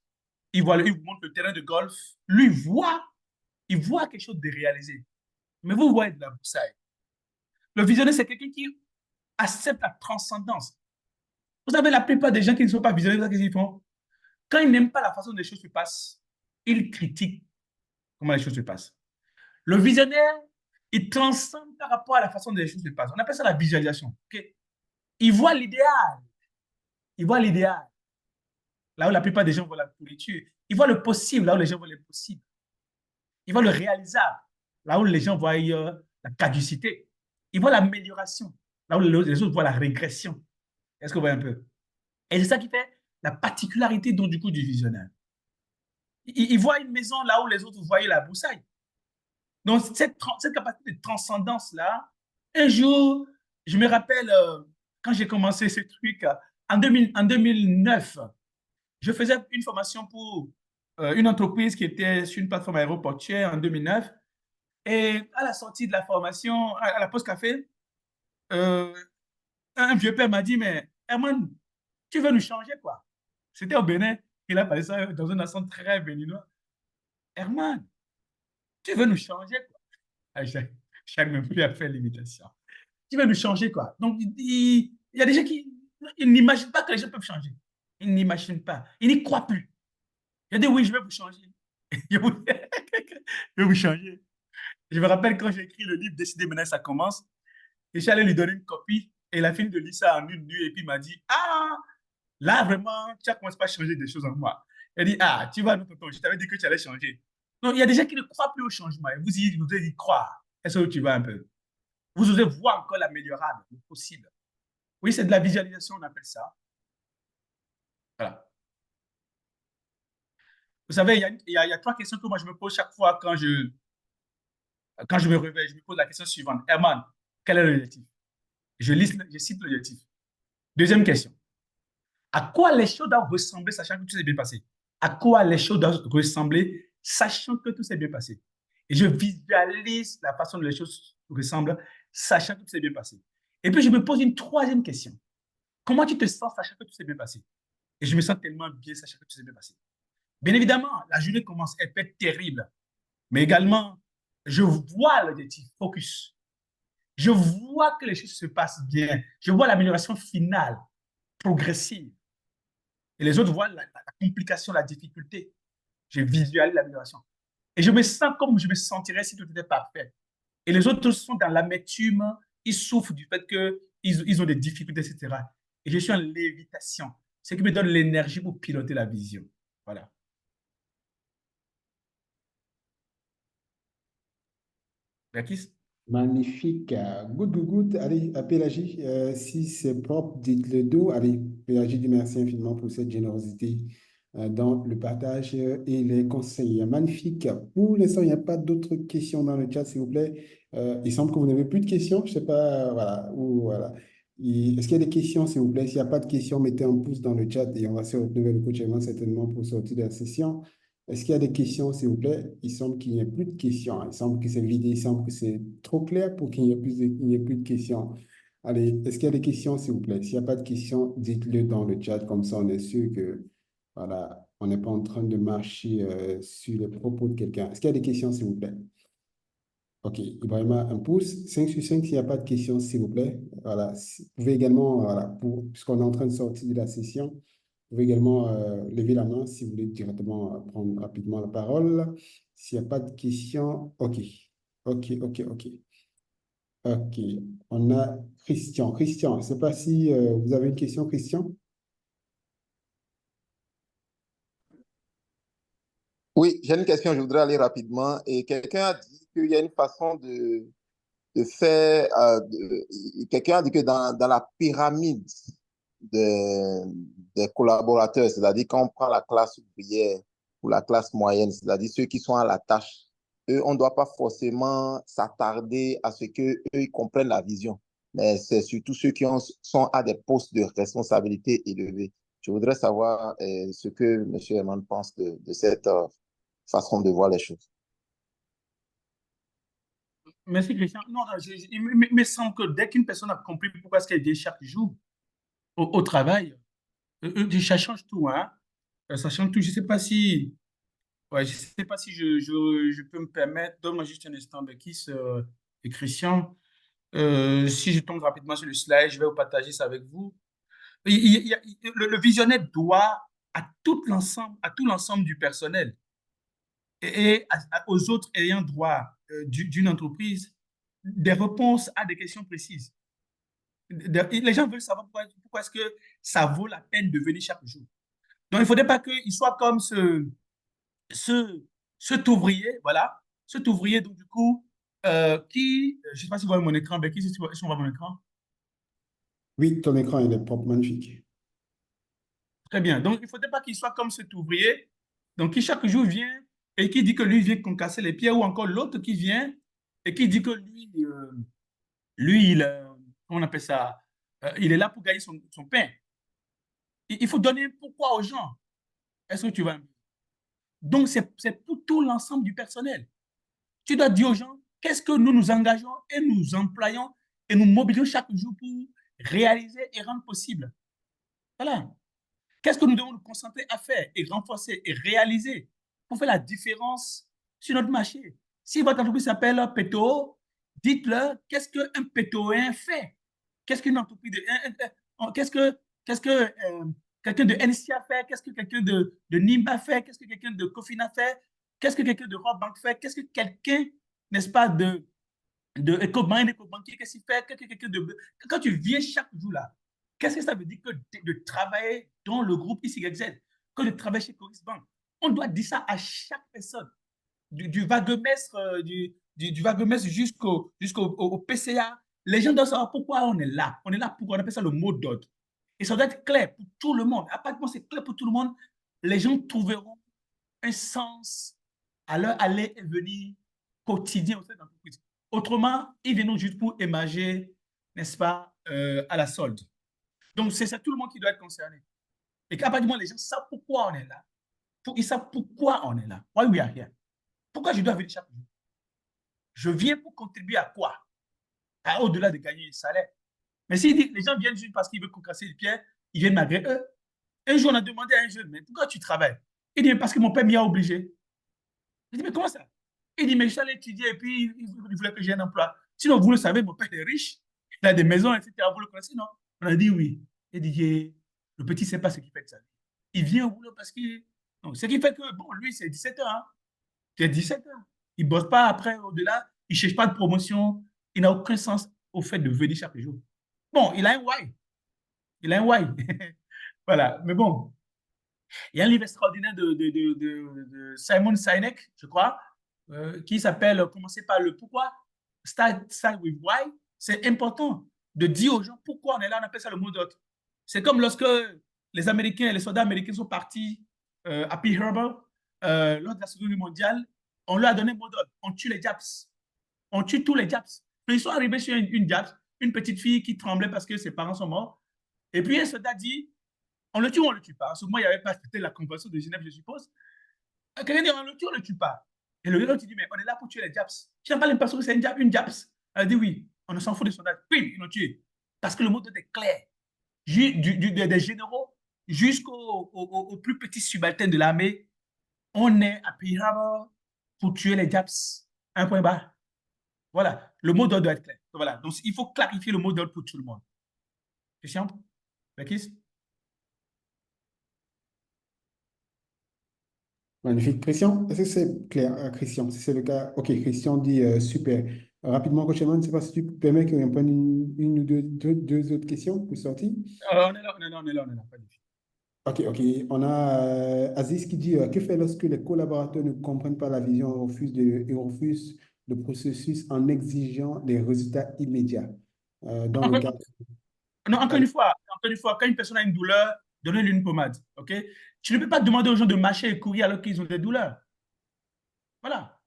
Il vous montre le terrain de golf. Lui, il voit quelque chose de réalisé. Mais vous voyez de la broussaille. Le visionnaire, c'est quelqu'un qui accepte la transcendance. Vous savez, la plupart des gens qui ne sont pas visionnaires, qu'est-ce qu'ils font? Quand ils n'aiment pas la façon dont les choses se passent, ils critiquent comment les choses se passent. Le visionnaire, il transcende par rapport à la façon dont les choses se passent. On appelle ça la visualisation. Okay? Il voit l'idéal. Il voit l'idéal. Là où la plupart des gens voient la pourriture. Il voit le possible, là où les gens voient l'impossible. Il voit le réalisable, là où les gens voient la caducité. Il voit l'amélioration, là où les autres voient la régression. Est-ce que vous voyez un peu? Et c'est ça qui fait la particularité donc, du coup du visionnaire. Il voit une maison là où les autres voyaient la broussaille. Donc, cette capacité de transcendance-là, un jour, je me rappelle quand j'ai commencé ce truc, en 2009, je faisais une formation pour une entreprise qui était sur une plateforme aéroportuaire en 2009. Et à la sortie de la formation, à la pause café, euh, un vieux père m'a dit, mais Herman, tu veux nous changer quoi? C'était au Bénin. Il a parlé ça dans un accent très béninois. Herman, tu veux nous changer quoi? Ah, je n'arrive même plus à faire l'imitation. Tu veux nous changer quoi? Donc, il y a des gens qui ils n'imaginent pas que les gens peuvent changer. Ils n'imaginent pas. Ils n'y croient plus. Il a dit, oui, je vais vous changer. Je vais vous changer. Je me rappelle quand j'ai écrit le livre Décider maintenant, ça commence. Et je suis allé lui donner une copie. Et il a fini de lire ça en une nuit. Et puis il m'a dit, ah, là vraiment, tu as commencé à changer des choses en moi. Il a dit, ah, tu vois, tonton, je t'avais dit que tu allais changer. Donc, il y a des gens qui ne croient plus au changement. Et vous devez y croire. Est-ce que tu vas un peu? Vous osez voir encore l'améliorable, le possible. Oui, c'est de la visualisation, on appelle ça. Voilà. Vous savez, il y a trois questions que moi je me pose chaque fois quand je me réveille. Je me pose la question suivante. Herman, quel est l'objectif? Je cite l'objectif. Deuxième question. À quoi les choses doivent ressembler, sachant que tout s'est bien passé? À quoi les choses doivent ressembler, sachant que tout s'est bien passé? Et je visualise la façon dont les choses ressemblent, sachant que tout s'est bien passé. Et puis, je me pose une troisième question. Comment tu te sens, sachant que tout s'est bien passé? Et je me sens tellement bien, sachant que tout s'est bien passé. Bien évidemment, la journée commence, elle peut être terrible. Mais également, je vois l'objectif, focus. Je vois que les choses se passent bien. Je vois l'amélioration finale, progressive. Et les autres voient la complication, la difficulté. Je visualise l'amélioration. Et je me sens comme je me sentirais si tout était parfait. Et les autres sont dans l'amertume, ils souffrent du fait qu'ils ont des difficultés, etc. Et je suis en lévitation, ce qui me donne l'énergie pour piloter la vision. Voilà. Bakis? Magnifique. Good, good, good. Allez, Pélagie, si c'est propre, dites-le d'eau. Allez, Pélagie, Dieu merci infiniment pour cette générosité dans le partage et les conseils. Magnifique. Pour l'instant, il n'y a pas d'autres questions dans le chat, s'il vous plaît. Il semble que vous n'avez plus de questions. Je ne sais pas, voilà. Ou, voilà. Est-ce qu'il y a des questions, s'il vous plaît? S'il n'y a pas de questions, mettez un pouce dans le chat et on va se retrouver avec le coach Evan certainement pour sortir de la session. Est-ce qu'il y a des questions, s'il vous plaît? Il semble qu'il n'y ait plus de questions. Il semble que c'est vide. Il semble que c'est trop clair pour qu'il n'y ait plus de questions. Allez, est-ce qu'il y a des questions, s'il vous plaît? S'il n'y a pas de questions, dites-le dans le chat. Comme ça, on est sûr que, voilà, on n'est pas en train de marcher sur les propos de quelqu'un. Est-ce qu'il y a des questions, s'il vous plaît? OK. Ibrahima, un pouce. 5 sur 5. S'il n'y a pas de questions, s'il vous plaît. Voilà. Vous pouvez également, voilà, puisqu'on est en train de sortir de la session, vous pouvez également lever la main si vous voulez directement prendre rapidement la parole. S'il n'y a pas de questions, OK. OK, OK, OK. OK. On a Christian. Christian, je ne sais pas si vous avez une question, Christian. Oui, j'ai une question, je voudrais aller rapidement. Et quelqu'un a dit qu'il y a une façon de faire, quelqu'un a dit que dans la pyramide des, des collaborateurs, c'est-à-dire quand on prend la classe ouvrière ou la classe moyenne, c'est-à-dire ceux qui sont à la tâche, eux, on ne doit pas forcément s'attarder à ce qu'eux, ils comprennent la vision, mais c'est surtout ceux qui sont à des postes de responsabilité élevés. Je voudrais savoir ce que M. Herman pense de cette façon de voir les choses. Merci, Christian. Non, il me semble que dès qu'une personne a compris pourquoi est-ce qu'elle vient chaque jour au travail, ça change tout, hein. Ça change tout. Je ne sais pas si, ouais, je sais pas si je peux me permettre. Donne-moi juste un instant, Bekis et Christian. Si je tombe rapidement sur le slide, je vais vous partager ça avec vous. Le visionnaire doit à tout l'ensemble du personnel et aux autres ayant droit d'une entreprise des réponses à des questions précises. Les gens veulent savoir pourquoi est-ce que ça vaut la peine de venir chaque jour. Donc, il ne faudrait pas qu'il soit comme ce, cet ouvrier, voilà, cet ouvrier, donc du coup, je ne sais pas si vous voyez mon écran, ben, si on voit mon écran. Oui, ton écran, il est propre, magnifique. Très bien. Donc, il ne faudrait pas qu'il soit comme cet ouvrier, donc qui chaque jour vient et qui dit que lui vient concasser les pieds, ou encore l'autre qui vient et qui dit que lui comment on appelle ça, il est là pour gagner son pain. Il faut donner un pourquoi aux gens. Est-ce que tu vas? Donc, c'est pour tout l'ensemble du personnel. Tu dois dire aux gens qu'est-ce que nous nous engageons et nous employons et nous mobilisons chaque jour pour réaliser et rendre possible. Voilà. Qu'est-ce que nous devons nous concentrer à faire et renforcer et réaliser pour faire la différence sur notre marché? Si votre entreprise s'appelle PTO, dites-leur qu'est-ce qu'un PTOin fait. Qu'est-ce qu'une entreprise de, qu'est-ce que quelqu'un de NCA fait? Qu'est-ce que quelqu'un de Nimba fait? Qu'est-ce que quelqu'un de Cofina fait? Qu'est-ce que quelqu'un de Robbank fait? Qu'est-ce que quelqu'un, n'est-ce pas, de Ecobank, qu'est-ce qu'il fait? Qu'est-ce que quelqu'un de... Quand tu viens chaque jour là, qu'est-ce que ça veut dire que de travailler dans le groupe XYZ, que de travailler chez Coris Bank? On doit dire ça à chaque personne, du vaguemestre, du vaguemestre jusqu'au PCA. Les gens doivent savoir pourquoi on est là. On est là pour, on appelle ça le mot d'ordre. Et ça doit être clair pour tout le monde. À partir du moment où c'est clair pour tout le monde, les gens trouveront un sens à leur aller et venir quotidien au sein de l'entreprise. Autrement, ils viennent juste pour émarger, n'est-ce pas, à la solde. Donc, c'est tout le monde qui doit être concerné. Et qu'à partir du moment où les gens savent pourquoi on est là, ils savent pourquoi on est là. Why we are here. Pourquoi je dois venir chaque jour? Je viens pour contribuer à quoi? Au-delà de gagner un salaire. Mais si les gens viennent juste parce qu'ils veulent casser les pieds, ils viennent malgré eux. Un jour, on a demandé à un jeune, mais pourquoi tu travailles? Il dit, parce que mon père m'y a obligé. Je dis, mais comment ça? Il dit, mais je suis allé étudier et puis il voulait que j'ai un emploi. Sinon, vous le savez, mon père est riche, il a des maisons, etc. Vous le connaissez, non? On a dit oui. Il dit, le petit ne sait pas ce qu'il fait de sa vie. Il vient au boulot parce que. Donc, ce qui fait que, bon, lui, c'est 17 ans. Hein. C'est 17 ans. Il ne bosse pas après, au-delà. Il ne cherche pas de promotion. Il n'a aucun sens au fait de venir chaque jour. Bon, il a un why. Il a un why. Voilà. Mais bon, il y a un livre extraordinaire de Simon Sinek, je crois, qui s'appelle Commencer par le pourquoi, start with why. C'est important de dire aux gens pourquoi on est là, on appelle ça le mot d'ordre. C'est comme lorsque les Américains, les soldats américains sont partis à Pearl Harbor lors de la Seconde Guerre mondiale, on leur a donné le mot d'ordre. On tue les Japs. On tue tous les Japs. Puis ils sont arrivés sur une Japs, une petite fille qui tremblait parce que ses parents sont morts. Et puis un soldat dit, on le tue ou on ne le tue pas? En ce moment, il n'y avait pas la convention de Genève, je suppose. Quelqu'un dit, on le tue ou on ne le tue pas? Et le gars, dit, mais on est là pour tuer les Japs. Tu n'as pas l'impression que c'est une Japs? Elle dit, oui, on ne s'en fout des soldats. Puis, ils l'ont tué. Parce que le mot est clair. Des généraux jusqu'au plus petit subalterne de l'armée, on est à Pearl pour tuer les Japs. Un point bas. Voilà. Le mot d'ordre doit être clair. Voilà. Donc, il faut clarifier le mot d'ordre pour tout le monde. Question? Bekis? Magnifique. Christian, est-ce que c'est clair, Christian? Si c'est le cas, ok, Christian dit super. Rapidement, coach Eman, je ne sais pas si tu permets que je prenne une ou deux autres questions pour sortir. On est là, on est là, on est là, on est là. Pas de souci. Ok, ok. On a Aziz qui dit que faire lorsque les collaborateurs ne comprennent pas la vision et refusent le processus en exigeant des résultats immédiats. Dans le Encore, cas... non, encore une fois, quand une personne a une douleur, donnez-lui une pommade. OK? Tu ne peux pas demander aux gens de marcher et courir alors qu'ils ont des douleurs. Voilà.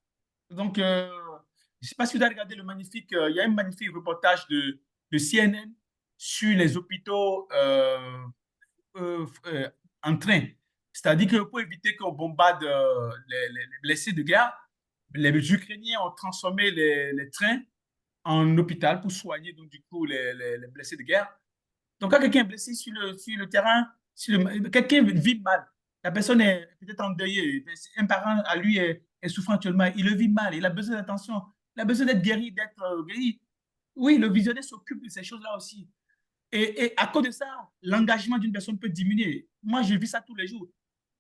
Donc, je ne sais pas si vous avez regardé le magnifique, il y a un magnifique reportage de CNN sur les hôpitaux en train. C'est-à-dire que pour éviter qu'on bombarde les blessés de guerre, les Ukrainiens ont transformé les trains en hôpital pour soigner donc, du coup, les blessés de guerre. Donc, quand quelqu'un est blessé sur le terrain, quelqu'un vit mal, la personne est peut-être endeuillée, un parent à lui est souffrant actuellement, il le vit mal, il a besoin d'attention, il a besoin d'être guéri, d'être guéri. Oui, le visionnaire s'occupe de ces choses-là aussi. Et à cause de ça, l'engagement d'une personne peut diminuer. Moi, je vis ça tous les jours.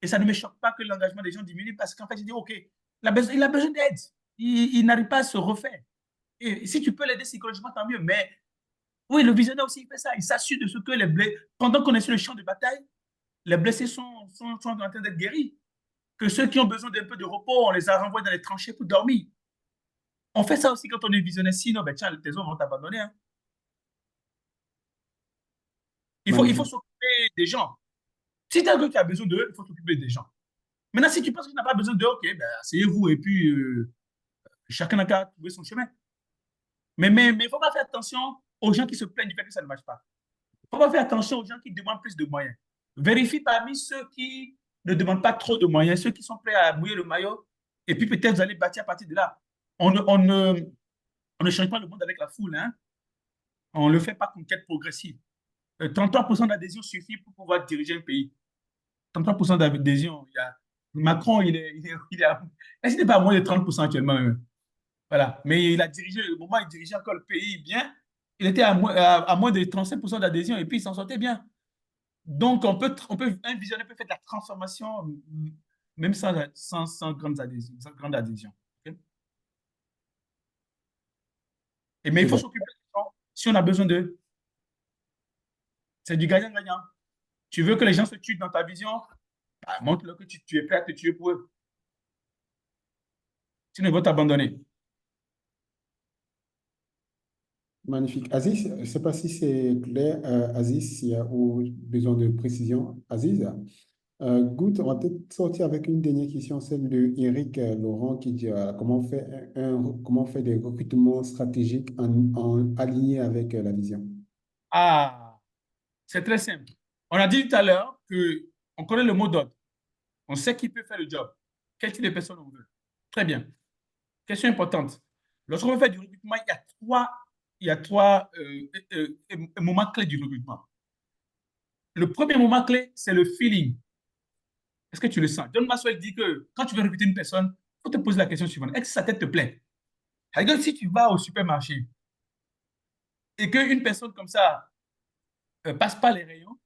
Et ça ne me choque pas que l'engagement des gens diminue parce qu'en fait, je dis, OK, il a besoin d'aide. Il n'arrive pas à se refaire. Et si tu peux l'aider psychologiquement, tant mieux. Mais oui, le visionnaire aussi, il fait ça. Il s'assure de ce que les blessés, pendant qu'on est sur le champ de bataille, les blessés sont en train d'être guéris. Que ceux qui ont besoin d'un peu de repos, on les a renvoyés dans les tranchées pour dormir. On fait ça aussi quand on est visionnaire. Sinon, ben, tiens, tes hommes vont t'abandonner. Hein. Il faut Magnifique. s'occuper des gens. Si tu as que tu as besoin d'eux, il faut s'occuper des gens. Maintenant, si tu penses que tu n'as pas besoin d'eux, OK, ben, asseyez-vous et puis chacun n'a qu'à trouver son chemin. Mais il faut pas faire attention aux gens qui se plaignent du fait que ça ne marche pas. Il faut pas faire attention aux gens qui demandent plus de moyens. Vérifie parmi ceux qui ne demandent pas trop de moyens, ceux qui sont prêts à mouiller le maillot, et puis peut-être vous allez bâtir à partir de là. On ne change pas le monde avec la foule, hein. On ne le fait pas comme quête progressive. 33% d'adhésion suffit pour pouvoir diriger un pays. 33% d'adhésion. Macron, il est est-ce qu'il n'est pas à moins de 30% actuellement? Voilà. Mais il a dirigé, au moment où il dirigeait encore le pays bien, il était à moins de 35% d'adhésion et puis il s'en sortait bien. Donc, un visionnaire peut faire de la transformation même sans grandes adhésions, sans grande adhésion. Ok. Mais il C'est faut vrai. s'occuper des gens si on a besoin d'eux. C'est du gagnant-gagnant. Tu veux que les gens se tuent dans ta vision, bah, montre-leur que tu es prêt à te tuer pour eux. Sinon, ils vont t'abandonner. Magnifique. Aziz, je ne sais pas si c'est clair. Aziz, s'il y a ou besoin de précision. Aziz, good, on va peut-être sortir avec une dernière question, celle de Eric Laurent qui dit comment on fait des recrutements stratégiques alignés avec la vision. Ah, c'est très simple. On a dit tout à l'heure qu'on connaît le mot d'ordre. On sait qui peut faire le job. Quel type de personne on veut. Très bien. Question importante. Lorsqu'on veut faire du recrutement, il y a trois moments clés du recrutement. Le premier moment clé, c'est le feeling. Est-ce que tu le sens? John Maxwell dit que quand tu veux recruter une personne, il faut te poser la question suivante. Est-ce que sa tête te plaît? C'est-à-dire que si tu vas au supermarché et qu'une personne comme ça passe pas les rayons,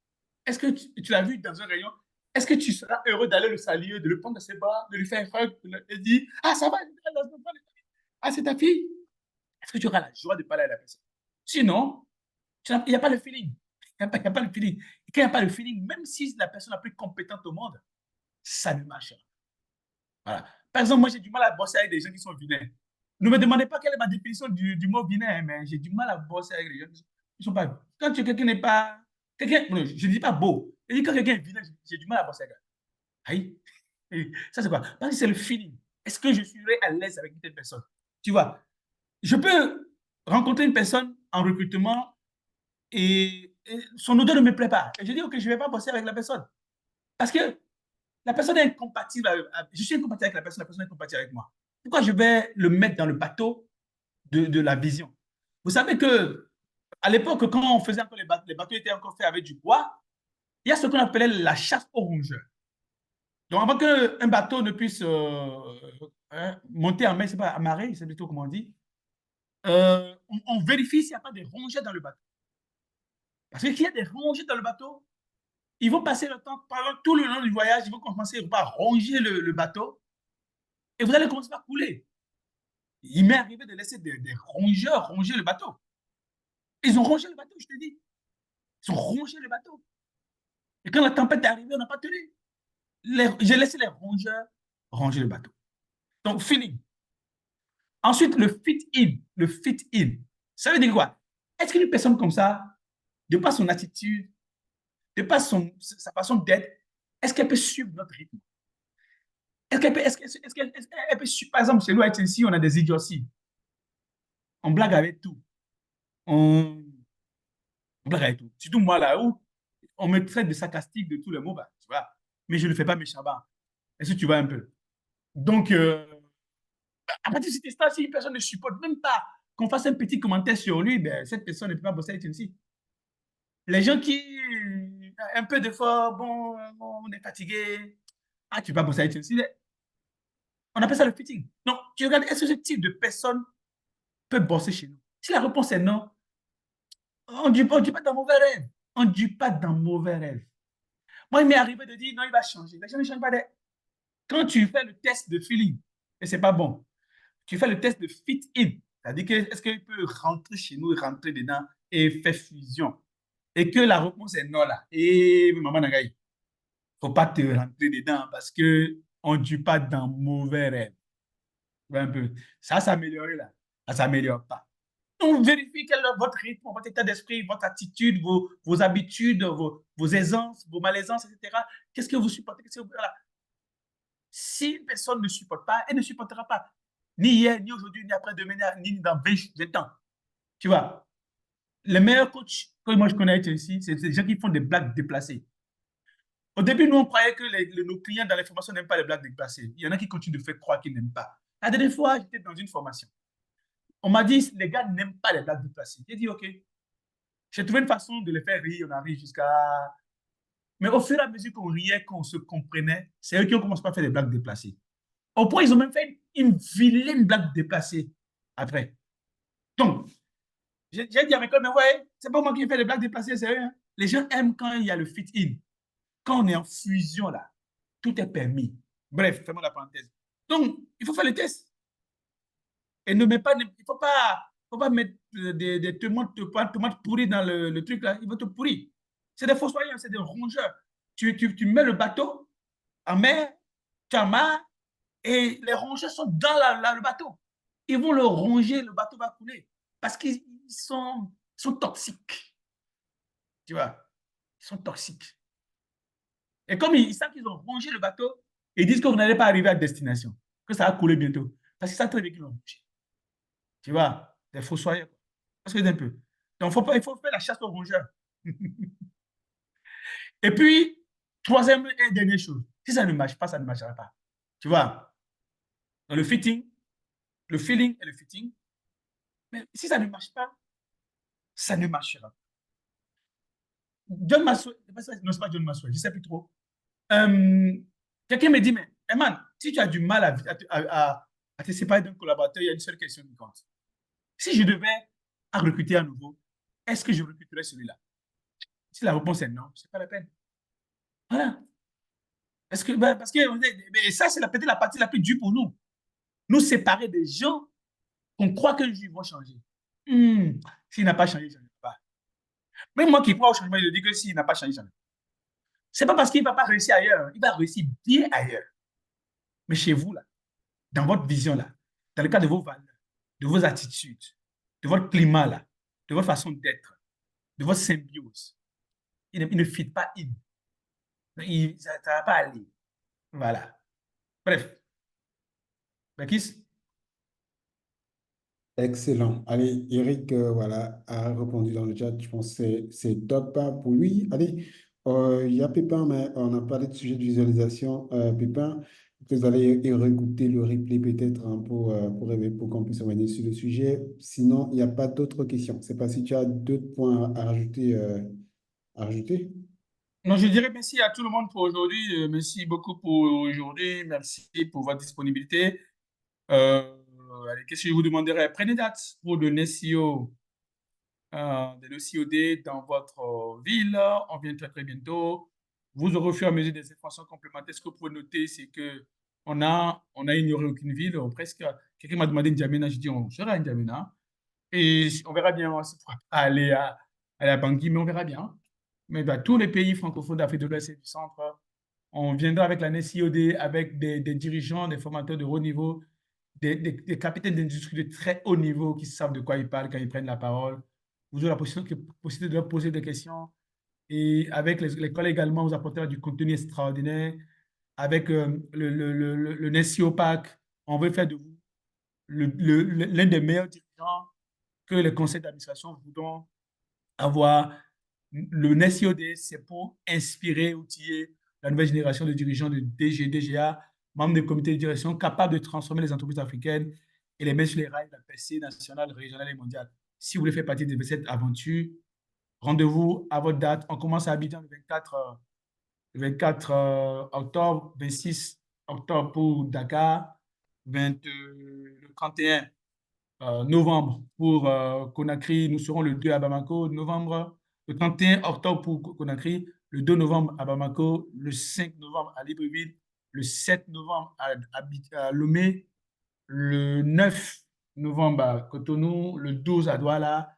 est-ce que tu l'as vu dans un rayon? Est-ce que tu seras heureux d'aller le saluer, de le prendre dans ses bras, de lui faire un hug et dire, ah, ça va, ah, c'est ta fille? Est-ce que tu auras la joie de parler à la personne? Sinon, il n'y a pas le feeling. Il n'y a pas le feeling. Et quand il n'y a pas le feeling, même si c'est la personne la plus compétente au monde, ça ne marche pas. Voilà. Par exemple, moi, j'ai du mal à bosser avec des gens qui sont vilains. Ne me demandez pas quelle est ma définition du mot vilain, hein, mais j'ai du mal à bosser avec les gens qui sont pas. Quand quelqu'un n'est pas. Non, je ne dis pas beau. Je dis quand quelqu'un est vilain, j'ai du mal à bosser avec. Aïe. Et ça, c'est quoi? Parce que c'est le feeling. Est-ce que je serai à l'aise avec une telle personne? Tu vois, je peux rencontrer une personne en recrutement et son odeur ne me plaît pas. Et je dis, OK, je ne vais pas bosser avec la personne. Parce que la personne est incompatible. Je suis incompatible avec la personne est incompatible avec moi. Pourquoi je vais le mettre dans le bateau de la vision? Vous savez que à l'époque, quand on faisait encore les bateaux étaient encore faits avec du bois, il y a ce qu'on appelait la chasse aux rongeurs. Donc, avant qu'un bateau ne puisse monter en mer, c'est pas amarrer, c'est plutôt comment on dit, on vérifie s'il n'y a pas de rongeurs dans le bateau. Parce que s'il y a des rongeurs dans le bateau, ils vont passer le temps, pendant tout le long du voyage, ils vont commencer par ronger le bateau et vous allez commencer par couler. Il m'est arrivé de laisser des rongeurs ronger le bateau. Ils ont rongé le bateau, je te dis. Ils ont rongé le bateau. Et quand la tempête est arrivée, on n'a pas tenu. J'ai laissé les rongeurs ronger le bateau. Donc, feeling. Ensuite, le fit-in. Le fit-in. Ça veut dire quoi? Est-ce qu'une personne comme ça, de par son attitude, de par sa façon d'être, est-ce qu'elle peut suivre notre rythme? Est-ce qu'elle peut, est-ce qu'elle peut suivre, par exemple, chez nous, à ici, on a des idioties. On blague avec tout. On, on blague avec tout. Surtout moi, là, où on me traite de sarcastique de tous les mots, bah, tu vois. Mais je ne le fais pas méchamment. Est-ce que tu vois un peu? Donc, à partir de cet instant, si une personne ne supporte même pas qu'on fasse un petit commentaire sur lui, ben, cette personne ne peut pas bosser avec une fille. Les gens qui, un peu d'effort, bon, on est fatigué. Ah, tu vas bosser avec une fille. On appelle ça le fitting. Donc, tu regardes, est-ce que ce type de personne peut bosser chez nous? Si la réponse est non, on ne dit pas d'un mauvais rêve. On ne dit pas d'un mauvais rêve. Moi, il m'est arrivé de dire non, il va changer. Les gens ne changent pas. Quand tu fais le test de feeling, et ce n'est pas bon, tu fais le test de fit-in. C'est-à-dire que est-ce qu'il peut rentrer chez nous, rentrer dedans et faire fusion? Et que la réponse est non là. Et maman Nagaï, il ne faut pas te rentrer dedans parce qu'on ne dit pas dans mauvais rêve. Un peu. Ça s'améliorer là. Ça ne s'améliore pas. Donc, vérifiez quel est votre rythme, votre état d'esprit, votre attitude, vos habitudes, vos aisances, vos malaisances, etc. Qu'est-ce que vous supportez? Voilà. Si une personne ne supporte pas, elle ne supportera pas. Ni hier, ni aujourd'hui, ni après-demain, ni dans 20 ans. Tu vois, les meilleurs coachs que moi je connais ici, c'est des gens qui font des blagues déplacées. Au début, nous, on croyait que nos clients dans les formations n'aiment pas les blagues déplacées. Il y en a qui continuent de faire croire qu'ils n'aiment pas. La dernière fois, j'étais dans une formation. On m'a dit, les gars n'aiment pas les blagues déplacées. J'ai dit, OK. J'ai trouvé une façon de les faire rire. On arrive jusqu'à. Mais au fur et à mesure qu'on riait, qu'on se comprenait, c'est eux qui ont commencé à faire des blagues déplacées. Au point, ils ont même fait une vilaine blague déplacée après. Donc, j'ai dit à mes collègues, mais voyez, c'est pas moi qui ai fait des blagues déplacées, c'est eux. Hein. Les gens aiment quand il y a le fit-in. Quand on est en fusion, là, tout est permis. Bref, fermons la parenthèse. Donc, il faut faire le test. Et ne met pas, il ne faut pas mettre des tomates pourries dans le truc, là. Il va te pourrir. C'est des fossoyeurs, c'est des rongeurs. Tu mets le bateau en mer, tu amarres, et les rongeurs sont dans le bateau. Ils vont le ronger, le bateau va couler. Parce qu'ils sont toxiques. Tu vois, ils sont toxiques. Et comme ils savent qu'ils ont rongé le bateau, ils disent que vous n'allez pas arriver à destination, que ça va couler bientôt. Parce qu'ils savent très bien qu'ils l'ont rongé. Tu vois, des fossoyeurs. Parce que c'est un peu. Donc, il faut faire la chasse aux rongeurs. Et puis, troisième et dernière chose, si ça ne marche pas, ça ne marchera pas. Tu vois, dans le fitting, le feeling et le fitting, mais si ça ne marche pas, ça ne marchera pas. John Maxwell, non, c'est pas John Maxwell, je ne sais plus trop. Quelqu'un me dit, mais Eman, si tu as du mal à te séparer d'un collaborateur, il y a une seule question qui compte. Si je devais recruter à nouveau, est-ce que je recruterais celui-là? Si la réponse est non, ce n'est pas la peine. Voilà. Parce que mais ça, c'est peut-être la partie la plus dure pour nous. Nous séparer des gens qu'on croit qu'un jour ils vont changer. S'il n'a pas changé, il ne changera pas. Même moi qui crois au changement, je dis que s'il n'a pas changé, il ne changera pas. Ce n'est pas parce qu'il ne va pas réussir ailleurs, il va réussir bien ailleurs. Mais chez vous, là, dans votre vision, là, dans le cas de vos valeurs, de vos attitudes, de votre climat, là, de votre façon d'être, de votre symbiose, il ne fit pas in. Ça ne va pas aller. Voilà. Bref. Bakis? Excellent. Allez, Eric, voilà, a répondu dans le chat. Je pense que c'est top hein, pour lui. Allez, il y a Pépin, mais on a parlé de sujet de visualisation. Pépin, vous allez réécouter le replay peut-être hein, pour qu'on puisse revenir sur le sujet. Sinon, il n'y a pas d'autres questions. Je ne sais pas si tu as d'autres points à rajouter. À rajouter. Non, je dirais merci à tout le monde pour aujourd'hui. Merci beaucoup pour aujourd'hui. Merci pour votre disponibilité. Euh, Allez, qu'est-ce que je vous demanderais? Prenez date pour le NSIO, de l'OCOD dans votre ville. On vient très, très bientôt. Vous aurez au fur et à mesure des informations complémentaires. Ce que vous pouvez noter, c'est que on a ignoré aucune ville, ou presque. Quelqu'un m'a demandé N'Djamena. Je dis, on sera à N'Djamena. Et on verra bien. On ne pourra pas aller à Bangui, mais on verra bien. Mais dans tous les pays francophones d'Afrique de l'Ouest et du Centre, on viendra avec la NSIOD, avec des dirigeants, des formateurs de haut niveau, des capitaines d'industrie de très haut niveau qui savent de quoi ils parlent quand ils prennent la parole. Vous avez la possibilité de leur poser des questions. Et avec l'école également, vous apportez du contenu extraordinaire. Avec le NESIO Pack, on veut faire de vous l'un des meilleurs dirigeants que les conseils d'administration voudront avoir. Le NESIOD, c'est pour inspirer, outiller la nouvelle génération de dirigeants de DG, DGA, membres des comités de direction capables de transformer les entreprises africaines et les mettre sur les rails de la percée nationale, régionale et mondiale. Si vous voulez faire partie de cette aventure, rendez-vous à votre date. On commence à Abidjan le 24 octobre, 26 octobre pour Dakar, le 31 novembre pour Conakry. Nous serons le 2 à Bamako. Le 31 octobre pour Conakry, le 2 novembre à Bamako, le 5 novembre à Libreville, le 7 novembre à Lomé, le 9 novembre à Cotonou, le 12 à Douala,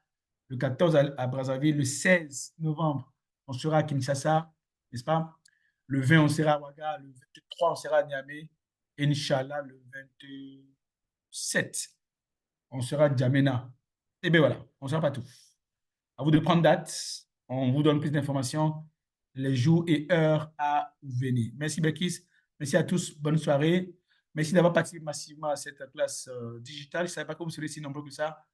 le 14 à Brazzaville, le 16 novembre, on sera à Kinshasa, n'est-ce pas? Le 20, on sera à Ouaga, le 23, on sera à Niamey, et Inch'Allah, le 27, on sera à Djamena. Et bien voilà, on ne sera pas tout. À vous de prendre date, on vous donne plus d'informations, les jours et heures à venir. Merci Bekis, merci à tous, bonne soirée. Merci d'avoir participé massivement à cette classe digitale. Je ne savais pas que vous serez si nombreux que ça.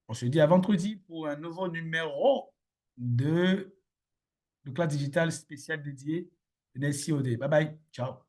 On se dit à vendredi pour un nouveau numéro de classe digitale spéciale dédiée de NSIOD. Bye bye. Ciao.